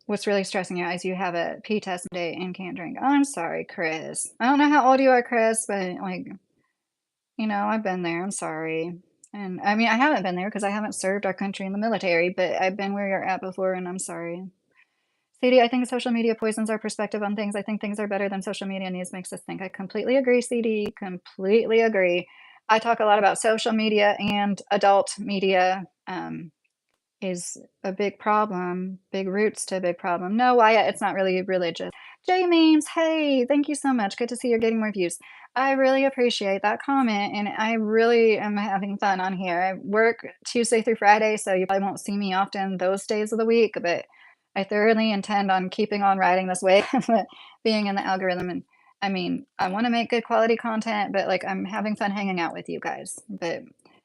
what's really stressing you out is you have a pee test date and can't drink. Oh, I'm sorry, Chris. I don't know how old you are, Chris, but I've been there. I'm sorry. And I mean, I haven't been there because I haven't served our country in the military, but I've been where you're at before and I'm sorry. CD, I think social media poisons our perspective on things. I think things are better than social media news makes us think. I completely agree, CD. Completely agree. I talk a lot about social media and adult media is a big problem, big roots to a big problem. No, Wyatt, it's not really religious. J Memes, hey, thank you so much. Good to see you're getting more views. I really appreciate that comment, and I really am having fun on here. I work Tuesday through Friday, so you probably won't see me often those days of the week, but I thoroughly intend on keeping on riding this way, being in the algorithm. And I mean, I want to make good quality content, but I'm having fun hanging out with you guys. But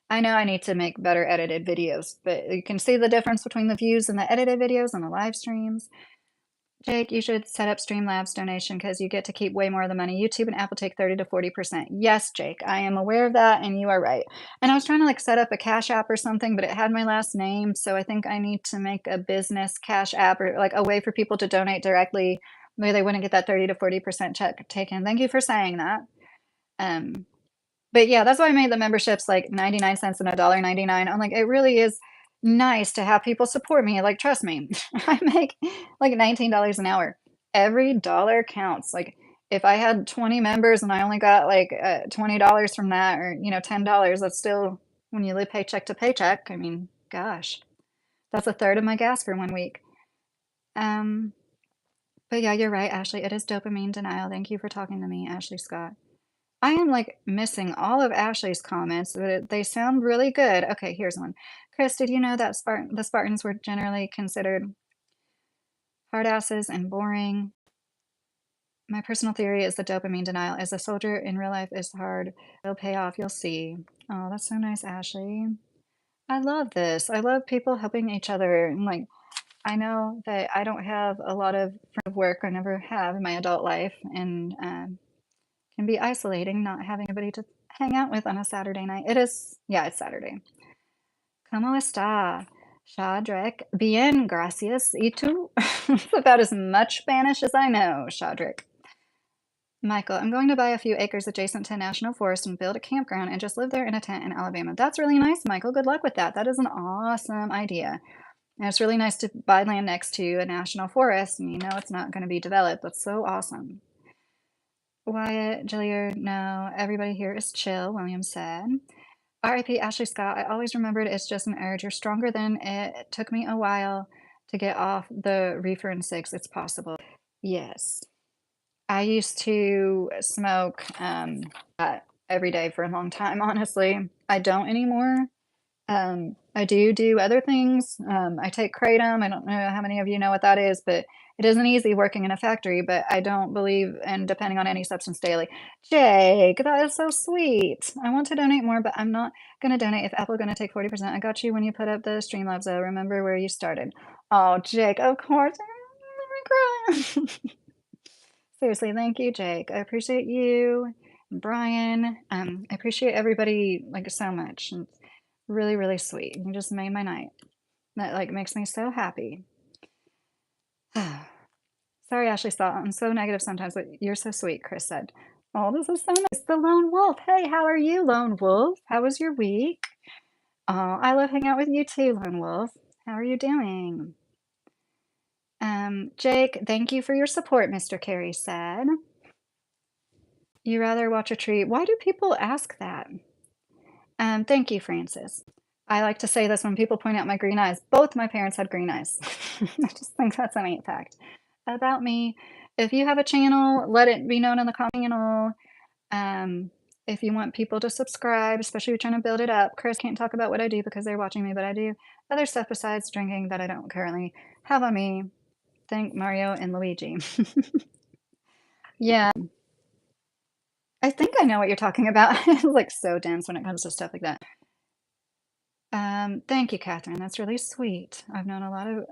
I know I need to make better edited videos, but you can see the difference between the views and the edited videos and the live streams. Jake, you should set up Streamlabs donation because you get to keep way more of the money. YouTube and Apple take 30 to 40%. Yes, Jake, I am aware of that, and you are right. And I was trying to like set up a Cash App or something, but it had my last name, so I think I need to make a business Cash App or like a way for people to donate directly. Maybe they wouldn't get that 30 to 40% check taken. Thank you for saying that. Um, but yeah, that's why I made the memberships like 99 cents and $1.99. I'm like, it really is nice to have people support me. Like, trust me, I make like $19 an hour. Every dollar counts. Like, if I had 20 members and I only got like $20 from that, or $10, that's still, when you live paycheck to paycheck. I mean, gosh, that's a third of my gas for 1 week. Um, but yeah, you're right, Ashley. It is dopamine denial. Thank you for talking to me, Ashley Scott. I am like missing all of Ashley's comments, but they sound really good. Okay, here's one. Chris, did you know that the Spartans were generally considered hard asses and boring? My personal theory is the dopamine denial. As a soldier in real life is hard. It'll pay off. You'll see. Oh, that's so nice, Ashley. I love this. I love people helping each other. And like, I know that I don't have a lot of work. I never have in my adult life, and can be isolating not having anybody to hang out with on a Saturday night. It is, yeah, it's Saturday. ¿Cómo está? Shadrach. Bien, gracias. ¿Y tú? It's about as much Spanish as I know, Shadrach. Michael, I'm going to buy a few acres adjacent to a national forest and build a campground and just live there in a tent in Alabama. That's really nice, Michael. Good luck with that. That is an awesome idea. And it's really nice to buy land next to a national forest and you know it's not going to be developed. That's so awesome. Wyatt, Jilliard, no, everybody here is chill, William said. R.I.P. Ashley Scott, I always remembered it's just an urge. You're stronger than it. It took me a while to get off the reefer and cigs. It's possible. Yes. I used to smoke every day for a long time, honestly. I don't anymore. I do other things. I take kratom. I don't know how many of you know what that is, but it isn't easy working in a factory, but I don't believe in depending on any substance daily. Jake, that is so sweet. I want to donate more, but I'm not going to donate if Apple going to take 40%. I got you when you put up the Streamlabs, though. Remember where you started. Oh, Jake, of course. I'm gonna cry. Seriously, thank you, Jake. I appreciate you, Brian. I appreciate everybody like so much. It's really, really sweet. You just made my night. That like makes me so happy. Sorry, Ashley Scott. I'm so negative sometimes, but you're so sweet, Chris said. Oh, this is so nice. The Lone Wolf. Hey, how are you, Lone Wolf? How was your week? Oh, I love hanging out with you too, Lone Wolf. How are you doing? Jake, thank you for your support, Mr. Carey said. You rather watch a tree. Why do people ask that? Thank you, Francis. I like to say this when people point out my green eyes. Both my parents had green eyes. I just think that's a neat fact about me. If you have a channel, let it be known in the comment channel. If you want people to subscribe, especially if you're trying to build it up. Chris can't talk about what I do because they're watching me, but I do other stuff besides drinking that I don't currently have on me. Thank Mario and Luigi. Yeah, I think I know what you're talking about. It's like so dense when it comes to stuff like that. Thank you, Catherine. That's really sweet. I've known a lot of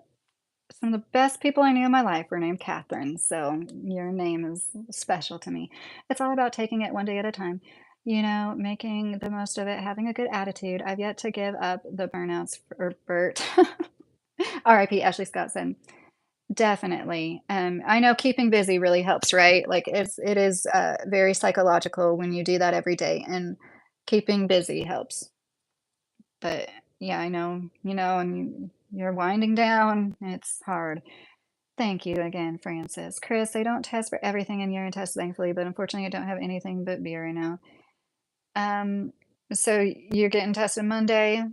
some of the best people I knew in my life were named Catherine, so your name is special to me. It's all about taking it one day at a time, making the most of it, having a good attitude. I've yet to give up the burnouts or Bert. R.I.P. Ashley Scott said. Definitely. I know keeping busy really helps, right? Like it is very psychological when you do that every day, and keeping busy helps. But yeah, I know, and you're winding down. It's hard. Thank you again, Francis. Chris, they don't test for everything in urine tests, thankfully, but unfortunately, I don't have anything but beer right now. So you're getting tested Monday.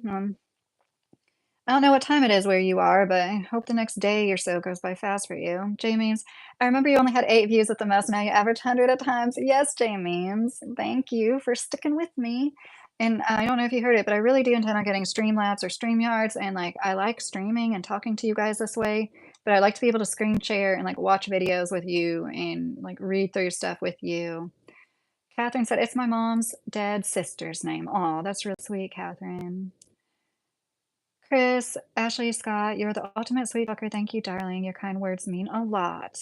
I don't know what time it is where you are, but I hope the next day or so goes by fast for you. James, I remember you only had 8 views at the most. Now you average 100 at times. Yes, James. Thank you for sticking with me. And I don't know if you heard it, but I really do intend on getting Streamlabs or StreamYards. And like, I like streaming and talking to you guys this way, but I like to be able to screen share and like watch videos with you and like read through stuff with you. Catherine said, it's my mom's dead sister's name. Oh, that's really sweet, Catherine. Chris, Ashley, Scott, you're the ultimate sweet talker. Thank you, darling. Your kind words mean a lot.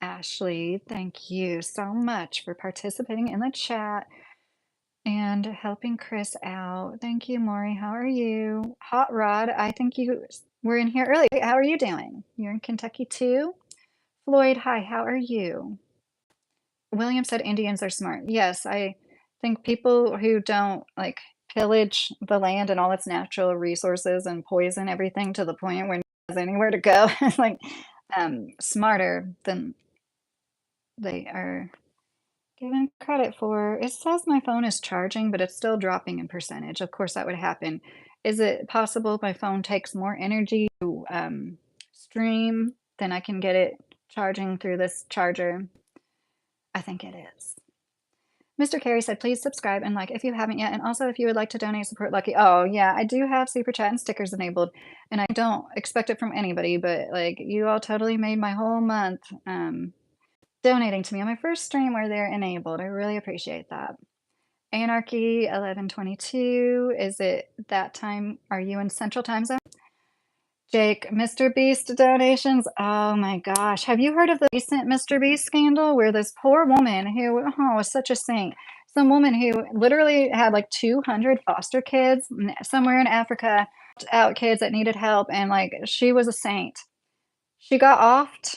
Ashley, thank you so much for participating in the chat and helping Chris out. Thank you, Maury. How are you? Hot Rod, I think you were in here early. How are you doing? You're in Kentucky too? Floyd, hi, how are you? William said Indians are smart. Yes, I think people who don't like pillage the land and all its natural resources and poison everything to the point where no one has anywhere to go is like smarter than they are given credit for. It says my phone is charging, but it's still dropping in percentage. Of course, that would happen. Is it possible my phone takes more energy to stream than I can get it charging through this charger? I think it is. Mr. Carey said, please subscribe and like if you haven't yet. And also, if you would like to donate, support Lucky. Oh, yeah, I do have super chat and stickers enabled. And I don't expect it from anybody, but like you all totally made my whole month donating to me on my first stream where they're enabled. I really appreciate that. Anarchy 1122. Is it that time? Are you in Central Time Zone? Jake, Mr. Beast donations. Oh my gosh. Have you heard of the recent Mr. Beast scandal where this poor woman who was such a saint, some woman who literally had like 200 foster kids somewhere in Africa, out kids that needed help, and like she was a saint. She got offed,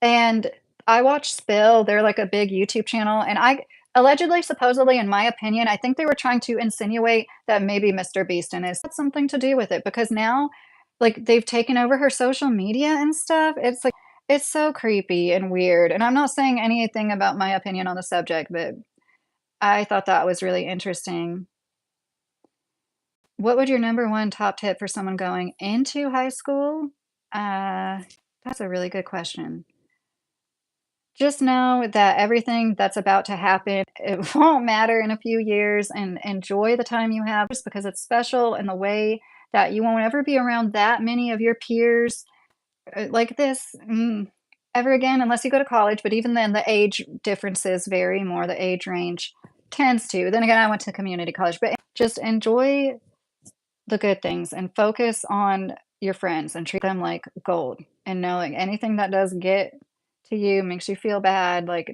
and I watched Spill. They're like a big YouTube channel, and I allegedly, supposedly, in my opinion, I think they were trying to insinuate that maybe Mr. Beast and his had something to do with it because now, like, they've taken over her social media and stuff. It's like it's so creepy and weird. And I'm not saying anything about my opinion on the subject, but I thought that was really interesting. What would your number one top tip for someone going into high school? That's a really good question. Just know that everything that's about to happen, it won't matter in a few years, and enjoy the time you have just because it's special in the way that you won't ever be around that many of your peers like this ever again unless you go to college. But even then, the age differences vary more. The age range tends to. Then again, I went to community college, but just enjoy the good things and focus on your friends and treat them like gold. And knowing anything that does get to you makes you feel bad, like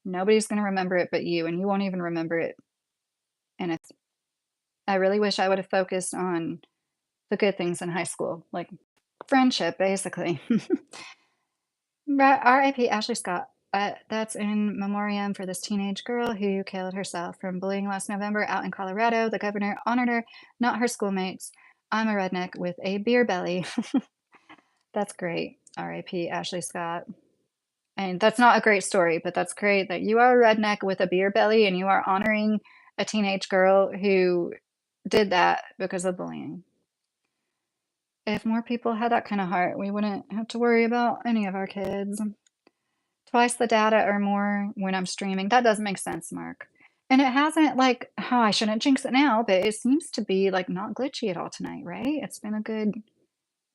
nobody's going to remember it but you, and you won't even remember it. And it's, I really wish I would have focused on the good things in high school, like friendship, basically. R.I.P. Ashley Scott. That's in memoriam for this teenage girl who killed herself from bullying last November out in Colorado. The governor honored her, not her schoolmates. I'm a redneck with a beer belly. That's great. R.I.P. Ashley Scott. And that's not a great story, but that's great that you are a redneck with a beer belly and you are honoring a teenage girl who did that because of bullying. If more people had that kind of heart, we wouldn't have to worry about any of our kids. Twice the data or more when I'm streaming. That does make sense, Mark. And it hasn't like, oh, I shouldn't jinx it now, but it seems to be like not glitchy at all tonight, right? It's been a good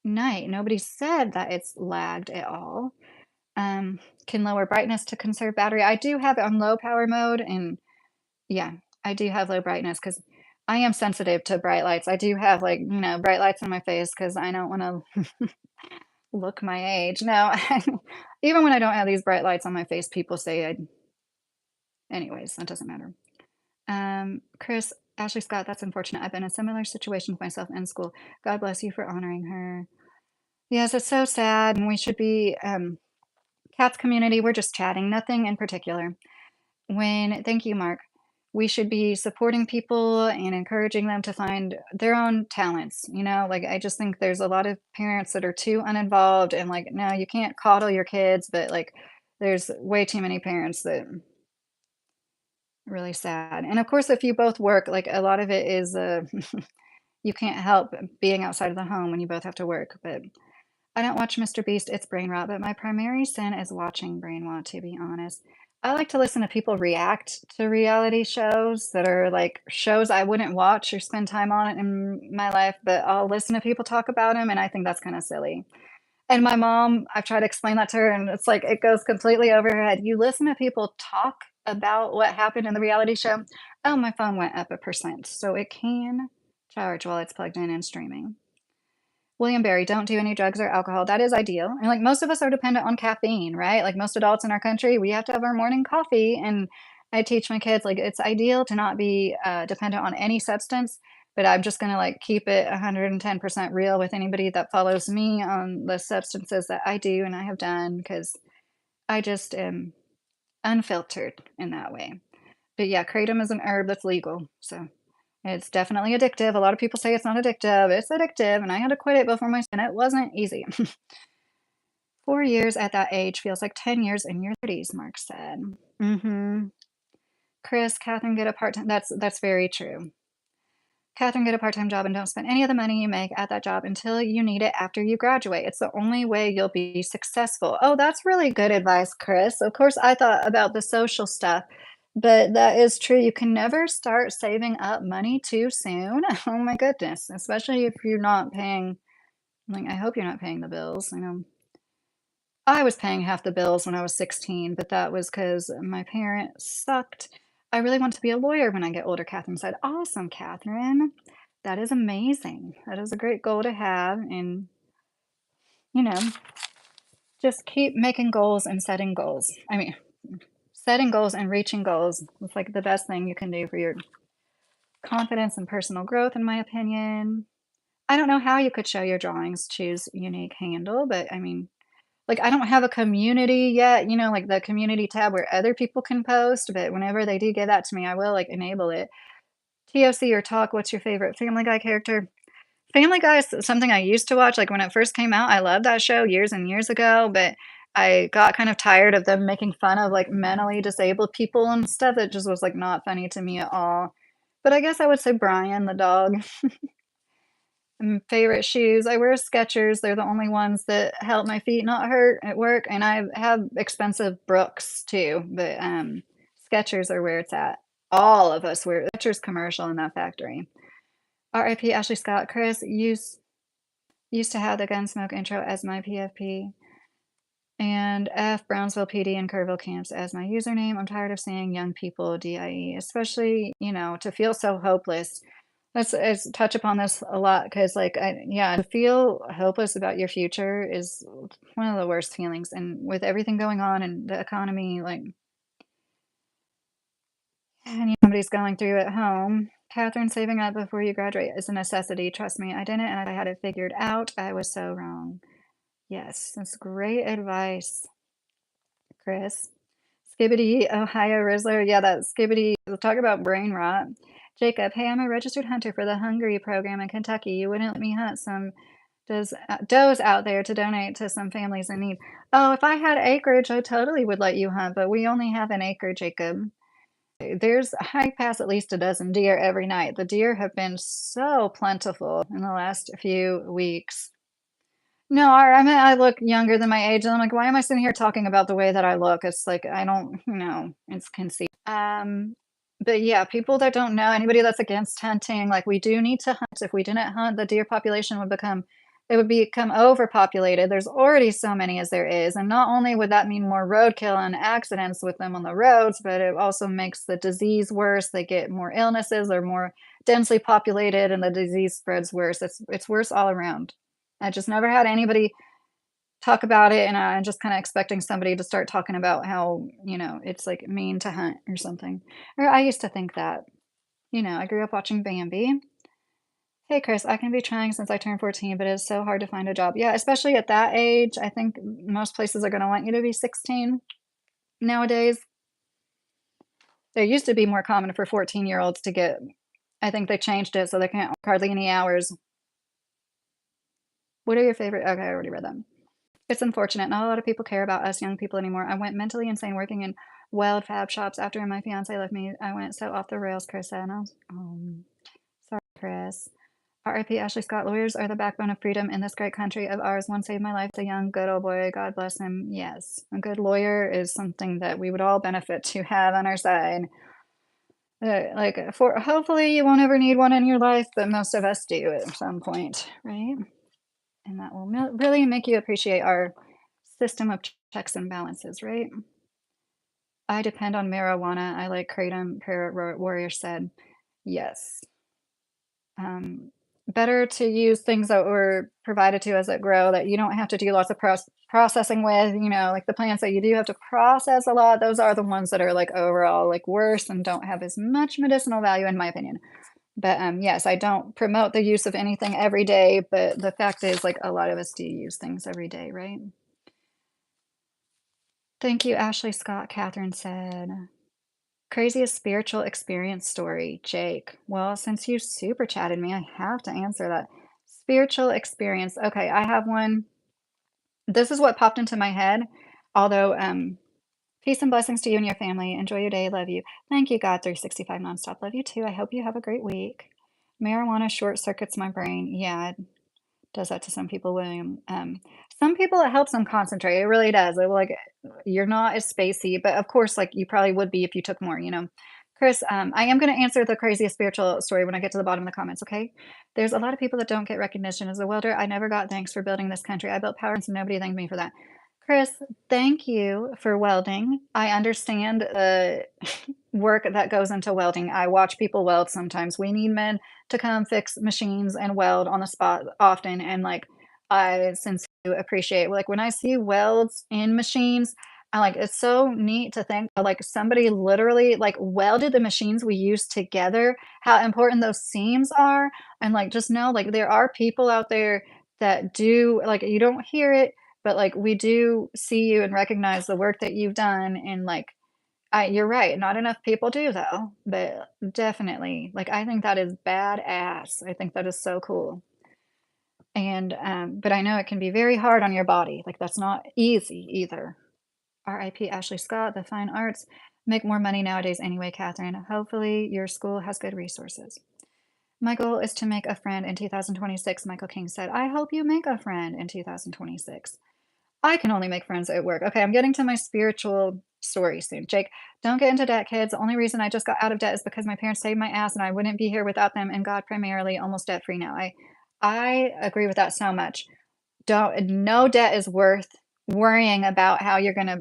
night. Nobody said that it's lagged at all. Can lower brightness to conserve battery. I do have it on low power mode, and yeah, I do have low brightness because I am sensitive to bright lights. I do have like, bright lights on my face because I don't want to look my age. No, even when I don't have these bright lights on my face, people say I. Anyways, that doesn't matter. Chris, Ashley Scott, that's unfortunate. I've been in a similar situation with myself in school. God bless you for honoring her. Yes, it's so sad, and we should be Cats community. We're just chatting, nothing in particular. Thank you, Mark. We should be supporting people and encouraging them to find their own talents. Like I just think there's a lot of parents that are too uninvolved and like, no, you can't coddle your kids, but like there's way too many parents that really sad. And of course, if you both work, like a lot of it is you can't help being outside of the home when you both have to work. But I don't watch Mr. Beast, it's brain rot, but my primary sin is watching brain rot, to be honest. I like to listen to people react to reality shows that are like shows I wouldn't watch or spend time on in my life, but I'll listen to people talk about them, and I think that's kind of silly. And my mom, I've tried to explain that to her, and it's like it goes completely over her head. You listen to people talk about what happened in the reality show. Oh, my phone went up 1%, so it can charge while it's plugged in and streaming. William Barry, don't do any drugs or alcohol. That is ideal. And like most of us are dependent on caffeine, right? Like most adults in our country, we have to have our morning coffee. And I teach my kids like it's ideal to not be dependent on any substance. But I'm just gonna like keep it 110% real with anybody that follows me on the substances that I do and I have done because I just am unfiltered in that way. But yeah, kratom is an herb that's legal, so it's definitely addictive. A lot of people say it's not addictive. It's addictive, and I had to quit it before my and it wasn't easy. 4 years at that age feels like 10 years in your 30s, Mark said. Chris, Catherine, get a part-time. That's very true. Catherine, get a part-time job and don't spend any of the money you make at that job until you need it after you graduate. It's the only way you'll be successful. Oh, that's really good advice, Chris. Of course, I thought about the social stuff, but that is true. You can never start saving up money too soon. Oh my goodness, especially if you're not paying, like, I hope you're not paying the bills. I know I was paying half the bills when I was 16, but that was because my parents sucked. I really want to be a lawyer when I get older, Catherine said. Awesome, Catherine. That is amazing. That is a great goal to have. And, you know, just keep making goals and setting goals. I mean, setting goals and reaching goals is like the best thing you can do for your confidence and personal growth, in my opinion. I don't know how you could show your drawings, choose unique handle, but I mean, like, I don't have a community yet, like the community tab where other people can post, but whenever they do give that to me, I will, like, enable it. TOC or talk, what's your favorite Family Guy character? Family Guy is something I used to watch, like, when it first came out, I loved that show years and years ago, but I got kind of tired of them making fun of, like, mentally disabled people and stuff. It just was, like, not funny to me at all. But I guess I would say Brian the dog. Favorite shoes, I wear Skechers, they're the only ones that help my feet not hurt at work, and I have expensive Brooks too, but, Skechers are where it's at. All of us wear Skechers commercial in that factory. RIP Ashley Scott. Chris used to have the Gunsmoke intro as my PFP, and F Brownsville PD and Kerrville Camps as my username. I'm tired of seeing young people DIE, especially, to feel so hopeless. Let's touch upon this a lot because, like, yeah, to feel hopeless about your future is one of the worst feelings. And with everything going on in the economy, like, and somebody's going through at home, Catherine, saving up before you graduate is a necessity. Trust me, I didn't, and I had it figured out. I was so wrong. Yes, that's great advice, Chris. Skibbity, Ohio Rizzler. Yeah, that Skibbity. Talk about brain rot. Jacob, hey, I'm a registered hunter for the Hungry program in Kentucky. You wouldn't let me hunt some does out there to donate to some families in need. Oh, if I had acreage, I totally would let you hunt, but we only have an acre, Jacob. There's I pass at least a dozen deer every night. The deer have been so plentiful in the last few weeks. No, I mean, I look younger than my age, and I'm like, why am I sitting here talking about the way that I look? It's like, I don't know, it's conceit. But yeah, people that don't know, anybody that's against hunting, like we do need to hunt. If we didn't hunt, the deer population would become overpopulated. There's already so many as there is. And not only would that mean more roadkill and accidents with them on the roads, but it also makes the disease worse. They get more illnesses, they're more densely populated, and the disease spreads worse. It's worse all around. I just never had anybody talk about it, and I'm just kinda expecting somebody to start talking about how, it's, like, mean to hunt or something. Or I used to think that. I grew up watching Bambi. "Hey, Chris, I can be trying since I turned 14, but it's so hard to find a job." Yeah, especially at that age, I think most places are gonna want you to be 16 nowadays. There used to be more common for 14-year-olds to get I think they changed it so they can't work hardly any hours. What are your favorite okay, I already read them. It's unfortunate. Not a lot of people care about us young people anymore. I went mentally insane working in wild fab shops after my fiance left me. I went so off the rails, Chris said. And I was, sorry, Chris. RIP Ashley Scott. Lawyers are the backbone of freedom in this great country of ours. One saved my life. A young, good old boy. God bless him. Yes. A good lawyer is something that we would all benefit to have on our side. Like, for hopefully you won't ever need one in your life, but most of us do at some point, right? And that will really make you appreciate our system of checks and balances, right? I depend on marijuana. I like kratom, Parrot Warrior said. Yes. Um, better to use things that were provided to us that grow that you don't have to do lots of processing with, like the plants that you do have to process a lot, those are the ones that are like overall like worse and don't have as much medicinal value in my opinion. But yes, I don't promote the use of anything every day, but the fact is like a lot of us do use things every day, right? Thank you, Ashley Scott, Catherine said. Craziest spiritual experience story, Jake. Well, since you super chatted me, I have to answer that. Spiritual experience. Okay, I have one. This is what popped into my head. Although, peace and blessings to you and your family. Enjoy your day. Love you. Thank you, God 365 nonstop. Love you too. I hope you have a great week. Marijuana short circuits my brain. Yeah, does that to some people, William. Some people it helps them concentrate. It really does. It, like you're not as spacey, but of course, like you probably would be if you took more. Chris, I am going to answer the craziest spiritual story when I get to the bottom of the comments. Okay, there's a lot of people that don't get recognition as a welder. I never got thanks for building this country. I built power and nobody thanked me for that. Chris, thank you for welding. I understand the work that goes into welding. I watch people weld sometimes. We need men to come fix machines and weld on the spot often. And like, I sincerely appreciate like when I see welds in machines, I like it's so neat to think like somebody literally like welded the machines we use together, how important those seams are. And like just know like there are people out there that do like you don't hear it, but like we do see you and recognize the work that you've done and like you're right, not enough people do though, but definitely, like, I think that is badass. I think that is so cool. And, but I know it can be very hard on your body. Like, that's not easy either. RIP Ashley Scott, the fine arts make more money nowadays anyway, Catherine. Hopefully your school has good resources. My goal is to make a friend in 2026, Michael King said. I hope you make a friend in 2026. I can only make friends at work. Okay, I'm getting to my spiritual story soon. Jake, don't get into debt, kids. The only reason I just got out of debt is because my parents saved my ass and I wouldn't be here without them and God primarily almost debt free now. I agree with that so much. Don't no debt is worth worrying about how you're gonna,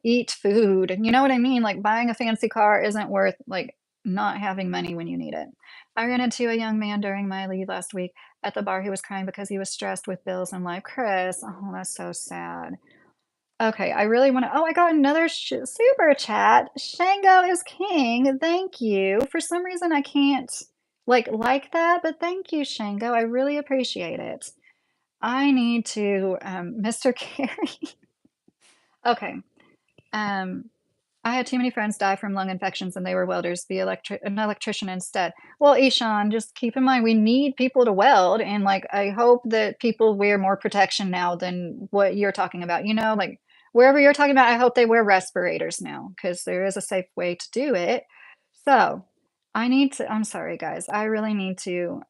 eat food. You know what I mean? Like buying a fancy car isn't worth like not having money when you need it. I ran into a young man during my leave last week at the bar. He was crying because he was stressed with bills and life. Chris, oh, that's so sad. Okay, I really want to. Oh, I got another super chat. Shango is king. Thank you. For some reason, I can't like that, but thank you, Shango. I really appreciate it. I need to, Mr. Carey. Okay. Um, I had too many friends die from lung infections and they were welders. Be an electrician instead. Well, Ishan, just keep in mind we need people to weld, and like I hope that people wear more protection now than what you're talking about. Like wherever you're talking about, I hope they wear respirators now because there is a safe way to do it. So I need to. I'm sorry, guys. I really need to.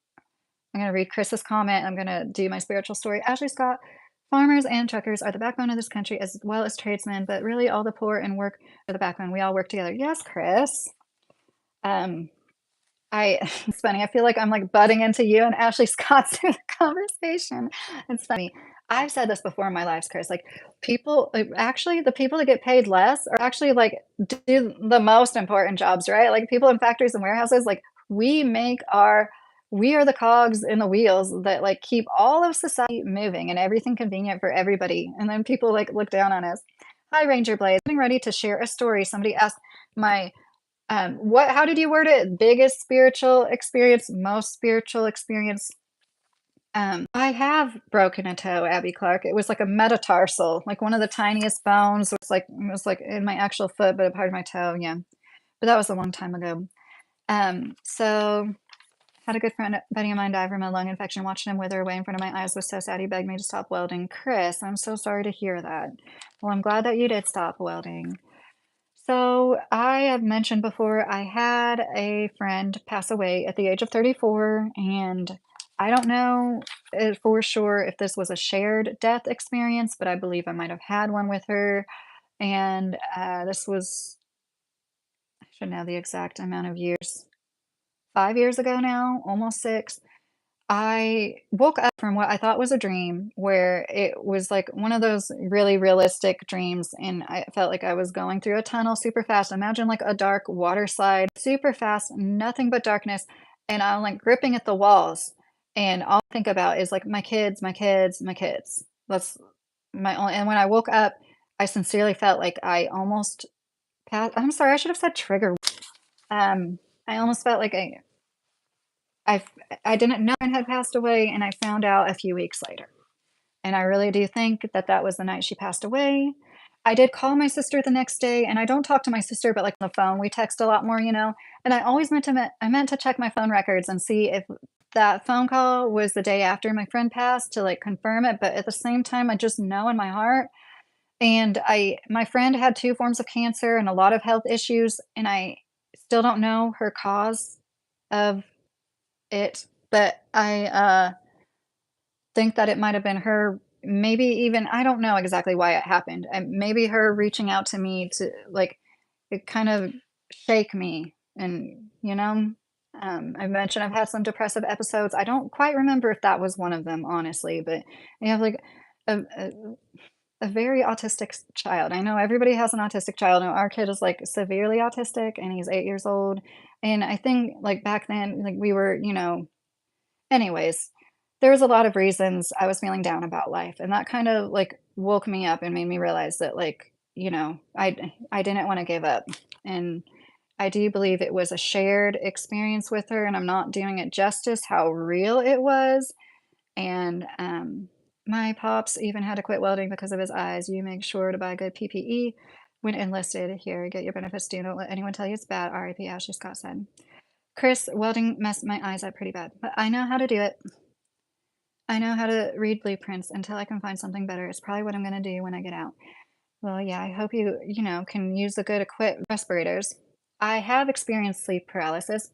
I'm going to read Chris's comment. I'm going to do my spiritual story. Ashley Scott, farmers and truckers are the backbone of this country as well as tradesmen, but really all the poor and work are the backbone. We all work together. Yes, Chris. Um, it's funny. I feel like I'm like butting into you and Ashley Scott's conversation. It's funny. I've said this before in my lives, Chris. Like people, like, actually, the people that get paid less are actually like do the most important jobs, right? Like people in factories and warehouses. Like we make our, we are the cogs in the wheels that like keep all of society moving and everything convenient for everybody. And then people like look down on us. Hi, Ranger Blaze. Getting ready to share a story. Somebody asked my how did you word it? Biggest spiritual experience, most spiritual experience. I have broken a toe, Abby Clark. It was like a metatarsal, like one of the tiniest bones. It was like in my actual foot, but a part of my toe. Yeah, but that was a long time ago. So had a good friend, buddy of mine, die from a lung infection. Watching him wither away in front of my eyes was so sad. He begged me to stop welding. Chris, I'm so sorry to hear that. Well, I'm glad that you did stop welding. So I have mentioned before, I had a friend pass away at the age of 34, and I don't know for sure if this was a shared death experience, but I believe I might have had one with her. And this was, I should know the exact amount of years, 5 years ago now, almost six. I woke up from what I thought was a dream where it was like one of those really realistic dreams, and I felt like I was going through a tunnel super fast. Imagine like a dark water slide, super fast, nothing but darkness, and I'm like gripping at the walls. and all I think about is, like, my kids, my kids, my kids. That's my only and when I woke up, I sincerely felt like I almost I'm sorry, I should have said trigger. I almost felt like I I didn't know it had passed away, and I found out a few weeks later. And I really do think that that was the night she passed away. I did call my sister the next day, and I don't talk to my sister, but, like, on the phone, we text a lot more, and I always I meant to check my phone records and see if that phone call was the day after my friend passed to, like, confirm it, but at the same time, I just know in my heart, and I my friend had 2 forms of cancer and a lot of health issues, and I still don't know her cause of it, but I think that it might have been her, maybe even I don't know exactly why it happened, and maybe her reaching out to me to, like, it kind of shake me and, I mentioned I've had some depressive episodes. I don't quite remember if that was one of them, honestly, but I have, like, a a a very autistic child. I know everybody has an autistic child, and our kid is, like, severely autistic, and he's 8 years old, and I think, like, back then, like, we were, anyways, there was a lot of reasons I was feeling down about life, and that kind of, like, woke me up and made me realize that, like, I didn't wanna give up, and I do believe it was a shared experience with her, and I'm not doing it justice how real it was, and, my pops even had to quit welding because of his eyes. You make sure to buy good PPE when enlisted. Here, get your benefits due. Don't let anyone tell you it's bad. RIP, Ashley Scott said. Chris, welding messed my eyes up pretty bad, but I know how to do it. I know how to read blueprints until I can find something better. It's probably what I'm gonna do when I get out. Well, yeah, I hope you can use the good equipped respirators. I have experienced sleep paralysis.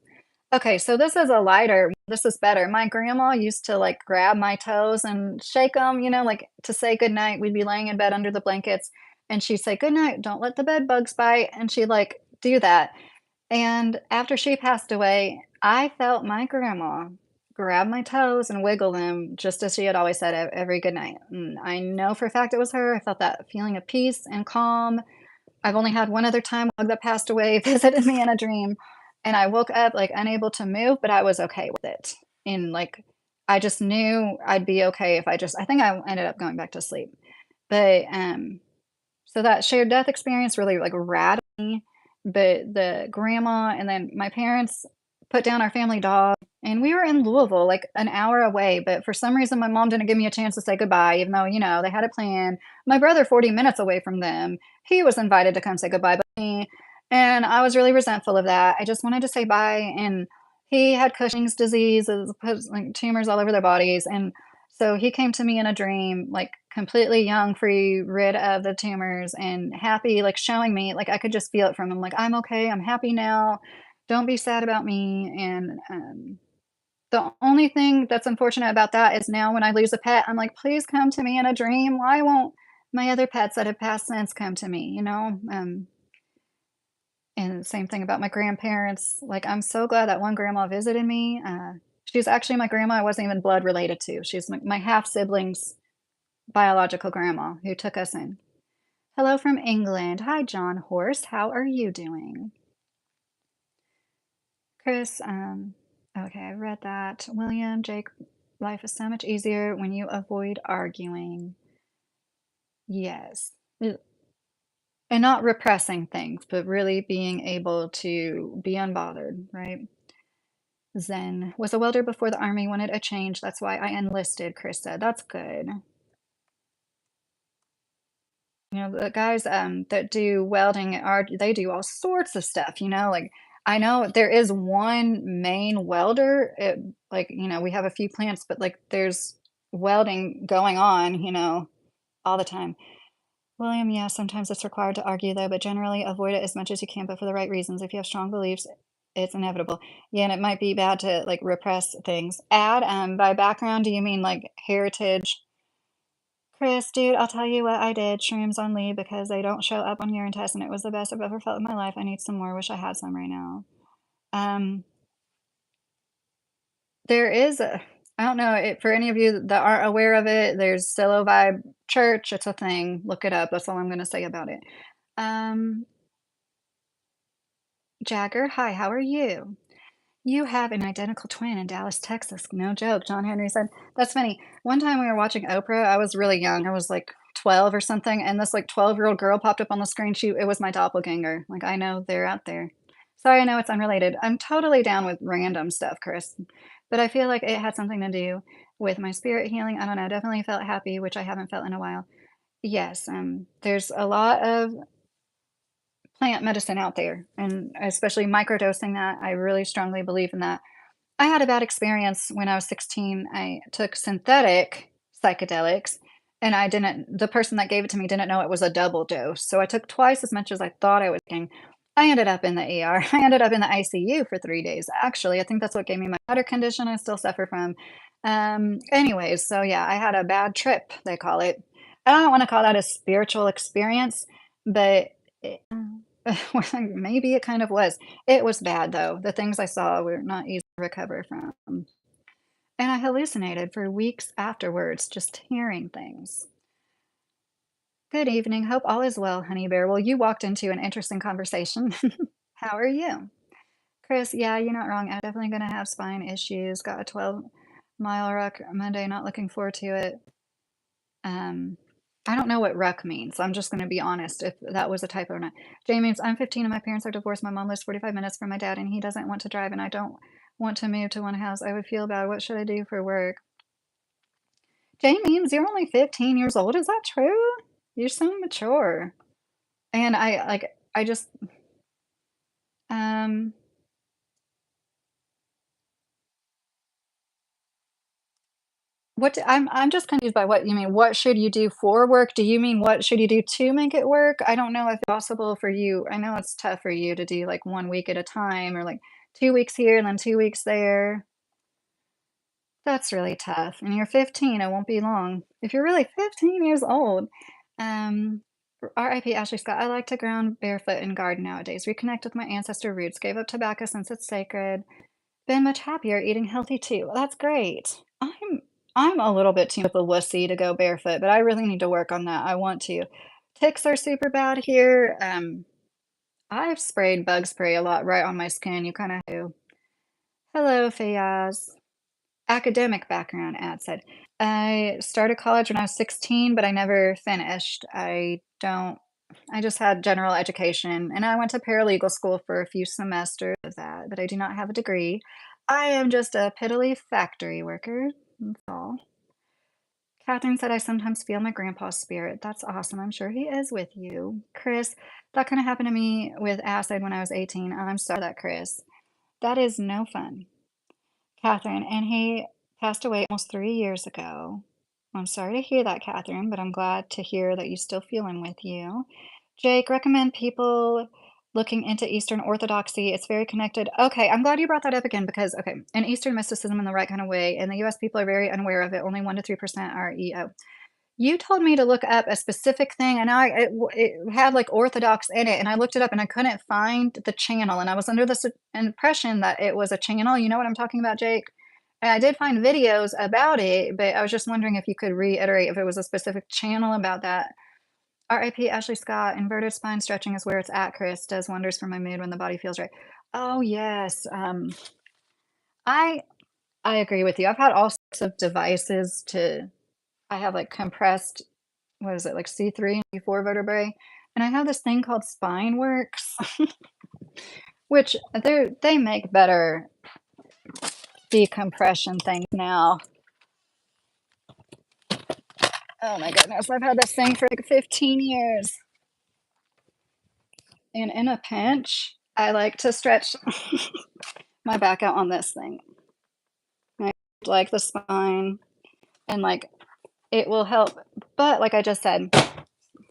Okay, so this is a lighter, this is better. My grandma used to, like, grab my toes and shake them, like, to say goodnight. We'd be laying in bed under the blankets, and she'd say, "Good night, don't let the bed bugs bite," and she'd, like, do that. And after she passed away, I felt my grandma grab my toes and wiggle them just as she had always said every good night. And I know for a fact it was her. I felt that feeling of peace and calm. I've only had one other time a dog that passed away visited me in a dream, and I woke up, like, unable to move, but I was okay with it. And, like, I just knew I'd be okay if I think I ended up going back to sleep. But, so that shared death experience really, like, rattled me, but the grandma and then my parents put down our family dog, and we were in Louisville, like, an hour away, but for some reason, my mom didn't give me a chance to say goodbye, even though, they had a plan. My brother, 40 minutes away from them, he was invited to come say goodbye, but me, and I was really resentful of that. I just wanted to say bye, and he had Cushing's disease, like, tumors all over their bodies, and so he came to me in a dream, like, completely young, free, rid of the tumors, and happy, like, showing me like, I could just feel it from him, like, "I'm okay, I'm happy now, don't be sad about me," and, the only thing that's unfortunate about that is now when I lose a pet, I'm like, "Please come to me in a dream. Why won't my other pets that have passed since come to me?" And same thing about my grandparents, like, I'm so glad that one grandma visited me, she's actually my grandma I wasn't even blood related to. She's my half-sibling's biological grandma who took us in. Hello from England. Hi, John Horst. How are you doing? Chris, okay, I read that. William, Jake, life is so much easier when you avoid arguing. Yes. And not repressing things, but really being able to be unbothered, right? Zen was a welder before the army, wanted a change. That's why I enlisted, Chris said. That's good. The guys, that do welding are they do all sorts of stuff, like, I know there is one main welder, like, we have a few plants, but, like, there's welding going on, all the time. William, yeah, sometimes it's required to argue, though, but generally avoid it as much as you can, but for the right reasons. If you have strong beliefs, it's inevitable. Yeah, and it might be bad to, like, repress things. By background, do you mean, like, heritage? Chris, dude, I'll tell you what I did. Shrooms on leave because they don't show up on urine tests, and it was the best I've ever felt in my life. I need some more. Wish I had some right now. Um, there is a, I don't know, for any of you that aren't aware of it, there's Silo Vibe Church. It's a thing. Look it up. That's all I'm going to say about it. Um, Jagger, hi, how are you? You have an identical twin in Dallas, Texas. No joke, John Henry said. That's funny. One time we were watching Oprah, I was really young. I was like 12 or something, and this like 12-year-old girl popped up on the screen. It was my doppelganger. Like I know they're out there. Sorry, I know it's unrelated. I'm totally down with random stuff, Chris. But I feel like it had something to do with my spirit healing. I don't know. I definitely felt happy, which I haven't felt in a while. Yes, there's a lot of plant medicine out there, and especially microdosing that. I really strongly believe in that. I had a bad experience when I was 16. I took synthetic psychedelics, and I didn't the person that gave it to me didn't know it was a double dose, so I took twice as much as I thought I was taking. I ended up in the ER. I ended up in the ICU for 3 days, actually. I think that's what gave me my other condition I still suffer from. Anyways, so yeah, I had a bad trip, they call it. I don't wanna call that a spiritual experience, but it well, maybe it kind of was. It was bad, though. The things I saw were not easy to recover from, and I hallucinated for weeks afterwards, just hearing things. Good evening. Hope all is well, honey bear. Well, you walked into an interesting conversation. How are you? Chris, yeah, you're not wrong. I'm definitely gonna have spine issues. Got a 12-mile ruck Monday, not looking forward to it. Um, I don't know what ruck means. So I'm just gonna be honest if that was a typo or not. Jay means I'm 15 and my parents are divorced. My mom lives 45 minutes from my dad and he doesn't want to drive and I don't want to move to one house. I would feel bad. What should I do for work? Jay means you're only 15 years old. Is that true? You're so mature. And I just um I'm just confused by what you mean. What should you do for work? Do you mean what should you do to make it work? I don't know if it's possible for you. I know it's tough for you to do like 1 week at a time or like 2 weeks here and then 2 weeks there. That's really tough. And you're 15, it won't be long. If you're really 15 years old. Um, RIP Ashley Scott. I like to ground barefoot and garden nowadays. Reconnect with my ancestor roots. Gave up tobacco since it's sacred. Been much happier eating healthy too. Well, that's great. I'm a little bit too much of a wussy to go barefoot, but I really need to work on that. I want to. Ticks are super bad here. I've sprayed bug spray a lot right on my skin. You kind of do. Hello, Fayaz. Academic background, ad said. I started college when I was 16, but I never finished. I just had general education and I went to paralegal school for a few semesters of that, but I do not have a degree. I am just a piddly factory worker. That's all. Catherine said I sometimes feel my grandpa's spirit. That's awesome. I'm sure he is with you. Chris, that kind of happened to me with acid when I was 18. I'm sorry for that, Chris. That is no fun. Catherine, and he passed away almost 3 years ago. I'm sorry to hear that, Catherine, but I'm glad to hear that you still feel him with you. Jake, recommend people looking into Eastern Orthodoxy. It's very connected. Okay, I'm glad you brought that up again because, okay, in Eastern mysticism in the right kind of way, and the US people are very unaware of it. Only 1 to 3% are EO. You told me to look up a specific thing, and it had like Orthodox in it, and I looked it up and I couldn't find the channel, and I was under the impression that it was a channel. You know what I'm talking about, Jake? And I did find videos about it, but I was just wondering if you could reiterate if it was a specific channel about that. RIP Ashley Scott, inverted spine stretching is where it's at, Chris. Does wonders for my mood when the body feels right. Oh, yes. I I agree with you. I've had all sorts of devices to I have like compressed what is it, like C3 and C4 vertebrae, and I have this thing called Spineworks, which they make better decompression things now. Oh my goodness, I've had this thing for like 15 years, and in a pinch, I like to stretch my back out on this thing. I like the spine, and like it will help. But like I just said,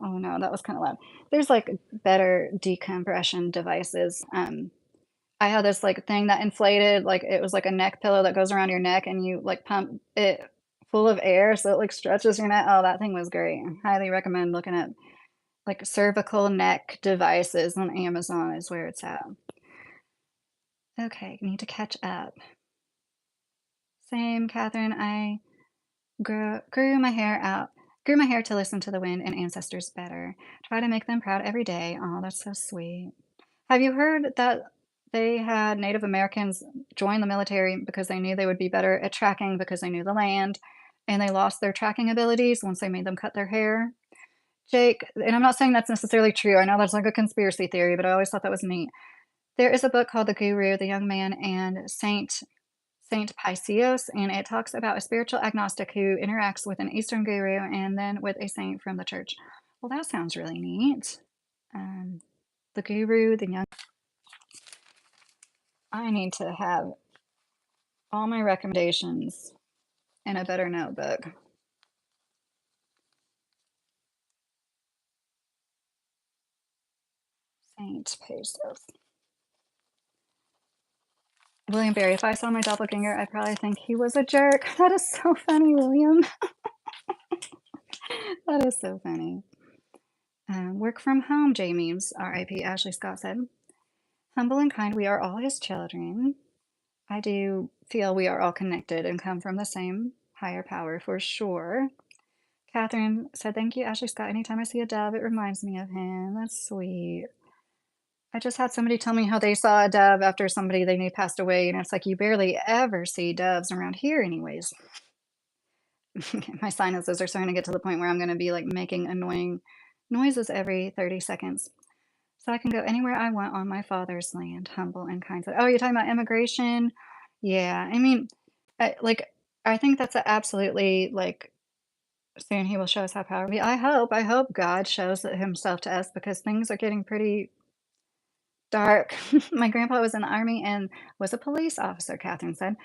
oh no, that was kind of loud. There's like better decompression devices. I had this like thing that inflated, like it was like a neck pillow that goes around your neck and you like pump it full of air so it like stretches your neck. Oh, that thing was great. Highly recommend looking at like cervical neck devices on Amazon is where it's at. Okay, need to catch up. Same, Catherine. I grew my hair out, grew my hair to listen to the wind and ancestors better. Try to make them proud every day. Oh, that's so sweet. Have you heard that? They had Native Americans join the military because they knew they would be better at tracking because they knew the land, and they lost their tracking abilities once they made them cut their hair. Jake, and I'm not saying that's necessarily true. I know that's like a conspiracy theory, but I always thought that was neat. There is a book called The Guru, The Young Man and Saint Paisios, and it talks about a spiritual agnostic who interacts with an Eastern guru and then with a saint from the church. Well, that sounds really neat. Um, the Guru, the Young. I need to have all my recommendations in a better notebook. Saint Paisios. William Barry. If I saw my doppelganger, I'd probably think he was a jerk. That is so funny, William. That is so funny. Work from home, J memes. R.I.P. Ashley Scott said. Humble and kind, we are all his children. I do feel we are all connected and come from the same higher power for sure. Catherine said, thank you, Ashley Scott. Anytime I see a dove, it reminds me of him. That's sweet. I just had somebody tell me how they saw a dove after somebody they knew passed away, and it's like you barely ever see doves around here, anyways. My sinuses are starting to get to the point where I'm going to be like making annoying noises every 30 seconds. So I can go anywhere I want on my father's land, humble and kind. Oh, you're talking about immigration? Yeah, I mean, like, I think that's a absolutely like soon he will show us how powerful. I hope God shows himself to us because things are getting pretty dark. My grandpa was in the army and was a police officer, Catherine said.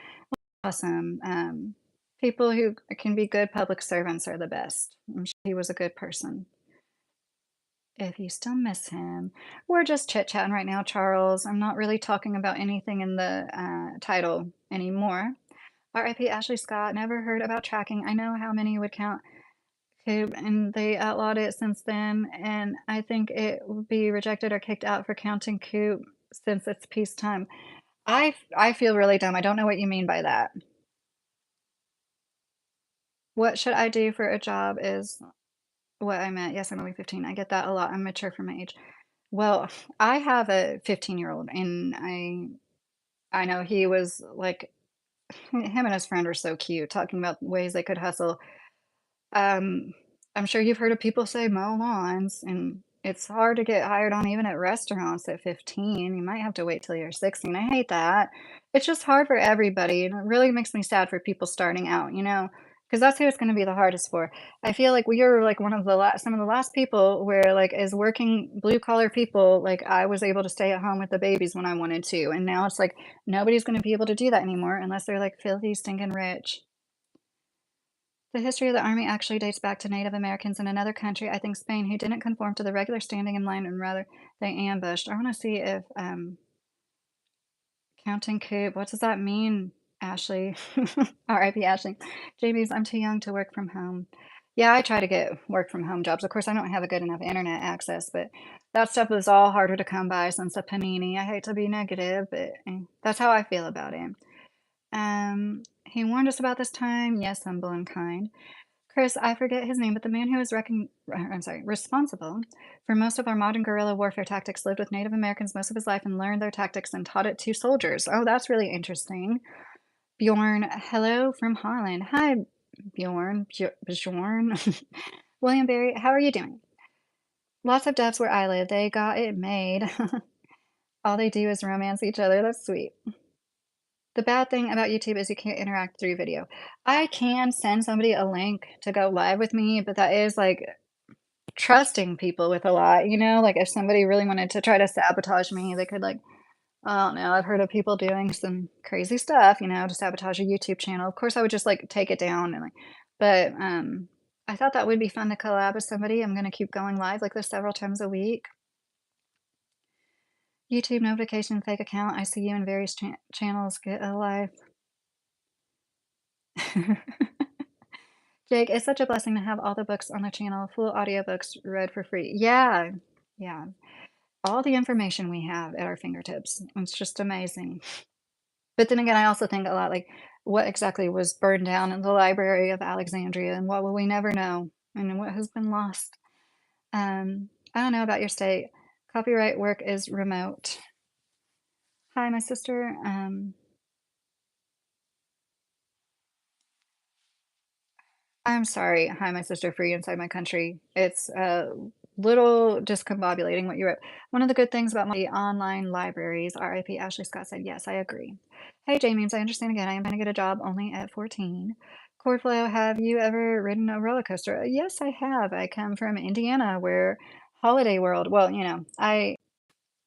Awesome. People who can be good public servants are the best. I'm sure he was a good person. If you still miss him, we're just chit-chatting right now, Charles. I'm not really talking about anything in the title anymore. R.I.P. Ashley Scott. Never heard about tracking. I know how many would count Coop, and they outlawed it since then. And I think it will be rejected or kicked out for counting Coop since it's peacetime. I feel really dumb. I don't know what you mean by that. What should I do for a job is what I meant. Yes, I'm only 15. I get that a lot. I'm mature for my age. Well, I have a 15-year-old, and I know he was like him and his friend were so cute, talking about ways they could hustle. Um, I'm sure you've heard of people say mow lawns, and it's hard to get hired on even at restaurants at 15. You might have to wait till you're 16. I hate that. It's just hard for everybody, and it really makes me sad for people starting out, because that's who it's going to be the hardest for. I feel like we are like one of the last, some of the last people where, like, as working blue collar people, like I was able to stay at home with the babies when I wanted to, and now it's like nobody's going to be able to do that anymore unless they're like filthy, stinking rich. The history of the army actually dates back to Native Americans in another country, I think Spain, who didn't conform to the regular standing in line and rather they ambushed. I want to see if counting coup, what does that mean, Ashley? R.I.P. Ashley. JB's, I'm too young to work from home. Yeah, I try to get work from home jobs. Of course, I don't have a good enough internet access, but that stuff is all harder to come by since the panini. I hate to be negative, but that's how I feel about it. He warned us about this time. Yes, humble and kind. Chris, I forget his name, but the man who was responsible for most of our modern guerrilla warfare tactics lived with Native Americans most of his life and learned their tactics and taught it to soldiers. Oh, that's really interesting. Bjorn, hello from Holland. Hi, Bjorn. Bjorn. William Barry, how are you doing? Lots of deaths where I live. They got it made. All they do is romance each other. That's sweet. The bad thing about YouTube is you can't interact through video. I can send somebody a link to go live with me, but that is like trusting people with a lot, like if somebody really wanted to try to sabotage me, they could like, I don't know, I've heard of people doing some crazy stuff, to sabotage a YouTube channel. Of course, I would just like take it down and like, but I thought that would be fun to collab with somebody. I'm gonna keep going live like this several times a week. YouTube notification fake account. I see you in various channels. Get a life. Jake, it's such a blessing to have all the books on the channel, full audiobooks read for free. Yeah, yeah. All the information we have at our fingertips. It's just amazing. But then again, I also think a lot like what exactly was burned down in the Library of Alexandria and what will we never know and what has been lost. I don't know about your state. Copyright work is remote. Hi, my sister. I'm sorry. Hi, my sister, free inside my country. It's a little discombobulating what you wrote. One of the good things about the online libraries, RIP Ashley Scott said, yes, I agree. Hey, James, I understand again. I am trying to get a job only at 14. Cordflow, have you ever ridden a roller coaster? Yes, I have. I come from Indiana, where Holiday World, well, I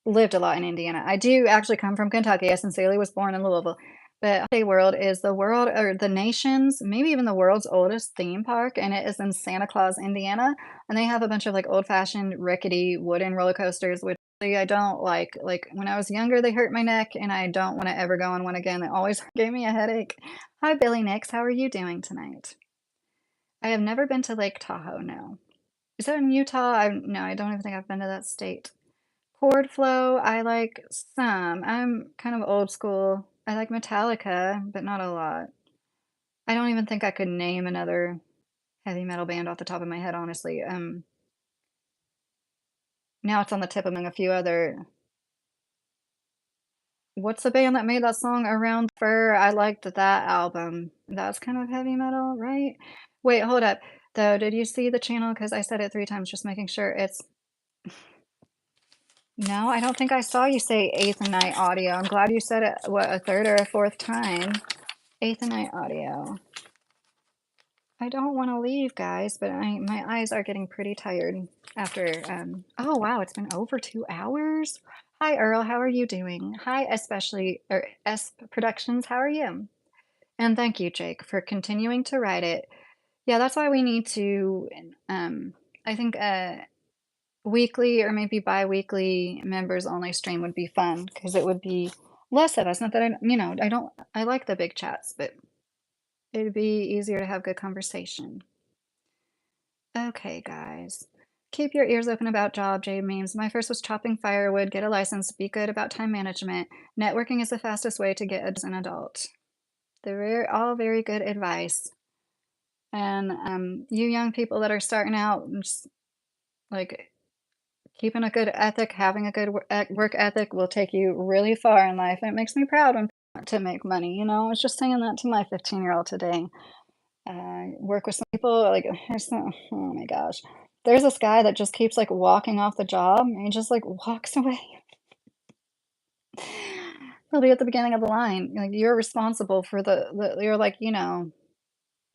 lived a lot in Indiana. I do actually come from Kentucky. I sincerely was born in Louisville. But Holiday World is the world or the nation's, maybe even the world's oldest theme park, and it is in Santa Claus, Indiana. And they have a bunch of like old-fashioned rickety wooden roller coasters, which really I don't like. Like when I was younger, they hurt my neck, and I don't want to ever go on one again. It always gave me a headache. Hi, Billy Nix. How are you doing tonight? I have never been to Lake Tahoe, no. Is that in Utah? No, I don't even think I've been to that state. Chord flow, I like some. I'm kind of old school. I like Metallica, but not a lot. I don't even think I could name another heavy metal band off the top of my head, honestly. Now it's on the tip among a few other. What's the band that made that song Around the Fur? I liked that album. That's kind of heavy metal, right? Wait, hold up. Though, did you see the channel? Because I said it 3 times, just making sure it's. No, I don't think I saw you say Eighth Night Audio. I'm glad you said it, what, a third or a fourth time. Eighth Night Audio. I don't want to leave, guys, but my eyes are getting pretty tired after. Oh wow, it's been over 2 hours. Hi Earl, how are you doing? Hi, especially or S Productions, how are you? And thank you, Jake, for continuing to write it. Yeah, that's why we need to. I think weekly or maybe bi-weekly members only stream would be fun because it would be less of us. Not that I don't. I like the big chats, but it'd be easier to have good conversation. Okay, guys. Keep your ears open about job, J memes. My first was chopping firewood, get a license, be good about time management. Networking is the fastest way to get as an adult. They're all very good advice. And you young people that are starting out, just like keeping a good ethic, having a good work ethic will take you really far in life. And it makes me proud when people want to make money. I was just saying that to my 15-year-old today. Work with some people, like, oh my gosh. There's this guy that just keeps like walking off the job and he just like walks away. He'll be at the beginning of the line. Like you're responsible for you're like,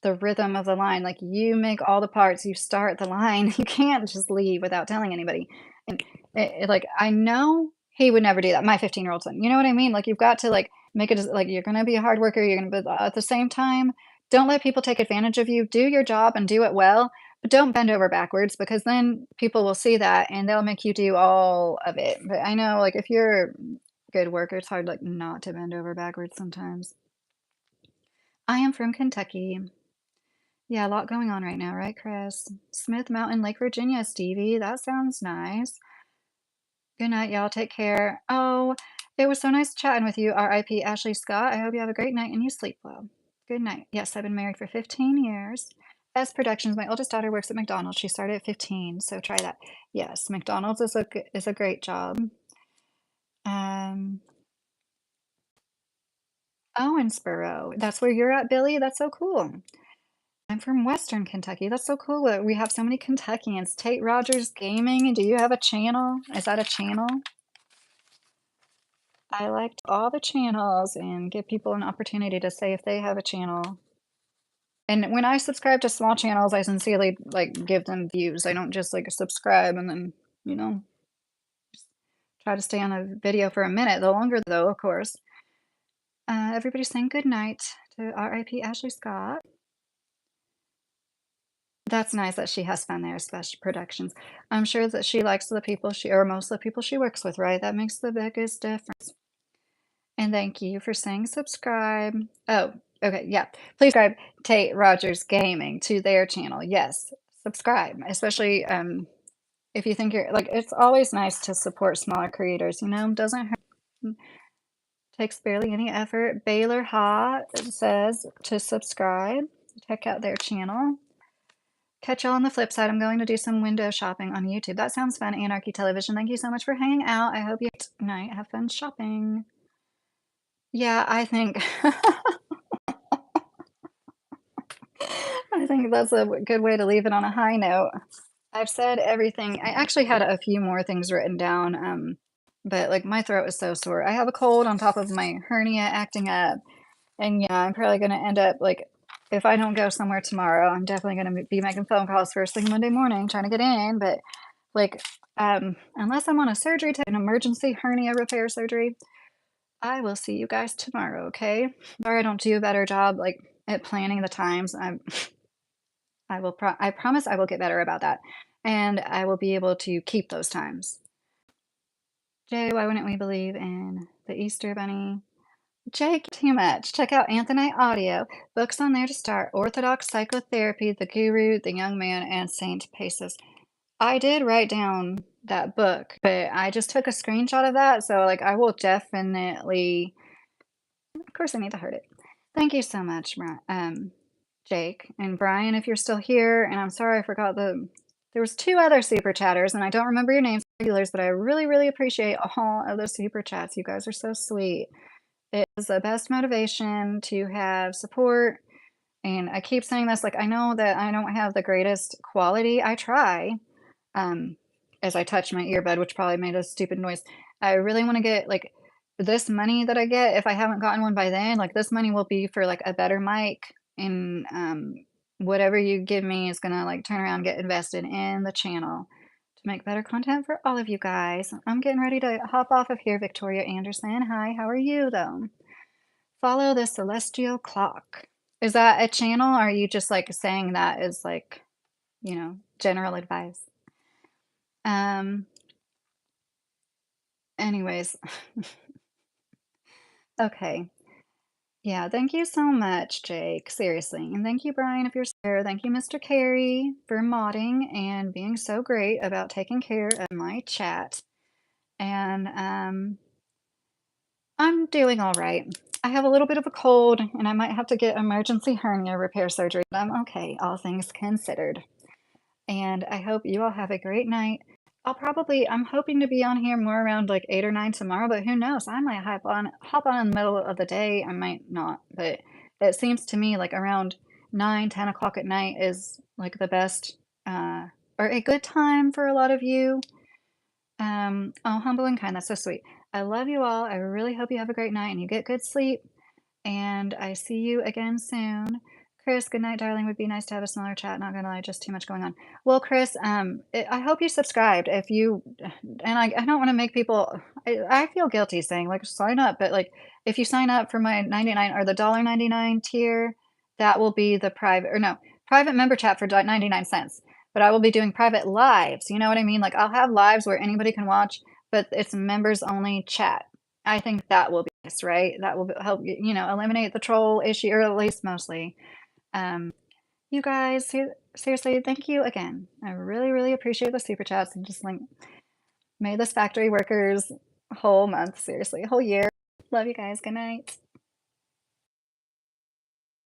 the rhythm of the line. Like you make all the parts, you start the line. You can't just leave without telling anybody. And like I know he would never do that. My 15-year-old son. You know what I mean? Like you've got to like make it like you're gonna be a hard worker. You're gonna but at the same time, don't let people take advantage of you. Do your job and do it well, but don't bend over backwards because then people will see that and they'll make you do all of it. But I know like if you're a good worker, it's hard like not to bend over backwards sometimes. I am from Kentucky. Yeah, a lot going on right now, right, Chris? Smith Mountain, Lake Virginia, Stevie. That sounds nice. Good night, y'all. Take care. Oh, it was so nice chatting with you, RIP Ashley Scott. I hope you have a great night and you sleep well. Good night. Yes, I've been married for 15 years. S Productions, my oldest daughter works at McDonald's. She started at 15, so try that. Yes, McDonald's is a great job. Um, Owensboro. That's where you're at, Billy? That's so cool. I'm from Western Kentucky. That's so cool that we have so many Kentuckians. Tate Rogers Gaming. Do you have a channel? Is that a channel? I liked all the channels and give people an opportunity to say if they have a channel. And when I subscribe to small channels, I sincerely like give them views. I don't just like subscribe and then, you know, try to stay on a video for a minute. The longer though, of course. Everybody's saying good night to RIP Ashley Scott. That's nice that she has fun there, Special Productions. I'm sure that she likes the people or most of the people she works with, right? That makes the biggest difference. And thank you for saying subscribe. Oh, okay, yeah. Please subscribe Tate Rogers Gaming to their channel. Yes, subscribe, especially if you think you're like, it's always nice to support smaller creators, doesn't hurt. Takes barely any effort. Baylor Ha says to subscribe. Check out their channel. Catch y'all on the flip side. I'm going to do some window shopping on YouTube. That sounds fun. Anarchy Television. Thank you so much for hanging out. I hope you tonight have fun shopping. Yeah, I think I think that's a good way to leave it on a high note. I've said everything. I actually had a few more things written down, but, like, my throat is so sore. I have a cold on top of my hernia acting up, and, yeah, I'm probably gonna end up, like, if I don't go somewhere tomorrow, I'm definitely gonna be making phone calls first thing Monday morning trying to get in, but, like, unless I'm on a surgery an emergency hernia repair surgery, I will see you guys tomorrow, okay? Sorry I don't do a better job, like, at planning the times. I promise I will get better about that, and I will be able to keep those times. Jay, why wouldn't we believe in the Easter Bunny? Jake, too much. Check out Anthony Audio. Books on there to start. Orthodox Psychotherapy, The Guru, The Young Man, and Saint Paces. I did write down that book, but I just took a screenshot of that, so, like, I will definitely of course I need to heard it. Thank you so much, Jake. And Brian, if you're still here, and I'm sorry I forgot there was 2 other super chatters, and I don't remember your names, regulars, but I really, really appreciate all of those super chats. You guys are so sweet. It is the best motivation to have support, and I keep saying this, like, I know that I don't have the greatest quality. I try, um, as I touch my earbud, which probably made a stupid noise. I really wanna get, like, this money that I get, if I haven't gotten one by then, like, this money will be for, like, a better mic, and, whatever you give me is gonna, like, turn around and get invested in the channel to make better content for all of you guys. I'm getting ready to hop off of here, Victoria Anderson. Hi, how are you, though? Follow the celestial clock. Is that a channel, or are you just, like, saying that as, like, general advice? Um, anyways, okay. Yeah, thank you so much, Jake. Seriously. And thank you, Brian, if you're there. Thank you, Mr. Carey, for modding and being so great about taking care of my chat. And I'm doing all right. I have a little bit of a cold, and I might have to get emergency hernia repair surgery, but I'm okay, all things considered. And I hope you all have a great night. I'm hoping to be on here more around like 8 or 9 tomorrow, but who knows? I might hop on in the middle of the day. I might not, but it seems to me like around 9, 10 o'clock at night is like the best or a good time for a lot of you. Oh, humble and kind. That's so sweet. I love you all. I really hope you have a great night and you get good sleep. And I see you again soon. Chris, good night, darling. Would be nice to have a smaller chat. Not gonna lie, just too much going on. Well, Chris, I hope you subscribed. If you, and I don't want to make people. I feel guilty saying like sign up, but like if you sign up for my 99 or the $1.99 tier, that will be the private or no private member chat for 99 cents. But I will be doing private lives. You know what I mean? Like I'll have lives where anybody can watch, but it's members only chat. I think that will be nice, right? That will help, eliminate the troll issue, or at least mostly. Um, you guys, seriously, thank you again. I really, really appreciate the super chats and just like made this factory workers whole month, seriously, whole year. Love you guys. Good night.